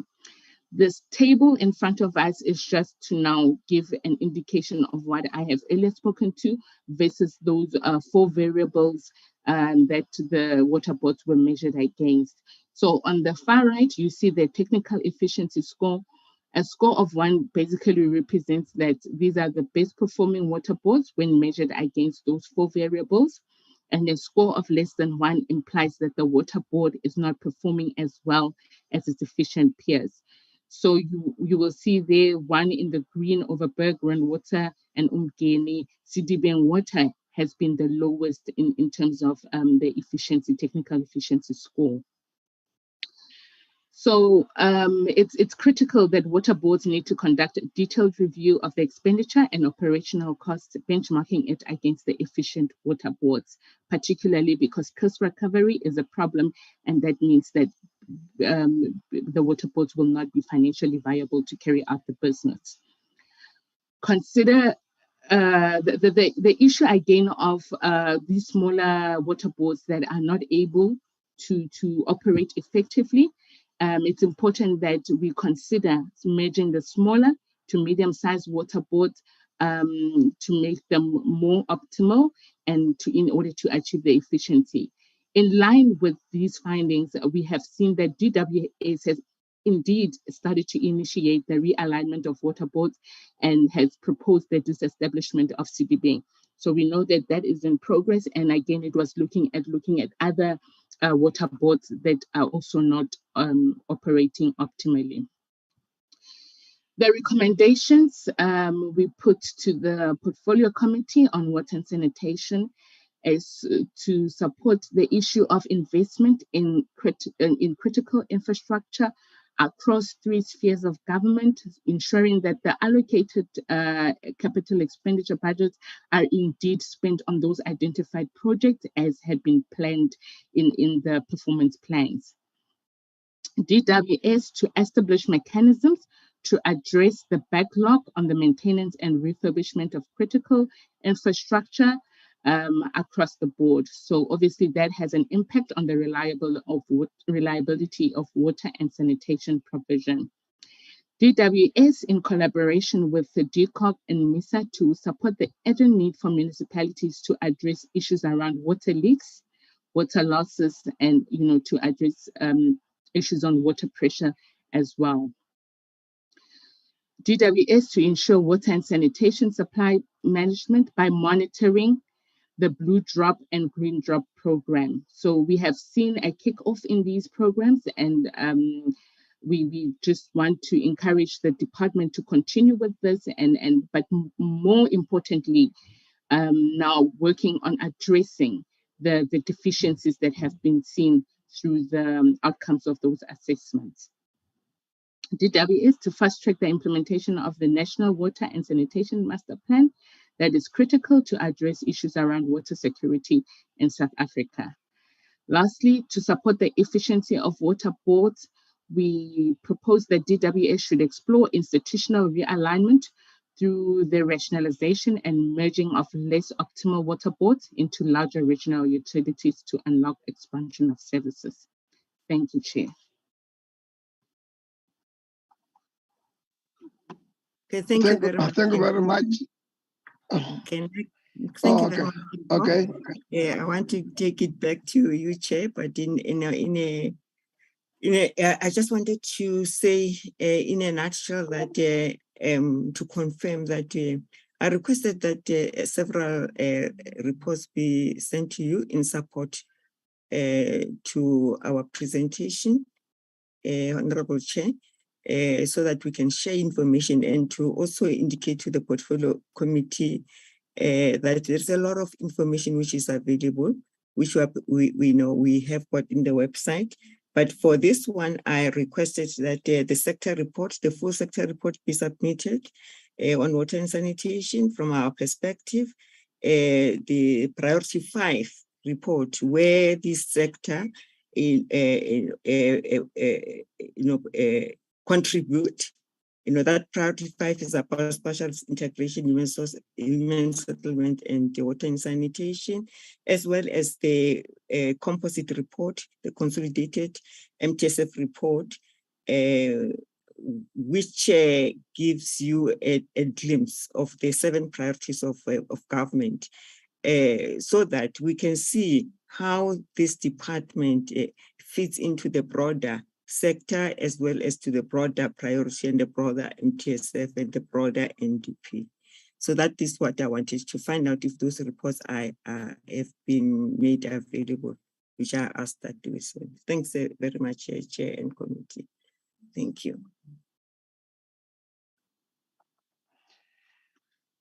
This table in front of us is just to now give an indication of what I have earlier spoken to versus those 4 variables that the water boards were measured against. So on the far right, you see the technical efficiency score. A score of 1 basically represents that these are the best performing water boards when measured against those 4 variables. And a score of less than 1 implies that the water board is not performing as well as its efficient peers. So you will see there 1 in the green over Berggrund water and Gyani, CDB water has been the lowest in terms of the efficiency, technical efficiency score. So it's critical that water boards need to conduct a detailed review of the expenditure and operational costs, benchmarking it against the efficient water boards, particularly because cost recovery is a problem, and that means that the water boards will not be financially viable to carry out the business. Consider the issue again of these smaller water boards that are not able to operate effectively. It's important that we consider merging the smaller to medium-sized water boards to make them more optimal and in order to achieve the efficiency. In line with these findings, we have seen that DWS has indeed started to initiate the realignment of water boards and has proposed the disestablishment of CDB. So we know that that is in progress. And again, it was looking at other water boards that are also not operating optimally. The recommendations we put to the Portfolio Committee on Water and Sanitation is to support the issue of investment in critical infrastructure across 3 spheres of government, ensuring that the allocated capital expenditure budgets are indeed spent on those identified projects as had been planned in the performance plans. DWS to establish mechanisms to address the backlog on the maintenance and refurbishment of critical infrastructure across the board. So obviously that has an impact on the reliability of water and sanitation provision. DWS, in collaboration with the DCOG and MISA, to support the urgent need for municipalities to address issues around water leaks, water losses, and to address issues on water pressure as well. DWS to ensure water and sanitation supply management by monitoring the Blue Drop and Green Drop program. So we have seen a kickoff in these programs, and we just want to encourage the department to continue with this, but more importantly, now working on addressing the deficiencies that have been seen through the outcomes of those assessments. DWS to fast track the implementation of the National Water and Sanitation Master Plan that is critical to address issues around water security in South Africa. Lastly, to support the efficiency of water boards, we propose that DWS should explore institutional realignment through the rationalization and merging of less optimal water boards into larger regional utilities to unlock expansion of services. Thank you, Chair. Okay, thank you very much. Thank you very much. Okay, thank you very much. Okay. Yeah, I want to take it back to you, Chair, but I just wanted to say in a nutshell that to confirm that I requested that several reports be sent to you in support to our presentation, Honorable Chair, so that we can share information and to also indicate to the Portfolio Committee that there's a lot of information which is available, which we know we have got in the website. But for this one, I requested that the sector report, the full sector report, be submitted on water and sanitation from our perspective. The priority 5 report, where this sector contribute. That priority 5 is about spatial integration, human settlement, and the water and sanitation, as well as the composite report, the consolidated MTSF report, which gives you a glimpse of the 7 priorities of government, so that we can see how this department fits into the broader sector, as well as to the broader priority and the broader MTSF and the broader NDP. So that is what I wanted to find out, if those reports have been made available, which I asked that to. So thanks very much, Chair and Committee. Thank you.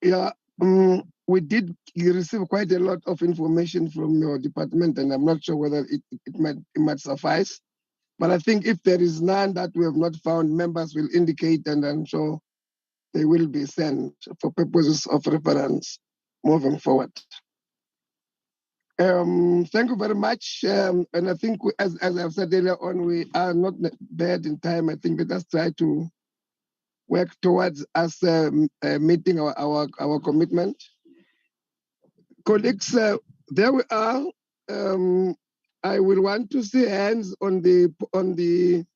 Yeah, we did receive quite a lot of information from your department, and I'm not sure whether it might suffice. But I think if there is none that we have not found, members will indicate, and I'm sure they will be sent for purposes of reference moving forward. Thank you very much. And I think, as I've said earlier on, we are not bad in time. I think let us try to work towards us meeting our commitment. Colleagues, there we are. I will want to see hands on the podium.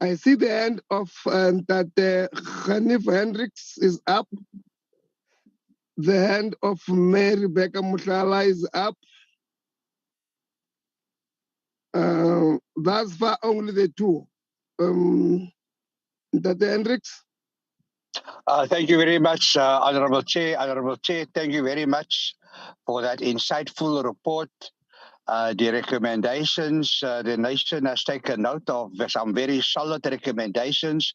I see the hand of that Hanif Hendricks is up. The hand of Mary Rebecca Mushala is up. Thus far, only the 2. That Hendricks. Thank you very much, Honorable Chair. Honorable Chair, thank you very much for that insightful report. The recommendations, the nation has taken note of some very solid recommendations.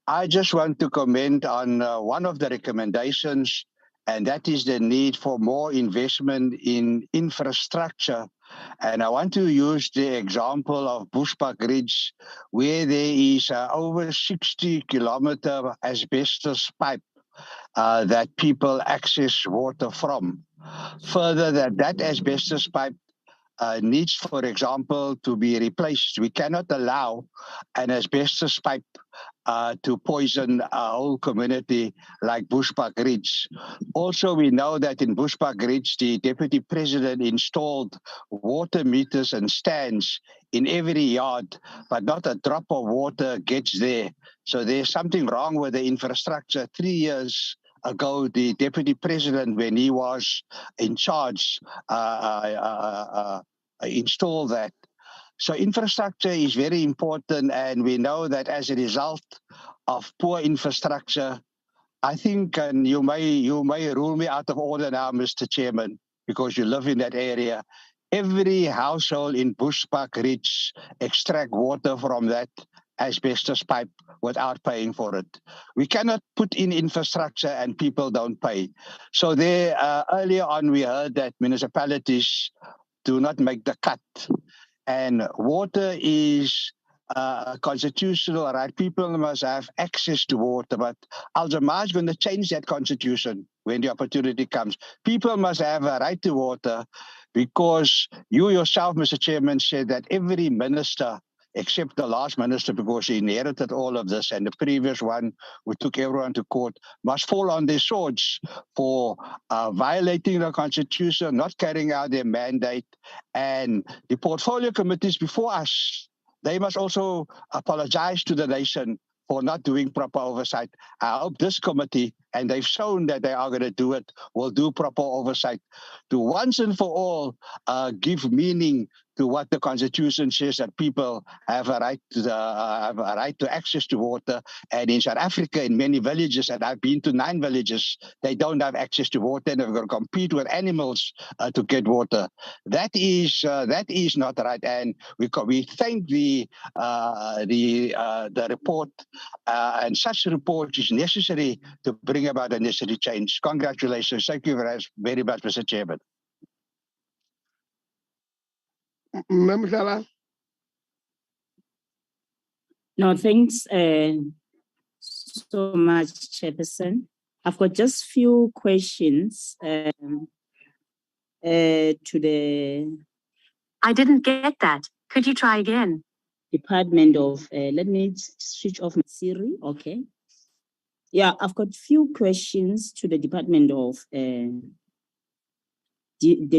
I just want to comment on one of the recommendations, and that is the need for more investment in infrastructure. And I want to use the example of Bushbuck Ridge, where there is over 60-kilometer asbestos pipe that people access water from. Further, that asbestos pipe needs, for example, to be replaced. We cannot allow an asbestos pipe to poison a whole community like Bushbuck Ridge. Also, we know that in Bushbuck Ridge, the Deputy President installed water meters and stands in every yard, but not a drop of water gets there. So there's something wrong with the infrastructure. 3 years ago, the Deputy President, when he was in charge, installed that. So infrastructure is very important, and we know that as a result of poor infrastructure, I think, and you may rule me out of order now, Mr. Chairman, because you live in that area, every household in Bushbuck Ridge extract water from that asbestos pipe without paying for it. We cannot put in infrastructure and people don't pay. So there, earlier on, we heard that municipalities do not make the cut. And water is a constitutional right. People must have access to water, but Al-Jamaa is going to change that constitution when the opportunity comes. People must have a right to water, because you yourself, Mr. Chairman, said that every minister, except the last minister, because he inherited all of this, and the previous one, who took everyone to court, must fall on their swords for violating the constitution, not carrying out their mandate. And the portfolio committees before us, they must also apologize to the nation for not doing proper oversight. I hope this committee, and they've shown that they are going to do it, will do proper oversight to once and for all give meaning to what the Constitution says, that people have a right to access to water. And in South Africa, in many villages, and I've been to 9 villages, they don't have access to water, and they're going to compete with animals to get water. That is not right. And we thank the report, and such a report is necessary to bring about a necessary change. Congratulations. Thank you very much, Mr. Chairman. No, thanks so much, Chairperson. I've got just few questions to the... I didn't get that. Could you try again? Department of, let me switch off my Siri, okay. Yeah, I've got few questions to the Department of, the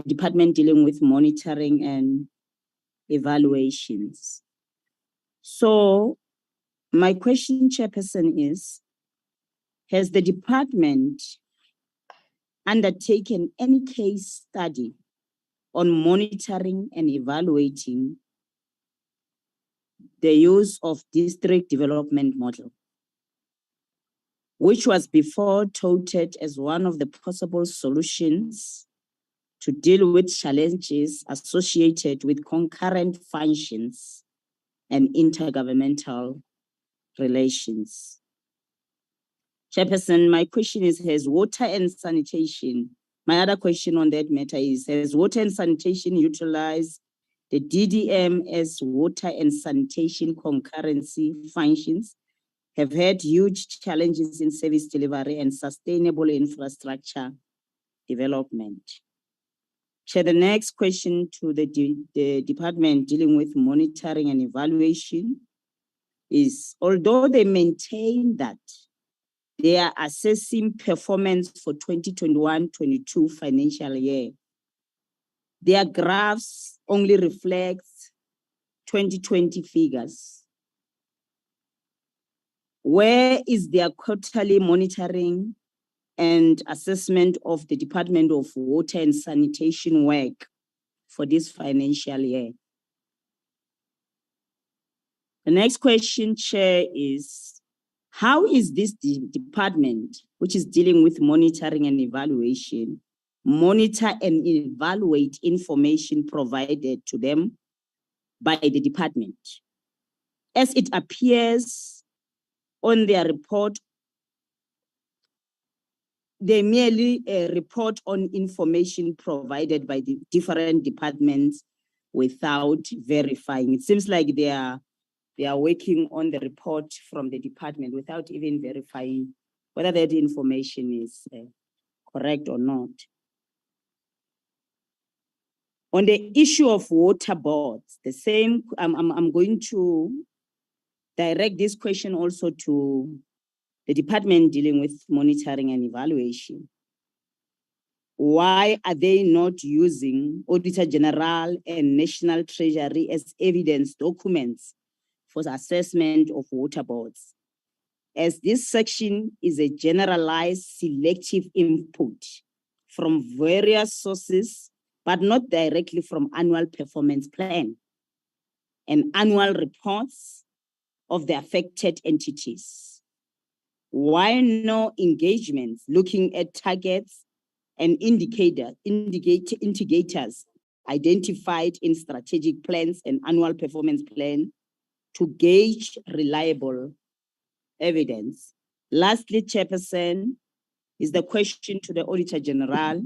department dealing with monitoring and evaluations. So my question, Chairperson, is, has the department undertaken any case study on monitoring and evaluating the use of district development model, which was before touted as one of the possible solutions to deal with challenges associated with concurrent functions and intergovernmental relations? Chairperson, my question is, has water and sanitation, my other question on that matter is, has water and sanitation utilized the DDM as water and sanitation concurrency functions, have had huge challenges in service delivery and sustainable infrastructure development? Chair, the next question to the department dealing with monitoring and evaluation is, although they maintain that they are assessing performance for 2021-22 financial year, their graphs only reflect 2020 figures. Where is their quarterly monitoring and assessment of the Department of Water and Sanitation work for this financial year? The next question, Chair, is, how is this department, which is dealing with monitoring and evaluation, monitor and evaluate information provided to them by the department? As it appears on their report, they merely report on information provided by the different departments without verifying. It seems like they are working on the report from the department without even verifying whether that information is correct or not. On the issue of water boards, the same, I'm going to direct this question also to the department dealing with monitoring and evaluation. Why are they not using Auditor-General and National Treasury as evidence documents for the assessment of water boards, as this section is a generalized selective input from various sources, but not directly from annual performance plan and annual reports of the affected entities? Why no engagements looking at targets and indicators identified in strategic plans and annual performance plan to gauge reliable evidence? Lastly, Chairperson, is the question to the Auditor-General.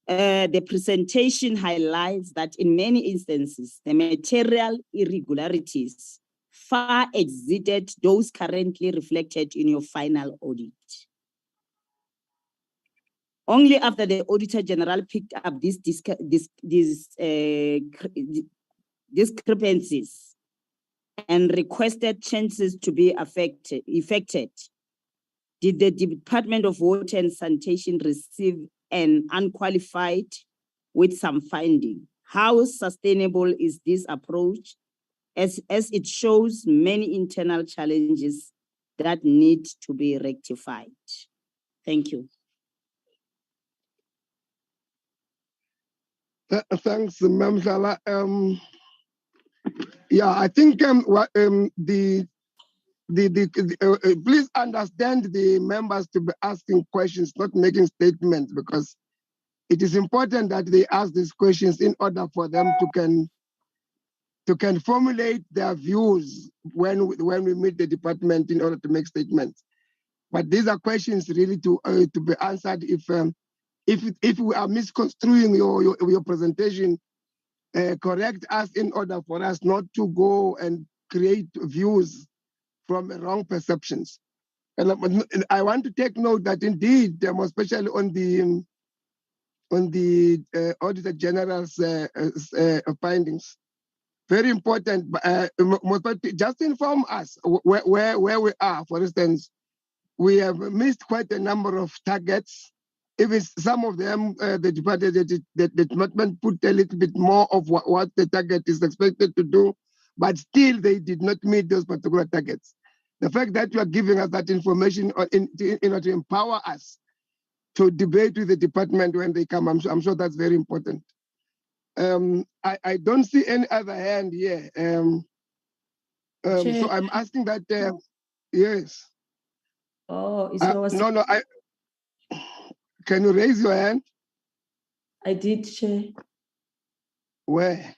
The presentation highlights that in many instances, the material irregularities far exceeded those currently reflected in your final audit. Only after the Auditor-General picked up these discrepancies and requested changes to be effected, did the Department of Water and Sanitation receive an unqualified with some finding? How sustainable is this approach, as it shows many internal challenges that need to be rectified? Thank you. Thanks, Ma'am Shala. Yeah, I think please understand the members to be asking questions, not making statements, because it is important that they ask these questions in order for them to can formulate their views when we meet the department in order to make statements. But these are questions really to be answered if we are misconstruing your presentation. Correct us in order for us not to go and create views from wrong perceptions. And I want to take note that indeed, especially on the Auditor-General's findings, very important. Just inform us where we are. For instance, we have missed quite a number of targets even some of them, the department put a little bit more of what the target is expected to do, but still they did not meet those particular targets. The fact that you are giving us that information in order to empower us to debate with the department when they come, I'm sure that's very important. I don't see any other hand here. So I'm asking that, yes. Oh, it's no, can you raise your hand? I did, Chair. Where?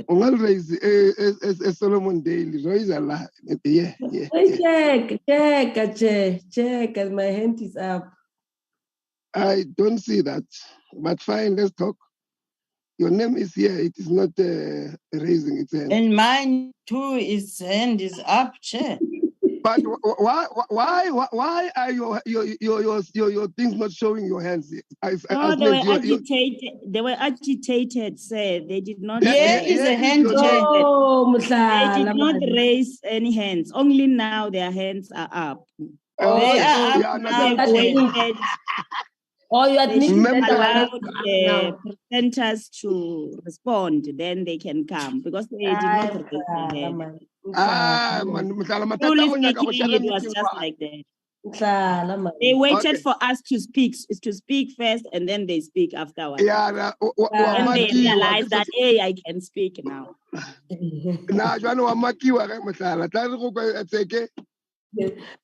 Raise Solomon Daily. Raise a lot. Yeah. Check, and my hand is up. I don't see that, but fine, let's talk. Your name is here. It is not raising its hand. And mine too, its hand is up, Chair. But why are your things not showing your hands? They were agitated, sir. They did not. There is a hand. They did not raise any hands. Only now their hands are up. They are up now. Or you admit allowed the presenters to respond, then they can come because they did not raise their hand. Truly speaking, it was just like that. They waited for us to speak first, and then they speak afterwards. And they realized that, hey, I can speak now.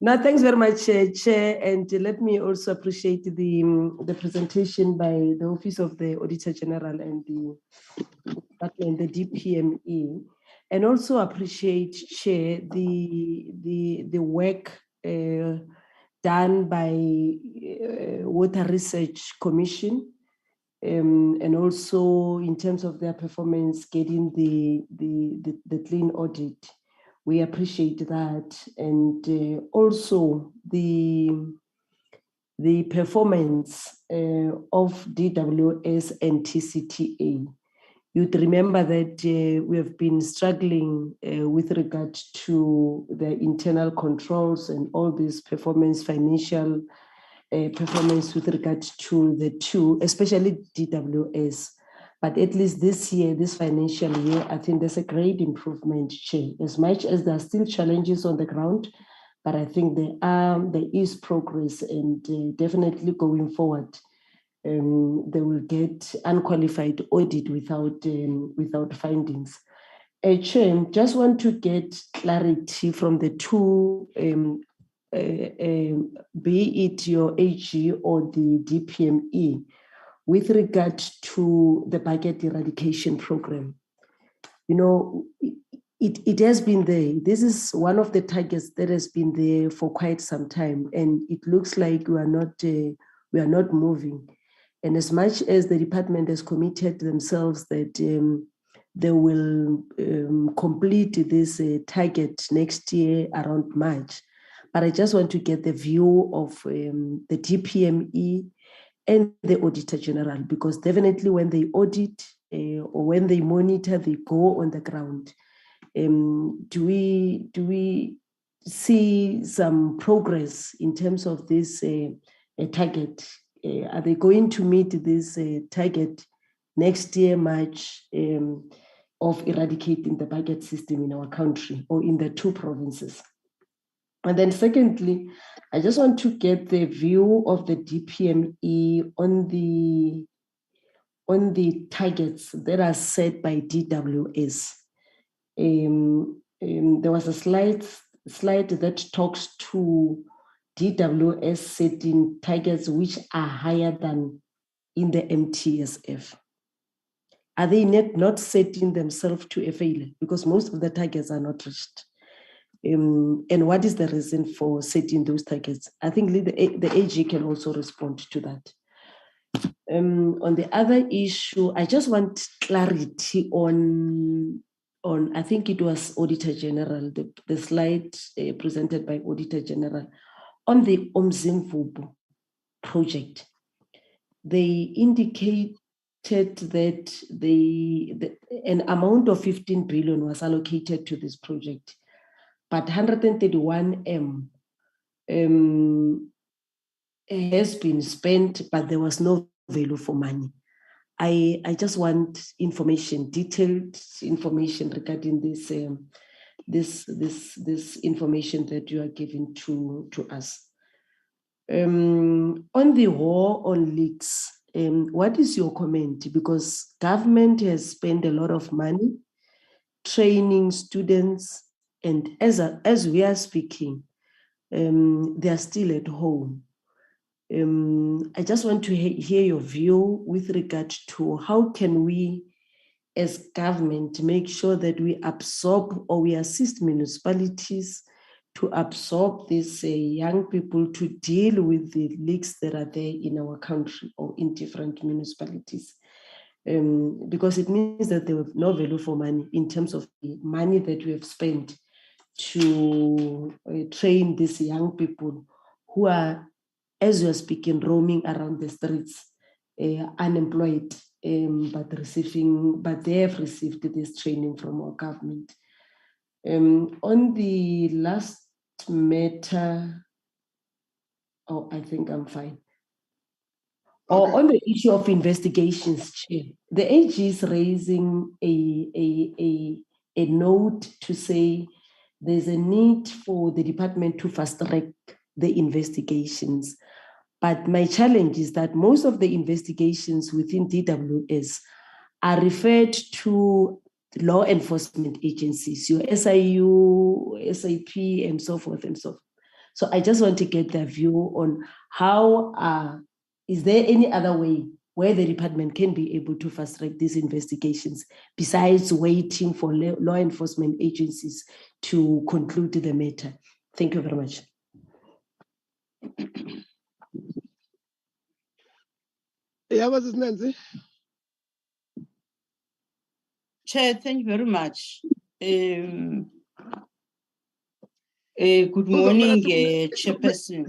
No, thanks very much, Chair. And let me also appreciate the presentation by the Office of the Auditor-General and the DPME, and also appreciate, Chair, the work done by Water Research Commission, and also in terms of their performance getting the clean audit. We appreciate that, and also the performance of DWS and TCTA. You'd remember that we have been struggling with regard to the internal controls and all this performance, financial performance with regard to the two, especially DWS. But at least this year, this financial year, I think there's a great improvement, Chair. As much as there are still challenges on the ground, but I think there is progress, and definitely going forward, they will get unqualified audit without findings. Chair, just want to get clarity from the two, be it your AG or the DPME, with regard to the budget eradication program. You know, it has been there. This is one of the targets that has been there for quite some time, and it looks like we are not moving. And as much as the department has committed themselves that they will complete this target next year around March, but I just want to get the view of the DPME and the Auditor-General, because definitely when they audit or when they monitor, they go on the ground. Do we see some progress in terms of this target? Are they going to meet this target next year, March, of eradicating the budget system in our country or in the two provinces? And then secondly, I just want to get the view of the DPME on the targets that are set by DWS. There was a slide that talks to DWS setting targets which are higher than in the MTSF. Are they not setting themselves to a failure? Because most of the targets are not reached. And what is the reason for setting those targets? I think the AG can also respond to that. On the other issue, I just want clarity on I think it was Auditor-General, the slide presented by Auditor-General on the Umzimvubu project. They indicated that an amount of 15 billion was allocated to this project, but 131 M has been spent, but there was no value for money. I just want information, detailed information regarding this this information that you are giving to us. On the war on leaks, what is your comment? Because government has spent a lot of money training students, and as we are speaking, they are still at home. I just want to hear your view with regard to how can we as government make sure that we absorb or we assist municipalities to absorb these young people to deal with the leaks that are there in our country or in different municipalities. Because it means that there was no value for money in terms of the money that we have spent to train these young people who are, as you are speaking, roaming around the streets, unemployed, but they have received this training from our government. On the last matter, I think I'm fine. Or on the issue of investigations, Chair, the AG is raising a note to say there's a need for the department to fast track the investigations. But my challenge is that most of the investigations within DWS are referred to law enforcement agencies, your SIU, SAP, and so forth and so forth. So I just want to get their view on how, is there any other way where the department can be able to fast track these investigations besides waiting for law enforcement agencies to conclude the matter? Thank you very much. Yeah, what's his name? Chair, thank you very much. Good morning, Chairperson.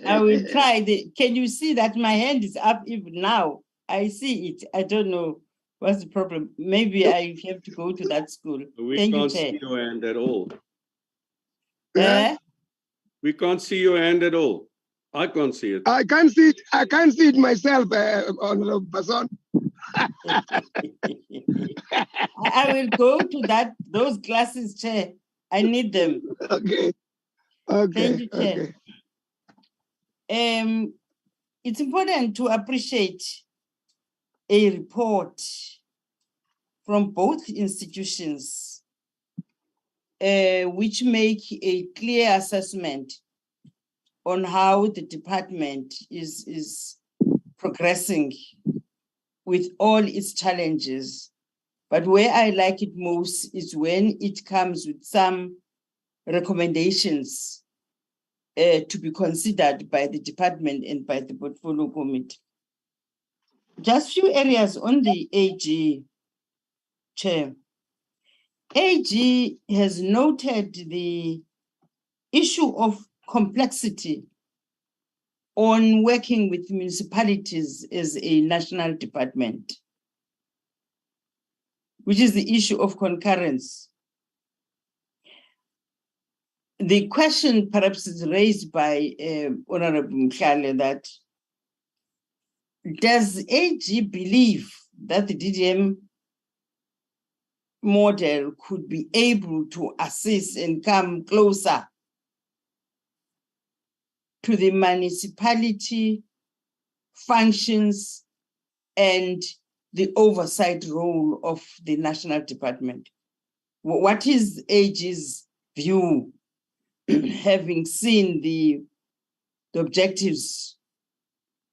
I will try. Can you see that my hand is up even now? I see it. I don't know what's the problem. Maybe I have to go to that school. We can't see your hand at all. Yeah? We can't see your hand at all. I can't see it. I can't see it. I can't see it myself, Honorable Person. I will go to those classes, Chair. I need them. Okay. Thank you, Chair. It's important to appreciate a report from both institutions which make a clear assessment on how the department is progressing with all its challenges. But where I like it most is when it comes with some recommendations to be considered by the department and by the portfolio committee. Just few areas on the AG, Chair. AG has noted the issue of complexity on working with municipalities as a national department, which is the issue of concurrence. The question perhaps is raised by Honorable Mhlale that does AG believe that the DDM model could be able to assist and come closer to the municipality functions and the oversight role of the national department? What is AG's view, having seen the objectives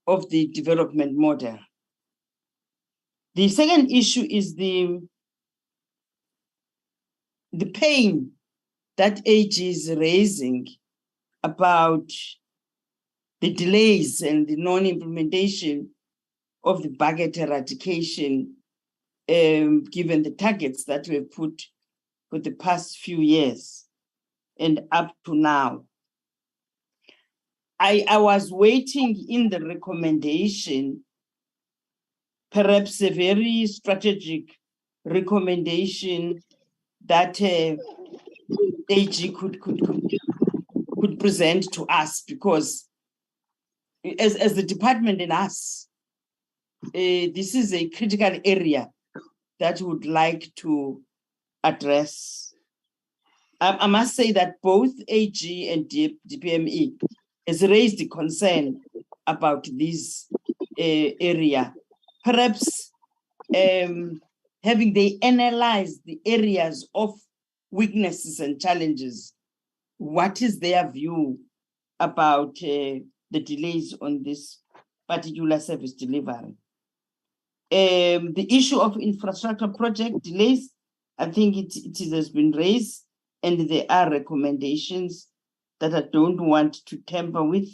of the development model? The second issue is the pain that AG is raising about the delays and the non-implementation of the budget eradication, given the targets that were put for the past few years and up to now. I was waiting in the recommendation, perhaps a very strategic recommendation that AG could present to us, because as the department and us, this is a critical area that we would like to address. I must say that both AG and DPME has raised the concern about this area. Perhaps having they analyzed the areas of weaknesses and challenges, what is their view about the delays on this particular service delivery? The issue of infrastructure project delays, I think it has been raised, and there are recommendations that I don't want to tamper with.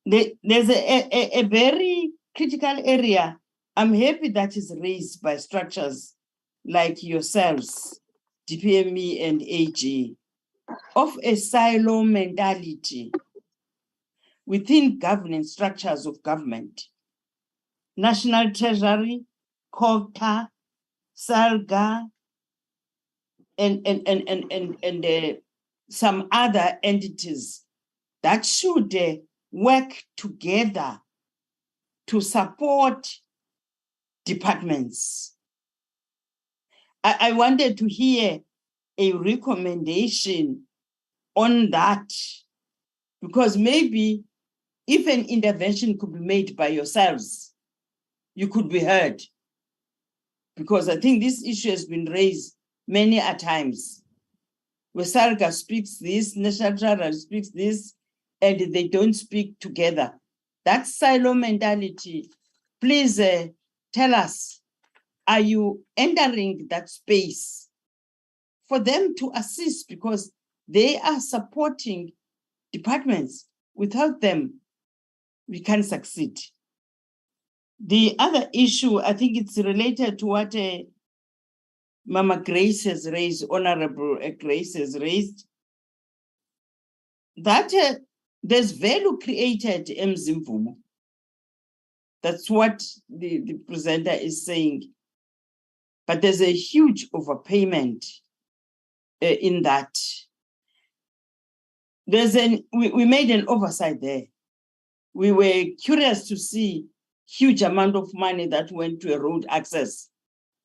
There's a very critical area. I'm happy that is raised by structures like yourselves, DPME and AG, of a silo mentality within governance structures of government. National Treasury, COGTA, SALGA, and some other entities that should work together to support departments. I wanted to hear a recommendation on that, because maybe if an intervention could be made by yourselves, you could be heard. Because I think this issue has been raised many a times, where SALGA speaks this, National Treasury speaks this, and they don't speak together. That silo mentality, please tell us, are you entering that space for them to assist, because they are supporting departments. Without them, we can't succeed. The other issue, I think it's related to what Mama Grace has raised, Honorable Grace has raised, that there's value created in Mzimvumo. That's what the presenter is saying. But there's a huge overpayment in that. We made an oversight there. We were curious to see huge amount of money that went to a road access.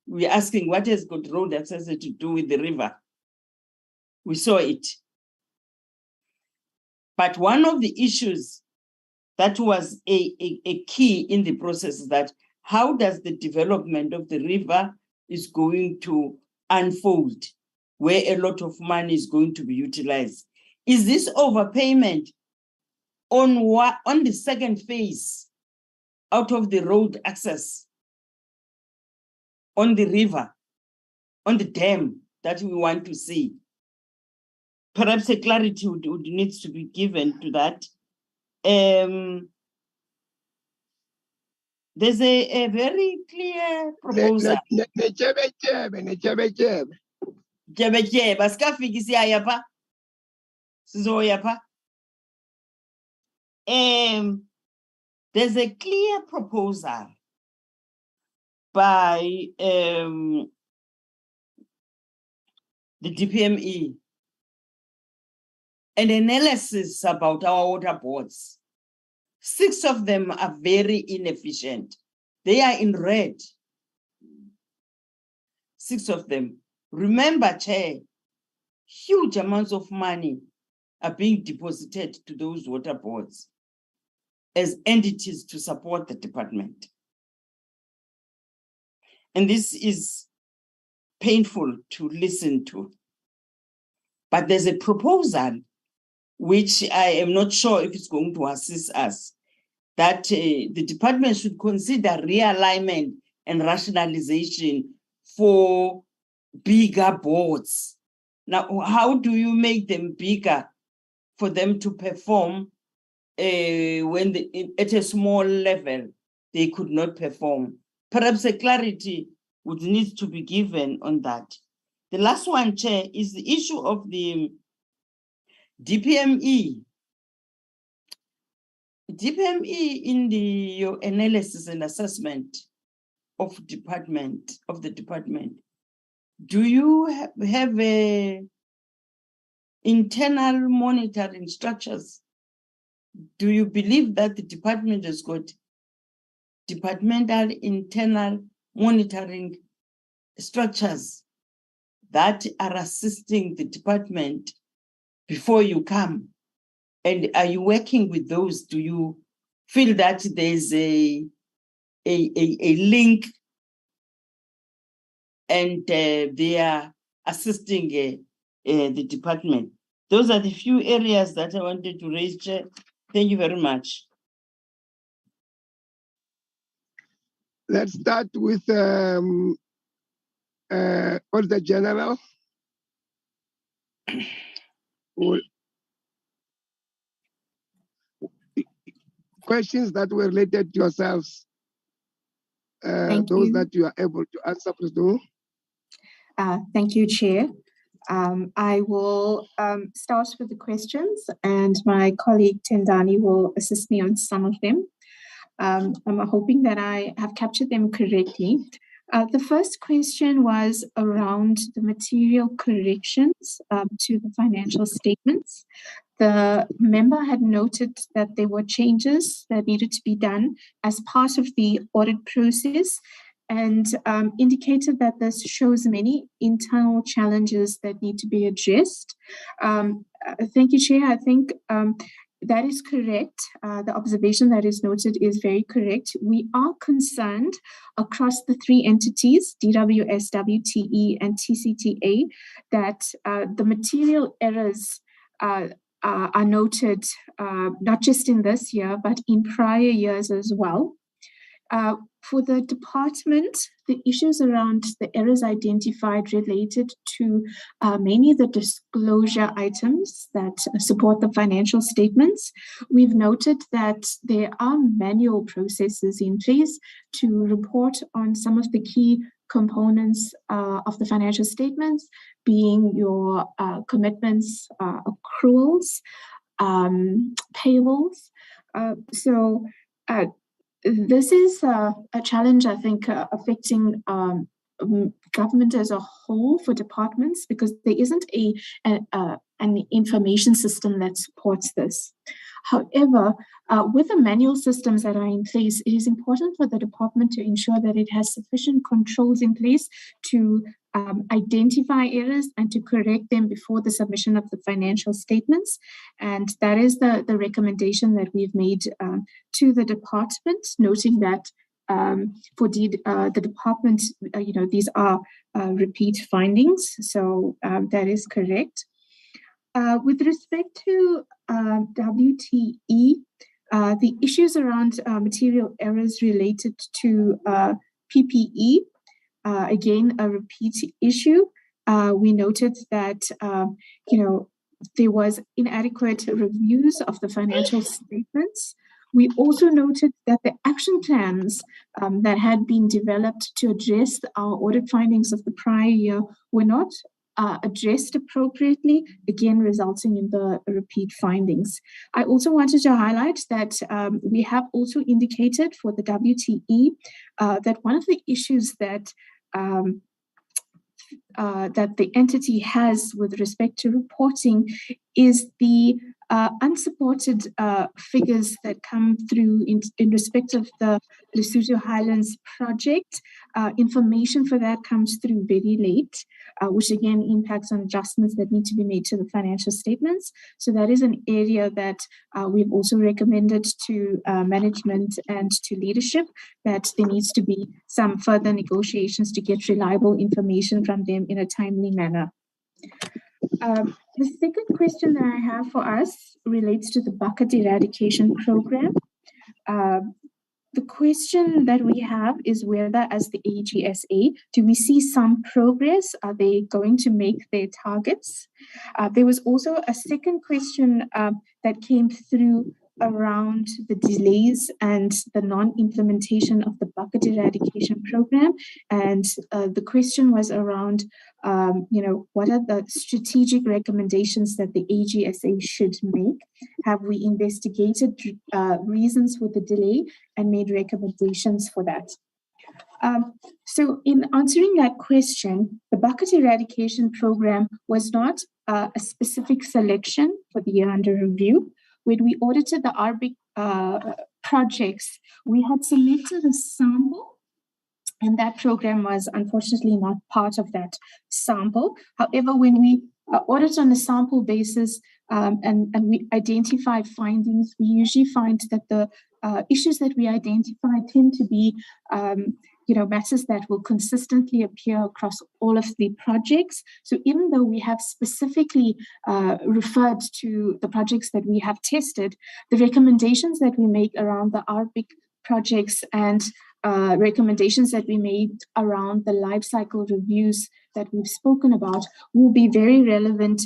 We're asking, what has got road access to do with the river? We saw it. But one of the issues that was a key in the process is that how does the development of the river is going to unfold, where a lot of money is going to be utilized? Is this overpayment on the second phase out of the road access on the river, on the dam that we want to see? Perhaps a clarity would need to be given to that. There's a very clear proposal. There's a clear proposal by the DPME, an analysis about our water boards. 6 of them are very inefficient. They are in red. 6 of them. Remember, Chair, huge amounts of money are being deposited to those water boards as entities to support the department. And this is painful to listen to. But there's a proposal which I am not sure if it's going to assist us, that the department should consider realignment and rationalization for bigger boards. Now, how do you make them bigger for them to perform when at a small level they could not perform? Perhaps a clarity would need to be given on that. The last one, Chair, is the issue of the DPME. DPME in your analysis and assessment of the department, do you have internal monitoring structures? Do you believe that the department has got departmental internal monitoring structures that are assisting the department before you come? And are you working with those? Do you feel that there's a link and they are assisting the department? Those are the few areas that I wanted to raise, Chair. Thank you very much. Let's start with Auditor-General. Questions that were related to yourselves. Those that you are able to answer, please do. Thank you, Chair. I will start with the questions, and my colleague Tendani will assist me on some of them. I'm hoping that I have captured them correctly. The first question was around the material corrections to the financial statements. The member had noted that there were changes that needed to be done as part of the audit process, and indicated that this shows many internal challenges that need to be addressed. Thank you, Chair. I think that is correct. The observation that is noted is very correct. We are concerned across the three entities, Dws, WTE, and TCTA, that the material errors are noted not just in this year, but in prior years as well. For the department, the issues around the errors identified related to mainly the disclosure items that support the financial statements. We've noted that there are manual processes in place to report on some of the key components of the financial statements, being your commitments, accruals, payables. This is a challenge, I think, affecting government as a whole for departments, because there isn't an information system that supports this. However, with the manual systems that are in place, it is important for the department to ensure that it has sufficient controls in place to identify errors and to correct them before the submission of the financial statements. And that is the recommendation that we've made to the department, noting that for the department, these are repeat findings. So that is correct. With respect to WTE, the issues around material errors related to PPE, again, a repeat issue. We noted that, there was inadequate reviews of the financial statements. We also noted that the action plans that had been developed to address our audit findings of the prior year were not addressed appropriately, again, resulting in the repeat findings. I also wanted to highlight that we have also indicated for the WTE that one of the issues that the entity has with respect to reporting is the unsupported figures that come through in respect of the Lesotho Highlands project. Information for that comes through very late, which again impacts on adjustments that need to be made to the financial statements. So that is an area that we've also recommended to management and to leadership, that there needs to be some further negotiations to get reliable information from them in a timely manner. The second question that I have for us relates to the bucket eradication program. The question that we have is whether, as the AGSA, do we see some progress? Are they going to make their targets? There was also a second question that came through around the delays and the non-implementation of the bucket eradication program. And the question was around, what are the strategic recommendations that the AGSA should make? Have we investigated reasons for the delay and made recommendations for that? So in answering that question, the bucket eradication program was not a specific selection for the year under review. When we audited the RBIC projects, we had selected a sample, and that program was unfortunately not part of that sample. However, when we audit on a sample basis and we identify findings, we usually find that the issues that we identify tend to be matters that will consistently appear across all of the projects. So even though we have specifically referred to the projects that we have tested, the recommendations that we make around the RBIC projects and recommendations that we made around the life cycle reviews that we've spoken about will be very relevant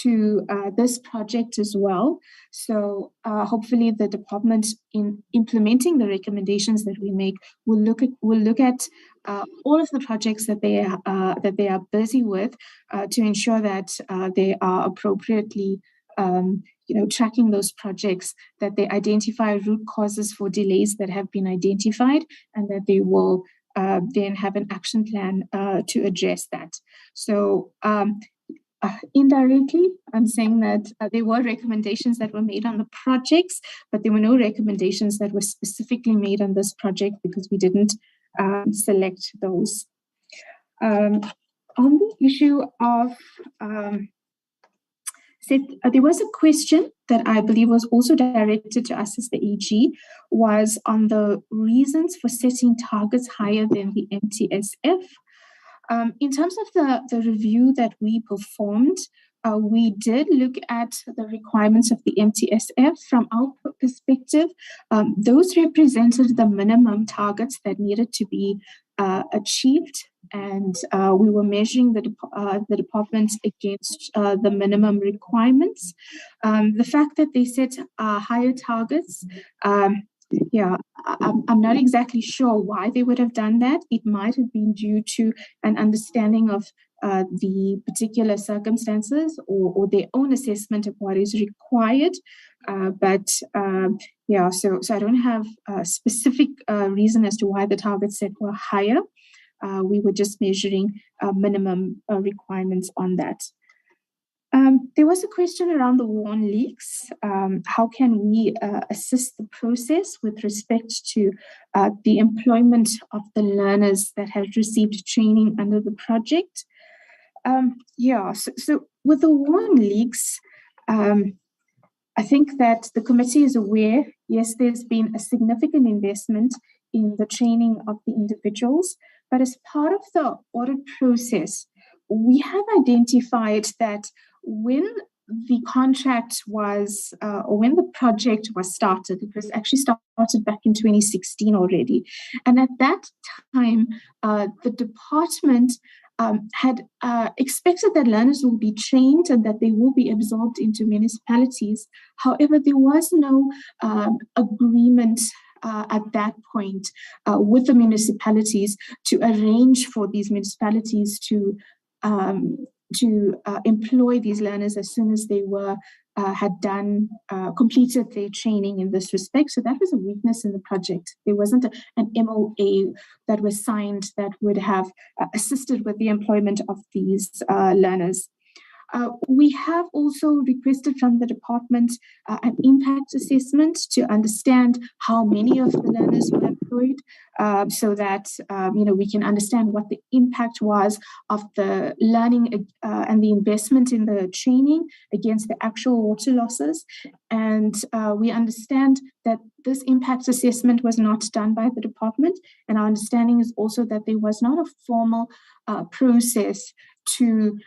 to this project as well. So hopefully the department, in implementing the recommendations that we make, will look at all of the projects that they are busy with to ensure that they are appropriately tracking those projects, that they identify root causes for delays that have been identified, and that they will then have an action plan to address that. So indirectly, I'm saying that there were recommendations that were made on the projects, but there were no recommendations that were specifically made on this project because we didn't select those. On the issue of there was a question that I believe was also directed to us as the AG, was on the reasons for setting targets higher than the MTSF. In terms of the review that we performed, we did look at the requirements of the MTSF. From our perspective, those represented the minimum targets that needed to be achieved, and we were measuring the department against the minimum requirements. The fact that they set higher targets, I'm not exactly sure why they would have done that. It might have been due to an understanding of the particular circumstances or their own assessment of what is required. So I don't have a specific reason as to why the targets set were higher. We were just measuring minimum requirements on that. There was a question around the WARN leaks. How can we assist the process with respect to the employment of the learners that have received training under the project? So with the WARN leaks, I think that the committee is aware, yes, there's been a significant investment in the training of the individuals, but as part of the audit process, we have identified that when the contract was, or when the project was started, it was actually started back in 2016 already. And at that time, the department had expected that learners will be trained and that they will be absorbed into municipalities. However, there was no agreement at that point with the municipalities to arrange for these municipalities to employ these learners as soon as they were had completed their training in this respect. So that was a weakness in the project. There wasn't an MOA that was signed that would have assisted with the employment of these learners. We have also requested from the department an impact assessment to understand how many of the learners were employed, so that we can understand what the impact was of the learning and the investment in the training against the actual water losses. And we understand that this impact assessment was not done by the department, and our understanding is also that there was not a formal process to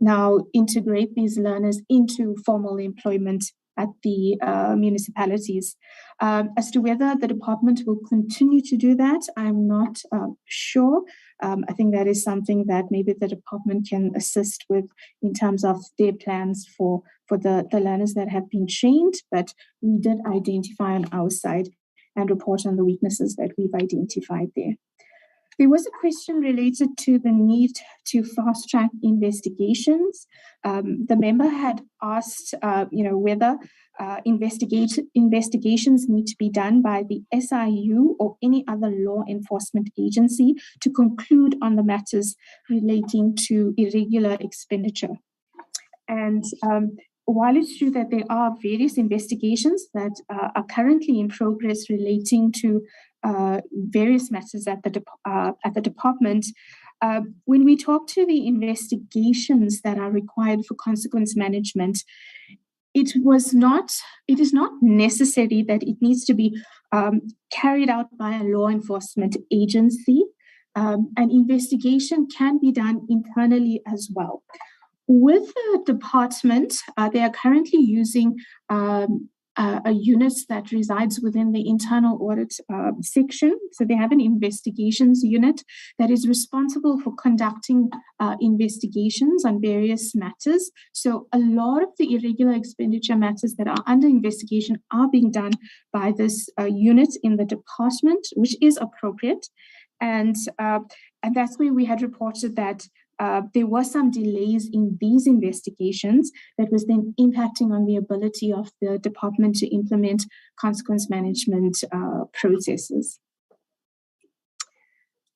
now integrate these learners into formal employment at the municipalities. As to whether the department will continue to do that, I'm not sure. I think that is something that maybe the department can assist with in terms of their plans for the learners that have been trained, but we did identify on our side and report on the weaknesses that we've identified there. There was a question related to the need to fast-track investigations. The member had asked, whether investigations need to be done by the SIU or any other law enforcement agency to conclude on the matters relating to irregular expenditure. And while it's true that there are various investigations that are currently in progress relating to various matters at the department, when we talk to the investigations that are required for consequence management, it is not necessary that it needs to be carried out by a law enforcement agency. An investigation can be done internally as well. With the department, they are currently using a unit that resides within the internal audit section. So they have an investigations unit that is responsible for conducting investigations on various matters. So a lot of the irregular expenditure matters that are under investigation are being done by this unit in the department, which is appropriate. And that's where we had reported that there were some delays in these investigations that was then impacting on the ability of the department to implement consequence management processes.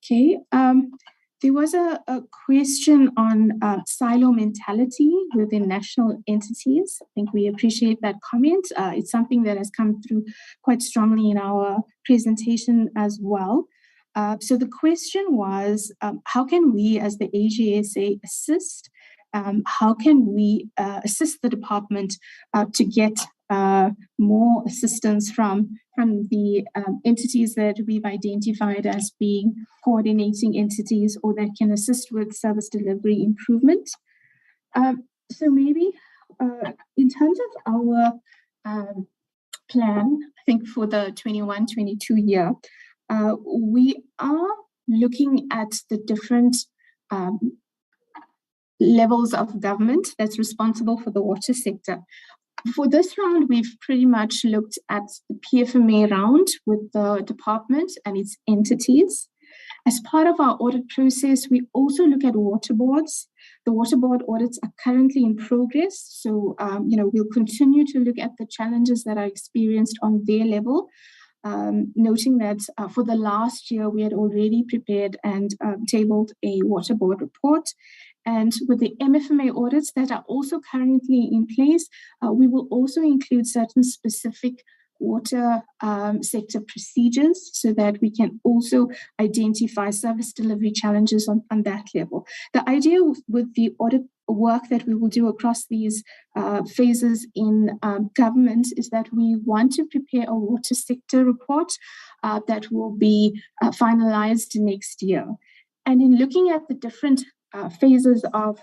Okay, there was a question on silo mentality within national entities. I think we appreciate that comment. It's something that has come through quite strongly in our presentation as well. So the question was, how can we as the AGSA assist? How can we assist the department to get more assistance from the entities that we've identified as being coordinating entities or that can assist with service delivery improvement? So maybe in terms of our plan, I think for the 21-22 year, we are looking at the different levels of government that's responsible for the water sector. For this round, we've pretty much looked at the PFMA round with the department and its entities. As part of our audit process, we also look at water boards. The water board audits are currently in progress. So, we'll continue to look at the challenges that are experienced on their level. Noting that for the last year, we had already prepared and tabled a water board report. And with the MFMA audits that are also currently in place, we will also include certain specific water sector procedures so that we can also identify service delivery challenges on that level. The idea with the audit work that we will do across these phases in government is that we want to prepare a water sector report that will be finalized next year. And in looking at the different phases of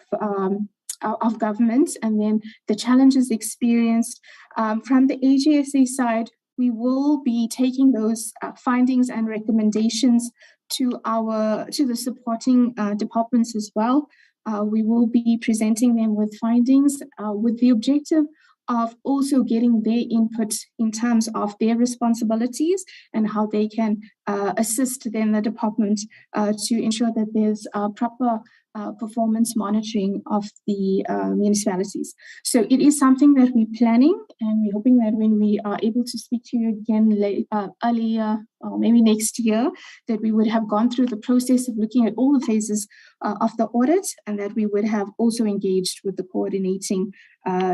government and then the challenges experienced from the AGSA side, we will be taking those findings and recommendations to the supporting departments as well. We will be presenting them with findings with the objective of also getting their input in terms of their responsibilities and how they can assist then the department to ensure that there's proper performance monitoring of the municipalities. So it is something that we're planning, and we're hoping that when we are able to speak to you again earlier or maybe next year, that we would have gone through the process of looking at all the phases of the audit, and that we would have also engaged with the coordinating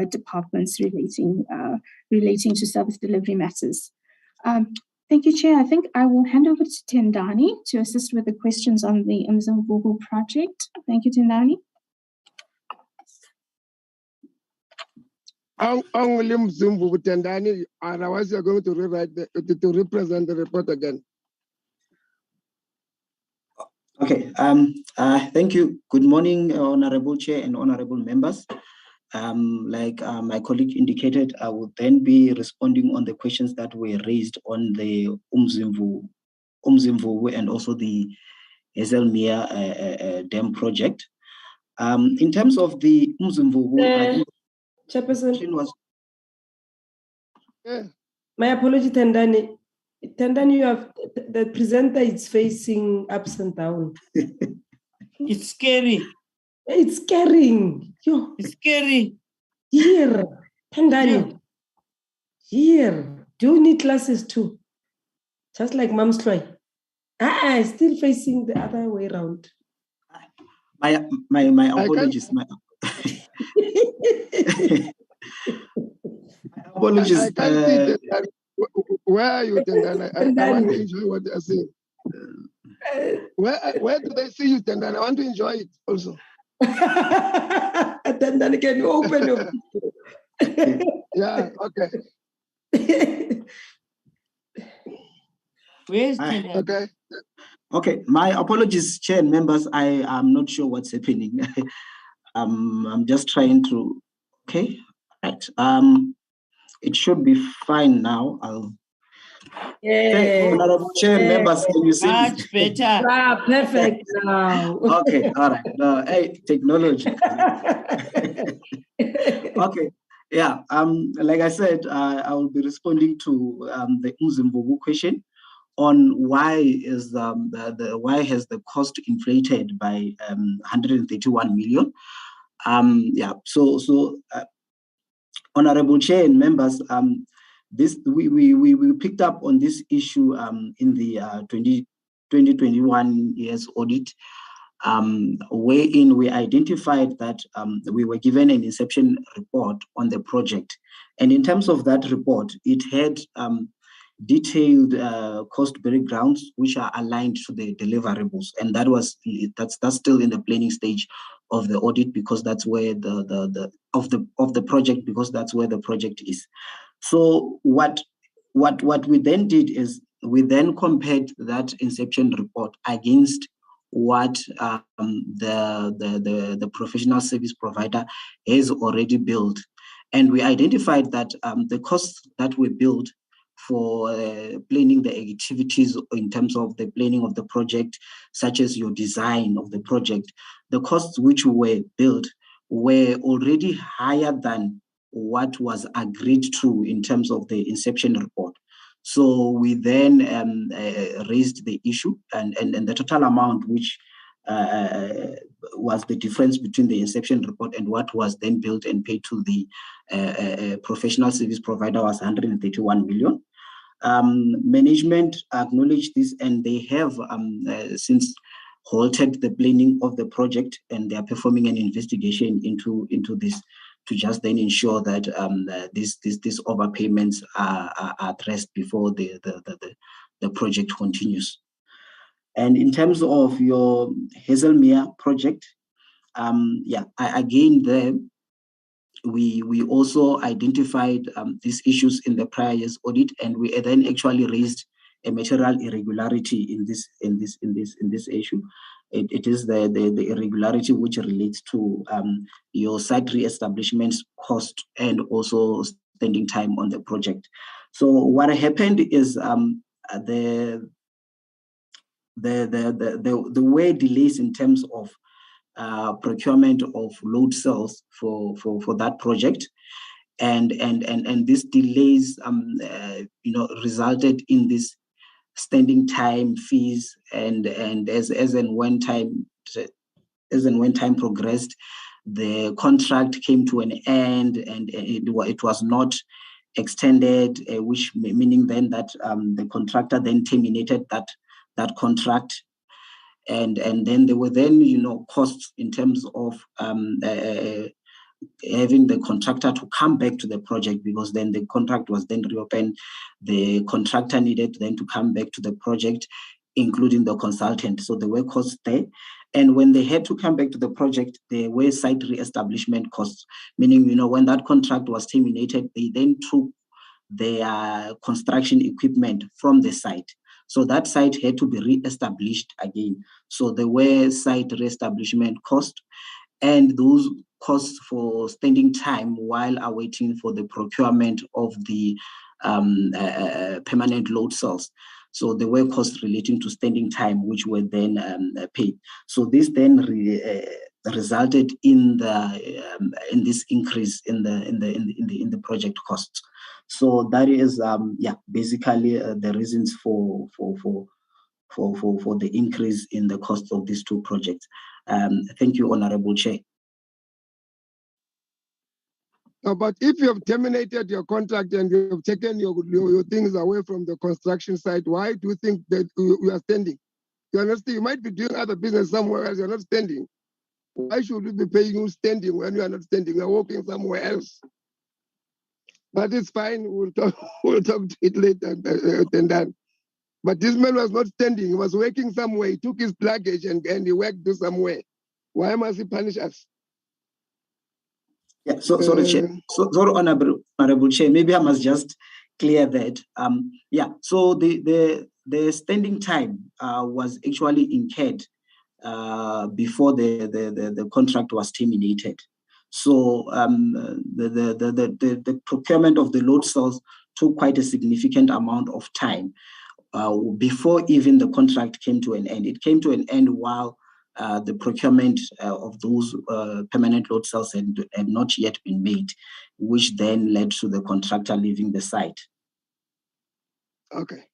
departments relating to service delivery matters. Thank you, Chair. I think I will hand over to Tendani to assist with the questions on the Mzimvubu project. Thank you, Tendani. Only Mzimvubu Tendani, otherwise you're going to rewrite to represent the report again. Okay. Thank you. Good morning, Honorable Chair and Honorable members. Like my colleague indicated, I will then be responding on the questions that were raised on the Mzimvubu and also the Hazelmere Dam project. In terms of the Mzimvubu, Chairperson, my apology, Tendani. Tendani, you have the presenter is facing ups and down. It's scary. It's scaring. Yo, It's scary. here, Tendani. Here. Do you need classes too? Just like Mom's toy. Still facing the other way around. My apologies. My apologies. I can't see that. Where are you, Tendani? I want to enjoy what they're saying. Where do they see you, Tendani? I want to enjoy it also. Tendani, can you open your Yeah, okay. Where's Tendani? Okay. Okay, my apologies, Chair and members. I am not sure what's happening. I'm just trying to. Okay, right. It should be fine now. Honorable Chair, members, can you see much better? Perfect now. Okay, all right. Hey, technology. Okay, yeah. Like I said, I will be responding to the Mzimbogo question on why is why has the cost inflated by 131 million. Yeah. So Honorable Chair and members, this we picked up on this issue in the 2021 year's audit, wherein we identified that we were given an inception report on the project, and in terms of that report, it had detailed cost breakdowns which are aligned to the deliverables, and that's still in the planning stage of the audit, because that's where the project, because that's where the project is. So what we then did is we then compared that inception report against what the professional service provider has already billed, and we identified that the costs that we billed for planning the activities in terms of the planning of the project, such as your design of the project, the costs which were billed were already higher than what was agreed to in terms of the inception report. So we then raised the issue, and the total amount which was the difference between the inception report and what was then billed and paid to the professional service provider was 131 million. Management acknowledged this, and they have since halted the planning of the project, and they are performing an investigation into this to just then ensure that these overpayments are addressed before the project continues. And in terms of your Hazelmere project, again there we also identified these issues in the prior year's audit, and we then actually raised a material irregularity in this issue. It is the irregularity which relates to your site re-establishment cost and also spending time on the project. So what happened is the way delays in terms of procurement of load cells for that project, and these delays resulted in this standing time fees, and as and when time progressed, the contract came to an end, and it was not extended, which meaning then that the contractor then terminated that contract. And then there were then costs in terms of having the contractor to come back to the project, because then the contract was then reopened. The contractor needed then to come back to the project, including the consultant. So there were costs there. And when they had to come back to the project, there were site re-establishment costs, meaning when that contract was terminated, they then took their construction equipment from the site. So that site had to be re-established again. So there were site re-establishment costs, and those costs for standing time while awaiting for the procurement of the permanent load cells. So there were costs relating to standing time, which were then paid. So this then resulted in this increase in the project costs. So that is basically the reasons for the increase in the cost of these two projects. Thank you, Honorable Chair. No, but if you have terminated your contract and you have taken your things away from the construction site, why do you think that you are standing? You understand? You might be doing other business somewhere else. You're not standing. Why should we be paying you standing when you are not standing? You're working somewhere else. But it's fine. We'll talk. We'll talk to it later than that. But this man was not standing. He was working somewhere. He took his luggage and he worked to somewhere. Why must he punish us? Yeah, sorry, Chair. Sorry, Honorable Chair. Maybe I must just clear that. So the standing time was actually incurred before the contract was terminated. So the procurement of the load cells took quite a significant amount of time before even the contract came to an end. It came to an end while the procurement of those permanent load cells had not yet been made, which then led to the contractor leaving the site. Okay.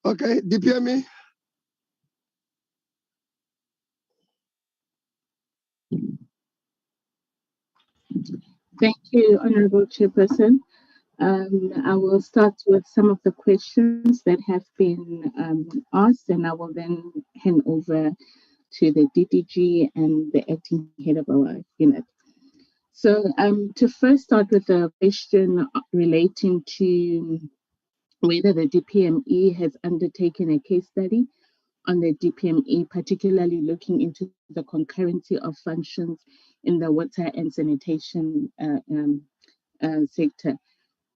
Okay, DPME. Thank you, Honorable Chairperson. I will start with some of the questions that have been asked, and I will then hand over to the DDG and the acting head of our unit. So to first start with the question relating to whether the DPME has undertaken a case study on the DPME, particularly looking into the concurrency of functions in the water and sanitation sector.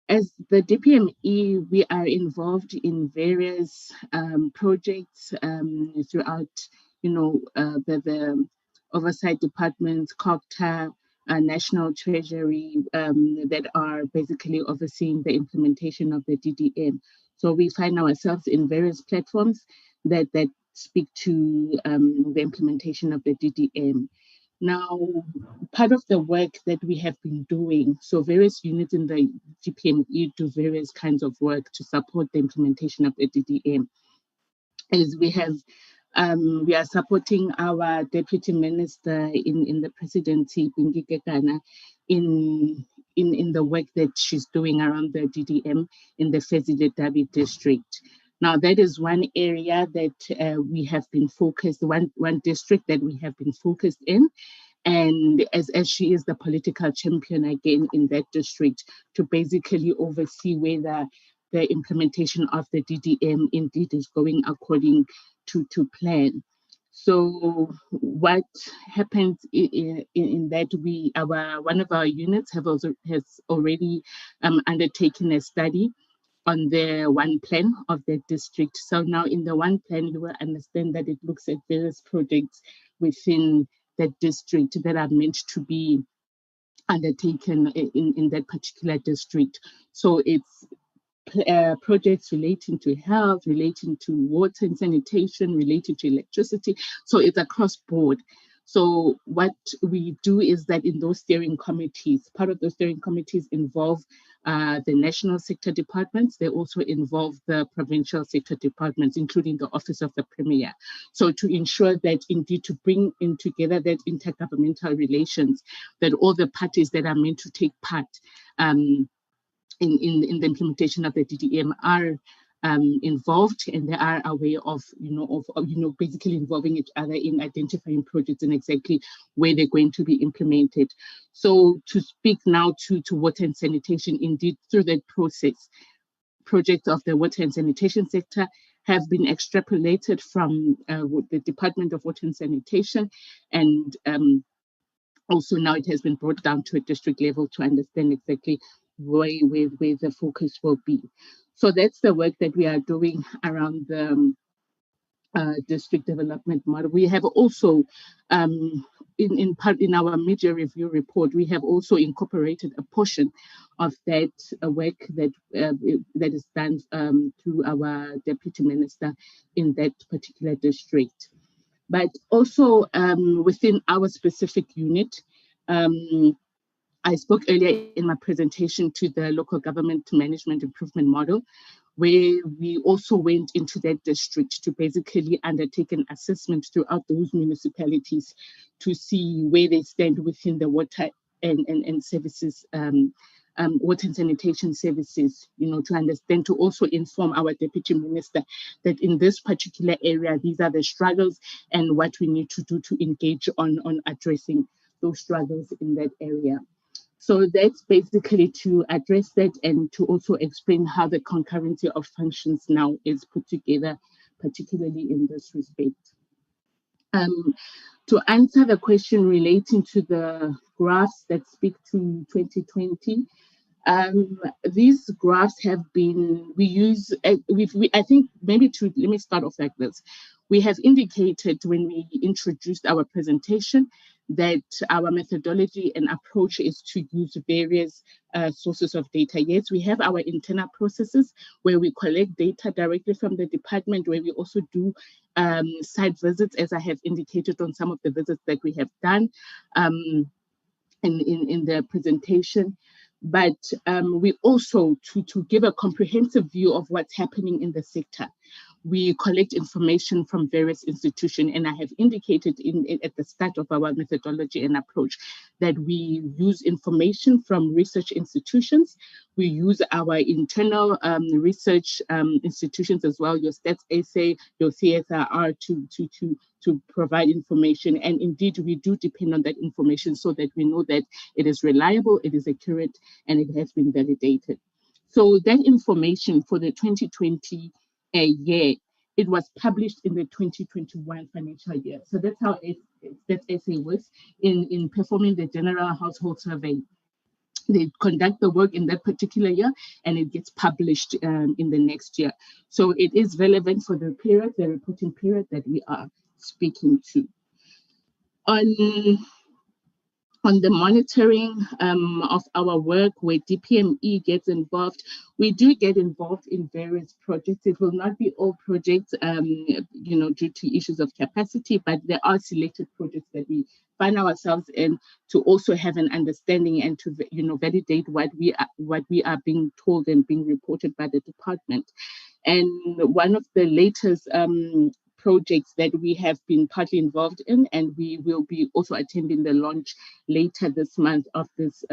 As the DPME, we are involved in various projects throughout, the oversight departments, COGTA, National Treasury, that are basically overseeing the implementation of the DDM. So we find ourselves in various platforms that speak to the implementation of the DDM. Now, part of the work that we have been doing, so various units in the DPME do various kinds of work to support the implementation of the DDM, is we are supporting our Deputy Minister in the Presidency, Bingi Kekana, in the work that she's doing around the DDM in the Fezile Dabi district. Now, that is one area that we have been focused, one district that we have been focused in. And as she is the political champion again in that district, to basically oversee whether the implementation of the DDM indeed is going according to plan. So what happens in that one of our units has already undertaken a study on the one plan of the district. So now in the one plan, you will understand that it looks at various projects within that district that are meant to be undertaken in that particular district. So it's projects relating to health, relating to water and sanitation, related to electricity. So it's across board. So what we do is that in those steering committees, part of those steering committees involve the national sector departments. They also involve the provincial sector departments, including the Office of the Premier. So to ensure that indeed to bring in together that intergovernmental relations, that all the parties that are meant to take part in the implementation of the DDM are involved, and they are aware of basically involving each other in identifying projects and exactly where they're going to be implemented. So to speak now to water and sanitation, indeed through that process, projects of the water and sanitation sector have been extrapolated from the Department of Water and Sanitation, and also now it has been brought down to a district level to understand exactly where the focus will be. So that's the work that we are doing around the district development model. We have also, in our mid-year review report, we have also incorporated a portion of that work that is done through our Deputy Minister in that particular district. But also within our specific unit, I spoke earlier in my presentation to the local government management improvement model, where we also went into that district to basically undertake an assessment throughout those municipalities to see where they stand within the water and services, water and sanitation services, to understand, to also inform our deputy minister that in this particular area, these are the struggles and what we need to do to engage on addressing those struggles in that area. So that's basically to address that and to also explain how the concurrency of functions now is put together, particularly in this respect. To answer the question relating to the graphs that speak to 2020, these graphs have been, I think maybe let me start off like this. We have indicated when we introduced our presentation that our methodology and approach is to use various sources of data. Yes, we have our internal processes where we collect data directly from the department, where we also do site visits, as I have indicated on some of the visits that we have done in the presentation. But we also, to give a comprehensive view of what's happening in the sector, we collect information from various institutions. And I have indicated at the start of our methodology and approach that we use information from research institutions. We use our internal research institutions as well, your Stats ASA, your CSIR, to provide information. And indeed, we do depend on that information so that we know that it is reliable, it is accurate, and it has been validated. So that information for the 2020 year, it was published in the 2021 financial year. So that's how that essay works in performing the general household survey. They conduct the work in that particular year and it gets published in the next year. So it is relevant for the period, the reporting period that we are speaking to. On the monitoring of our work, where DPME gets involved, we do get involved in various projects. It will not be all projects, due to issues of capacity, but there are selected projects that we find ourselves in to also have an understanding and to, validate what we are being told and being reported by the department. And one of the latest projects that we have been partly involved in, and we will be also attending the launch later this month of this,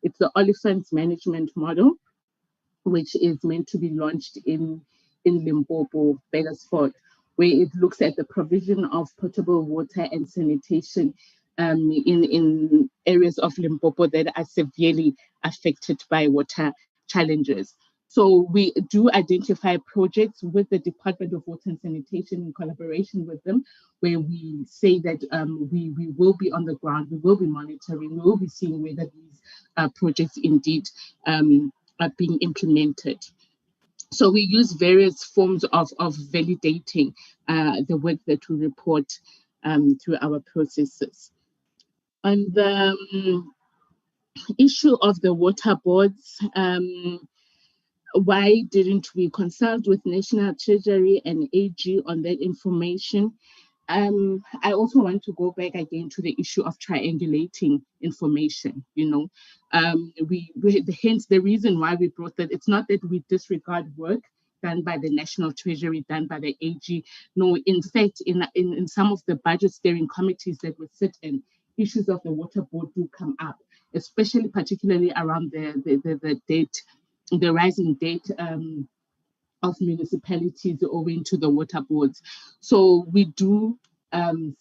it's the Olifants management model, which is meant to be launched in Limpopo, Beresford, where it looks at the provision of potable water and sanitation in areas of Limpopo that are severely affected by water challenges. So we do identify projects with the Department of Water and Sanitation in collaboration with them, where we say that we will be on the ground, we will be monitoring, we will be seeing whether these projects indeed are being implemented. So we use various forms of validating the work that we report through our processes. On the issue of the water boards, why didn't we consult with National Treasury and AG on that information? I also want to go back again to the issue of triangulating information, hence the reason why we brought that. It's not that we disregard work done by the National Treasury, done by the AG. No, in fact, in some of the budget steering committees that we sit in, issues of the water board do come up, especially particularly around the debt, the rising debt of municipalities owing to the water boards. So we do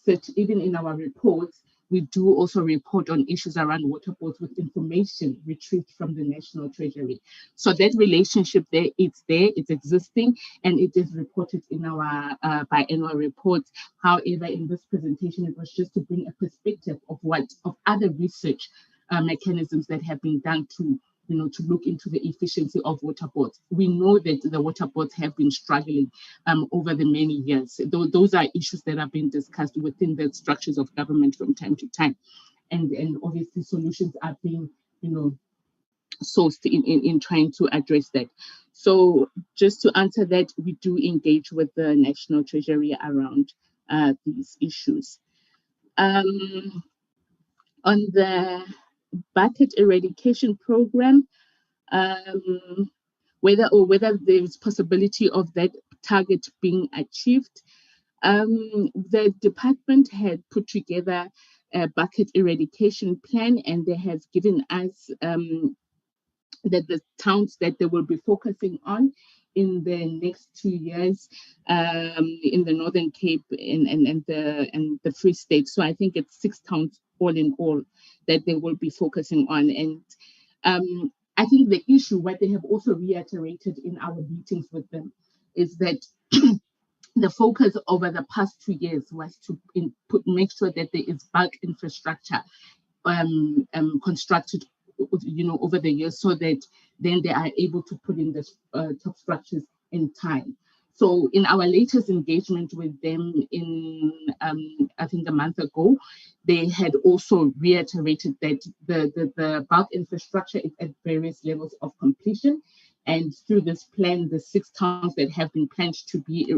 sit, even in our reports, we do also report on issues around water boards with information retrieved from the National Treasury. So that relationship it's existing, and it is reported in our biannual reports. However, in this presentation, it was just to bring a perspective of other research mechanisms that have been done to look into the efficiency of water boards. We know that the water boards have been struggling over the many years. Those are issues that are being discussed within the structures of government from time to time. And obviously solutions are being, sourced in trying to address that. So just to answer that, we do engage with the National Treasury around these issues. On the bucket eradication program, whether there's possibility of that target being achieved. The department had put together a bucket eradication plan, and they have given us that the towns that they will be focusing on in the next 2 years in the Northern Cape and the Free State. So I think it's 6 towns all in all that they will be focusing on. And I think the issue, what they have also reiterated in our meetings with them, is that the focus over the past 2 years was to make sure that there is bulk infrastructure constructed, over the years, so that then they are able to put in the top structures in time. So in our latest engagement with them in, I think a month ago, they had also reiterated that the bulk infrastructure is at various levels of completion. And through this plan, the 6 towns that have been planned to be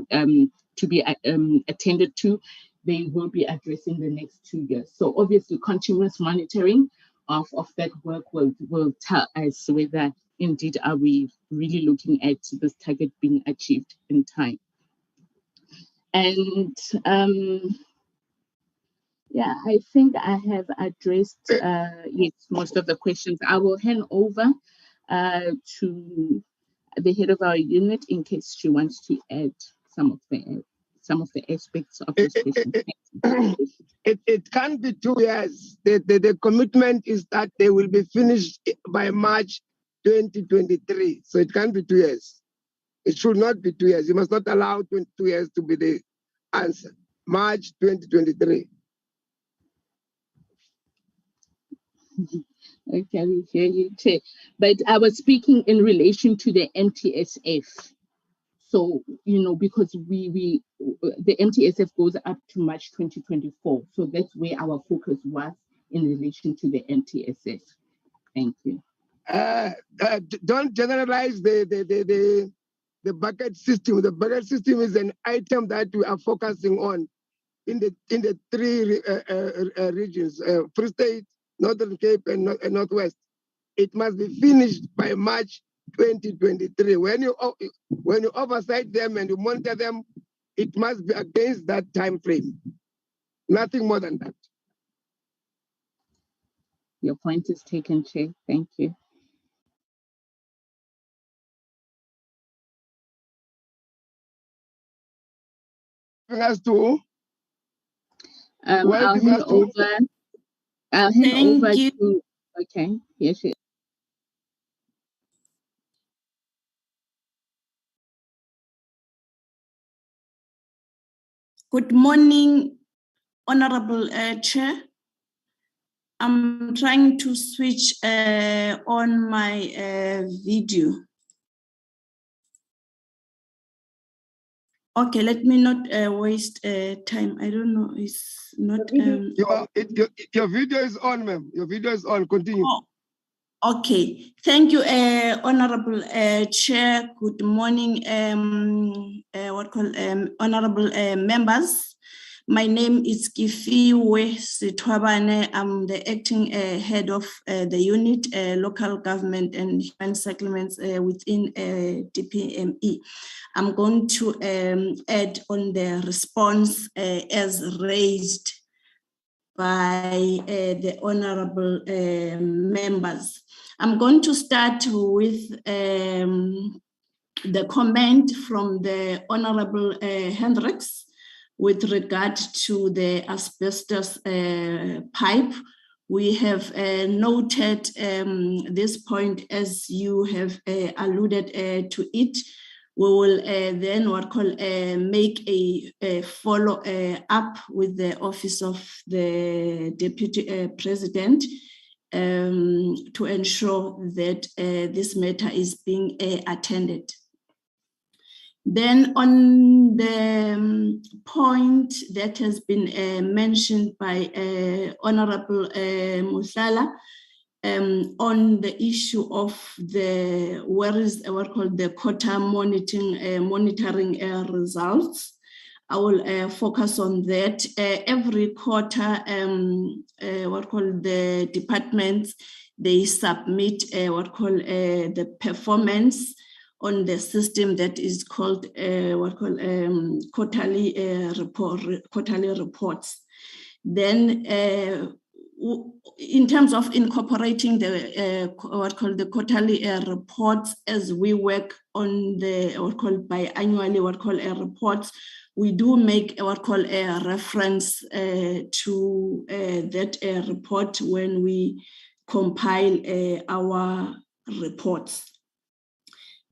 attended to, they will be addressing the next 2 years. So obviously continuous monitoring of that work will tell us whether indeed are we really looking at this target being achieved in time. And yeah, I think I have addressed yes, most of the questions. I will hand over to the head of our unit in case she wants to add some of the aspects of this question. It can't be 2 years. The commitment is that they will be finished by March 2023. So it can't be 2 years. It should not be 2 years. You must not allow 2 years to be the answer. March 2023. Okay, we hear you, Chair. But I was speaking in relation to the MTSF. So, because the MTSF goes up to March 2024. So that's where our focus was in relation to the MTSF. Thank you. Don't generalize the bucket system. The bucket system is an item that we are focusing on in the 3 regions, Free State, Northern Cape, and Northwest. It must be finished by March 2023. When you oversight them and you monitor them, it must be against that time frame. Nothing more than that. Your point is taken, Chair. Thank you. As to I'll hand over to, okay, yes. Good morning, Honorable Chair. I'm trying to switch on my video. Okay, let me not waste time. I don't know, it's not... Your video is on, ma'am. Your video is on. Continue. Oh, okay, thank you, Honorable Chair. Good morning, honorable members. My name is Kifiwe Sitwabane. I'm the acting head of the unit, local government and human settlements within DPME. I'm going to add on the response as raised by the honorable members. I'm going to start with the comment from the honorable Hendricks with regard to the asbestos pipe. We have noted this point as you have alluded to it. We will then make a follow up with the Office of the Deputy President to ensure that this matter is being attended. Then on the point that has been mentioned by Honorable Musala, on the issue of the quota monitoring results, I will focus on that. Every quarter, the departments, they submit the performance on the system that is called quarterly reports. Then in terms of incorporating the quarterly reports, as we work on the biannually reports, we do make a reference to that report when we compile our reports.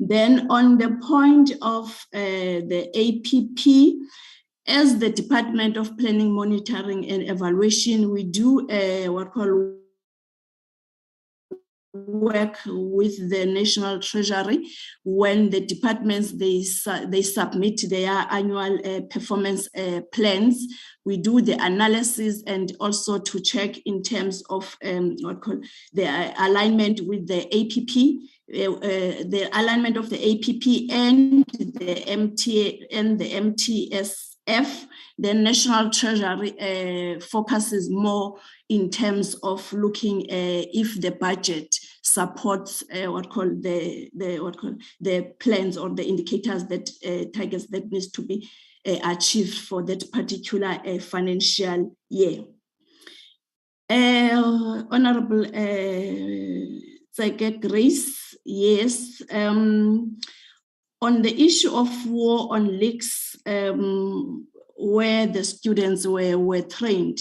Then on the point of the APP, as the Department of Planning, Monitoring and Evaluation, we do work with the National Treasury when the departments they submit their annual performance plans. We do the analysis and also to check in terms of the alignment with the APP, the alignment of the APP and the MTSF. The National Treasury focuses more in terms of looking if the budget supports the plans or the indicators that targets that needs to be achieved for that particular financial year. Honorable Grace, yes. On the issue of war on leaks, where the students were trained,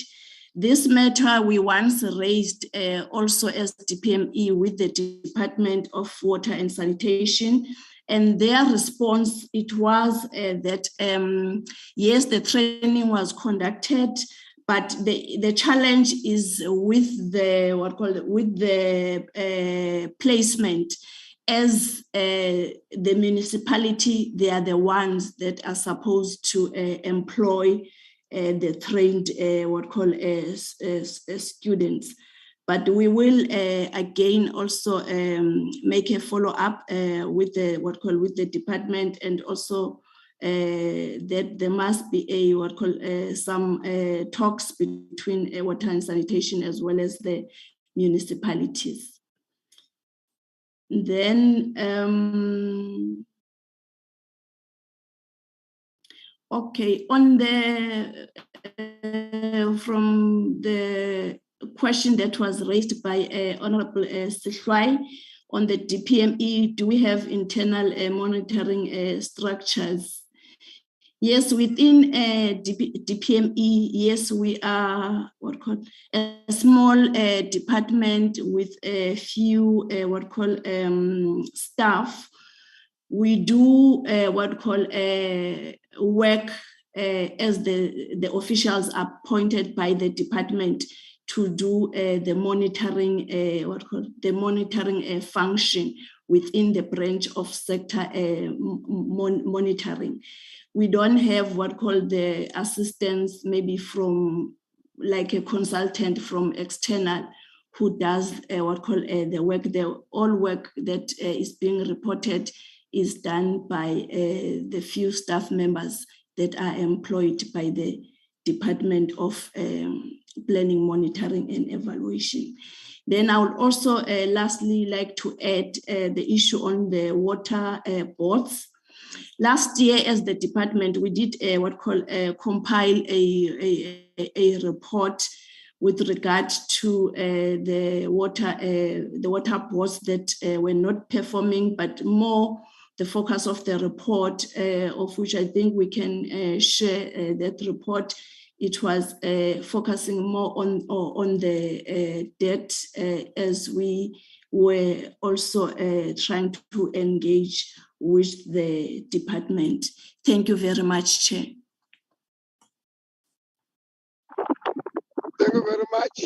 this matter we once raised also as DPME with the Department of Water and Sanitation, and their response, it was that yes, the training was conducted, but the challenge is with the placement. As the municipality, they are the ones that are supposed to employ the trained students. But we will again also make a follow up with the department, and also that there must be some talks between water and sanitation as well as the municipalities. Then, okay, on the from the question that was raised by Honorable Sihwai on the DPME, do we have internal monitoring structures? Yes, within DPME, yes, we are a small department with a few staff. We do work as the officials appointed by the department to do the monitoring function within the branch of sector monitoring. We don't have the assistance maybe from like a consultant from external who does the work. All work that is being reported is done by the few staff members that are employed by the Department of Planning, Monitoring and Evaluation. Then I would also lastly like to add the issue on the water boards. Last year, as the department, we did compile a report with regard to the water boards that were not performing, but more the focus of the report, of which I think we can share that report. It was focusing more on the debt, as we were also trying to engage with the department. Thank you very much, Chair. Thank you very much.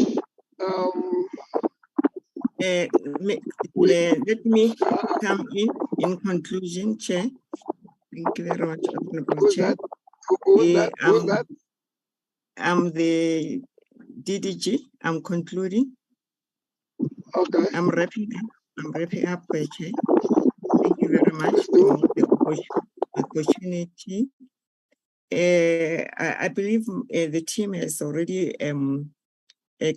Let me come in conclusion, Chair. Thank you very much, Chair. Who's that? I'm the DDG. I'm concluding. Okay. I'm wrapping up, Chair. Thank you very much for the opportunity. I believe the team has already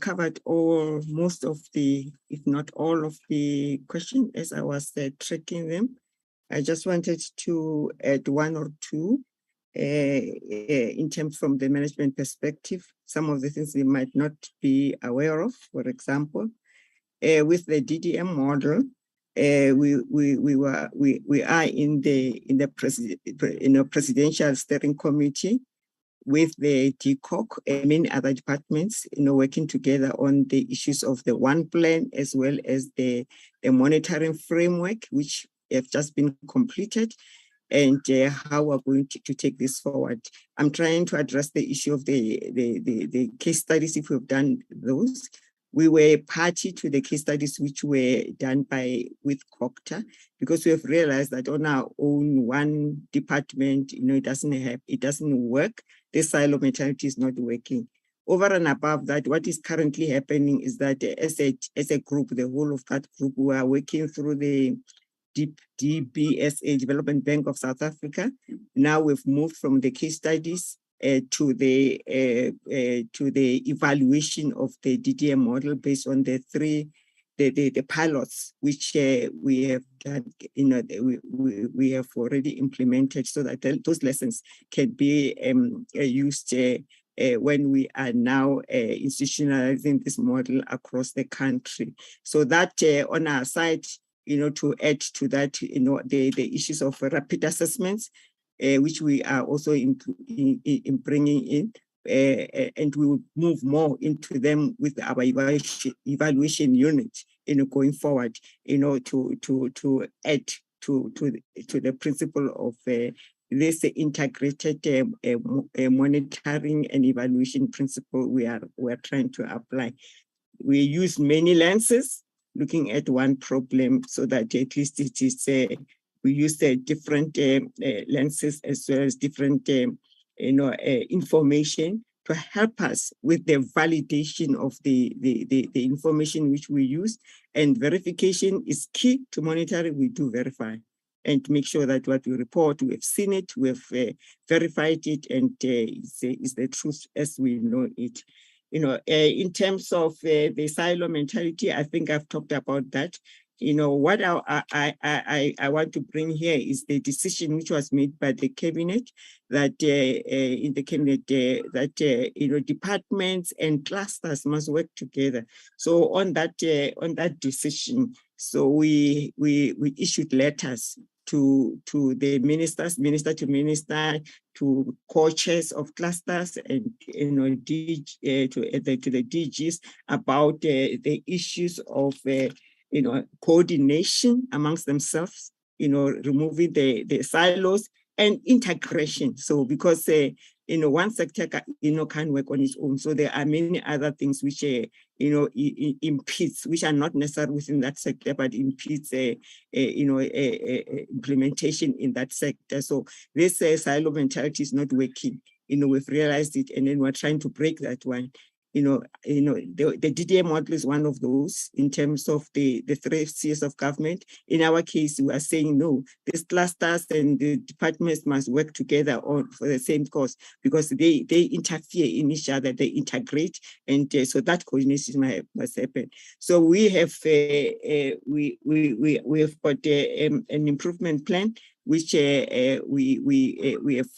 covered most of the, if not all of the questions as I was tracking them. I just wanted to add one or two in terms from the management perspective, some of the things they might not be aware of. For example, with the DDM model, we are in the presidential steering committee with the DCOC and many other departments, working together on the issues of the one plan as well as the monitoring framework, which have just been completed, and how we're going to take this forward. I'm trying to address the issue of the case studies, if we've done those. We were party to the case studies which were done with COCTA, because we have realized that on our own one department, it doesn't work. The silo mentality is not working. Over and above that, what is currently happening is that as a group, the whole of that group, we are working through the DBSA, Development Bank of South Africa. Now we've moved from the case studies to the evaluation of the DDM model based on the pilots which we have done, we have already implemented, so that those lessons can be used when we are now institutionalizing this model across the country. So that on our side, to add to that, the issues of rapid assessments, which we are also in bringing in, and we will move more into them with our evaluation unit, going forward, to add to the principle of this integrated monitoring and evaluation principle we are trying to apply. We use many lenses looking at one problem, so that at least it is we use different lenses as well as different information to help us with the validation of the information which we use. And verification is key to monitoring. We do verify and make sure that what we report, we have seen it, we have verified it, and is the truth as we know it. In terms of the silo mentality, I think I've talked about that. What I want to bring here is the decision which was made by the cabinet that in the cabinet that departments and clusters must work together. So on that decision, so we issued letters to the ministers, minister to minister, to co-chairs of clusters, and to the DGs about the issues of coordination amongst themselves, removing the silos and integration. So because one sector can't work on its own, so there are many other things which impedes, which are not necessarily within that sector, but impedes implementation in that sector. So this silo mentality is not working. We've realized it, and then we're trying to break that one. The DDM model is one of those in terms of the 3 Cs of government. In our case, we are saying no, these clusters and the departments must work together for the same cause, because they interfere in each other, they integrate, and so that coordination must happen. So we have we have got an improvement plan, which we have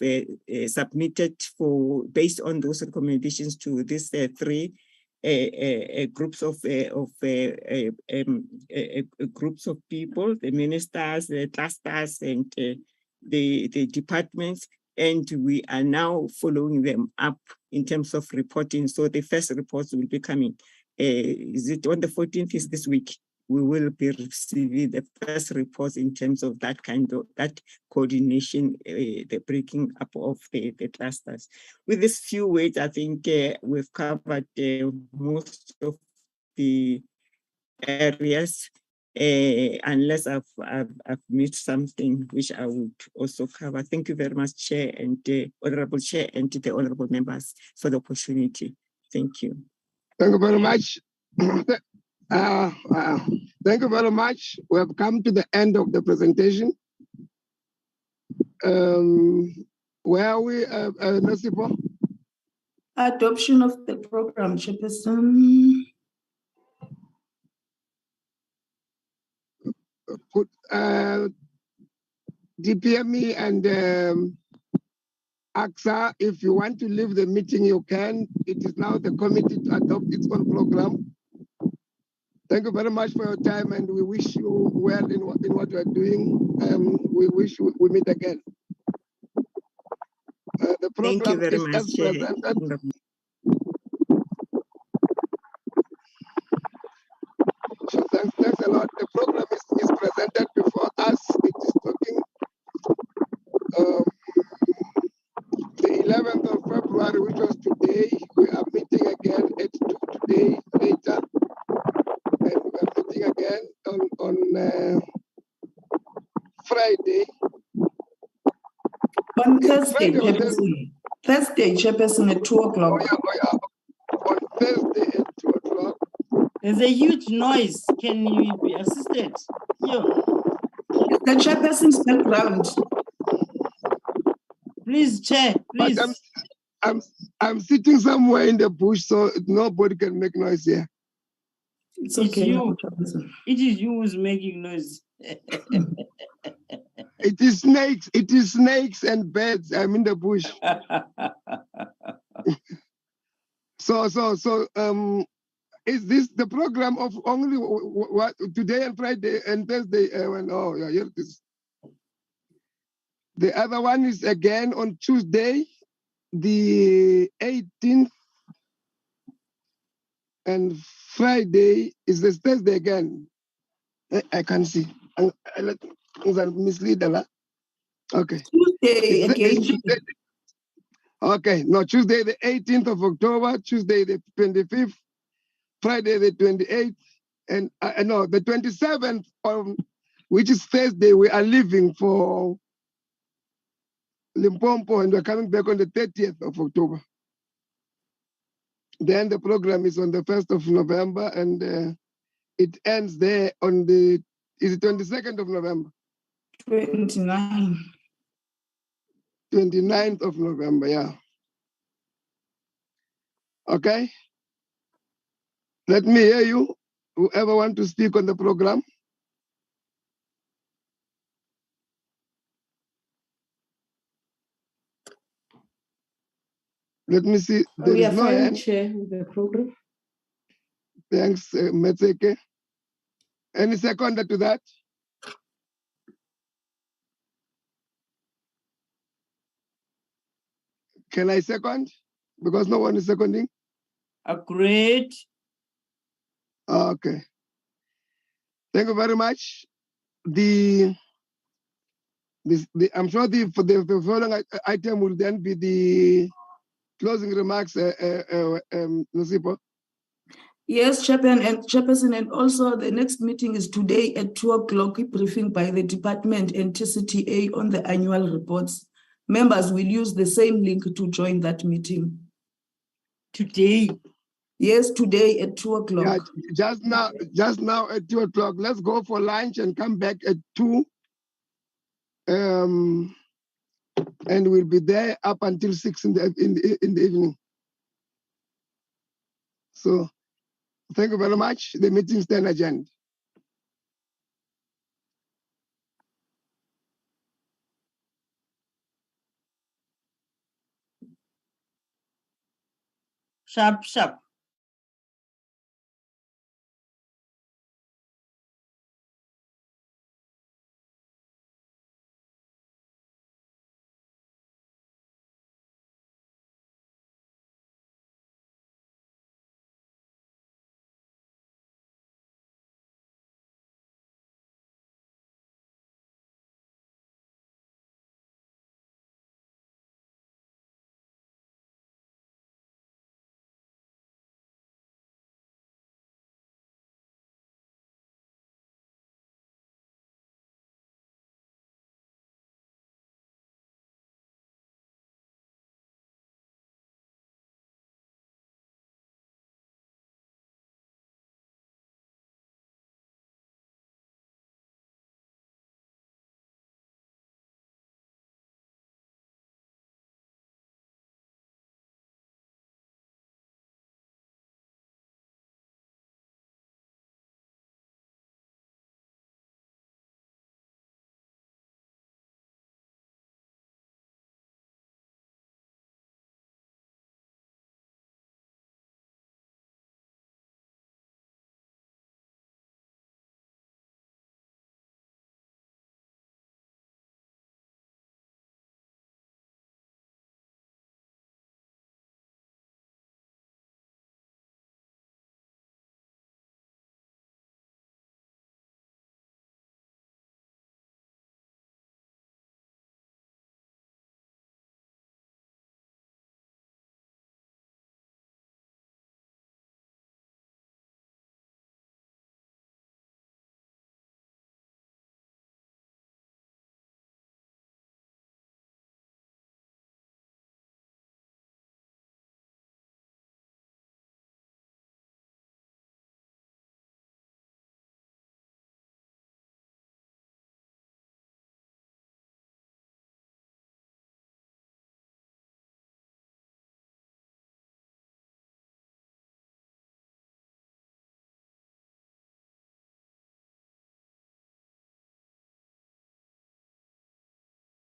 submitted based on those recommendations to these 3 groups of groups of people, the ministers, the clusters, and the departments, and we are now following them up in terms of reporting. So the first reports will be coming. Is it on the 14th? Is this week? We will be receiving the first reports in terms of that coordination, the breaking up of the clusters. With these few words, I think we've covered most of the areas, unless I've missed something which I would also cover. Thank you very much, Chair and Honorable Chair, and to the honorable members for the opportunity. Thank you. Thank you very much. Thank you very much. We have come to the end of the presentation. Where are we, Nosipo? Adoption of the program, Chairperson. Could DPME and AGSA, if you want to leave the meeting, you can. It is now the committee to adopt its own program. Thank you very much for your time, and we wish you well in what you are doing. We wish we meet again. The program Thank you very is much, as presented. So thanks a lot. The program is presented before us. It is talking the 11th of February, which was today. We are meeting again at 2 today later. And we are meeting again on Friday. On Thursday, Friday, Chairperson. Thursday, Chairperson, at 2 o'clock. On Thursday at 2 o'clock. There's a huge noise. Can you be assisted? Here. The Chairperson's background. Please, Chair, please. But I'm sitting somewhere in the bush, so nobody can make noise here. It's okay. You. It is you who's making noise. It is snakes. It is snakes and birds. I'm in the bush. So is this the program of only what today and Friday and Thursday? Oh, yeah, here it is. The other one is again on Tuesday, the 18th, and Friday is this Thursday again. I can see. I'm misleading. Okay. Tuesday again. Tuesday. Okay, no, Tuesday the 18th of October, Tuesday the 25th, Friday the 28th, and no, the 27th, which is Thursday, we are leaving for Limpopo and we're coming back on the 30th of October. Then the program is on the 1st of November and it ends there on the, is it 22nd of November? 29th of November, yeah. Okay. Let me hear you. Whoever want to speak on the program. Let me see. We are fine, Chair, with the program. Thanks, Metseke. Any seconder to that? Can I second? Because no one is seconding. Agreed. Okay. Thank you very much. I'm sure the following item will then be the closing remarks, Nosipo. Yes, Chairperson, and also the next meeting is today at 2 o'clock, briefing by the department and TCTA on the annual reports. Members will use the same link to join that meeting. Today? Yes, today at 2 o'clock. Yeah, just now at 2 o'clock. Let's go for lunch and come back at 2. And we'll be there up until 6 in the evening. So thank you very much. The meeting stands adjourned. Sharp.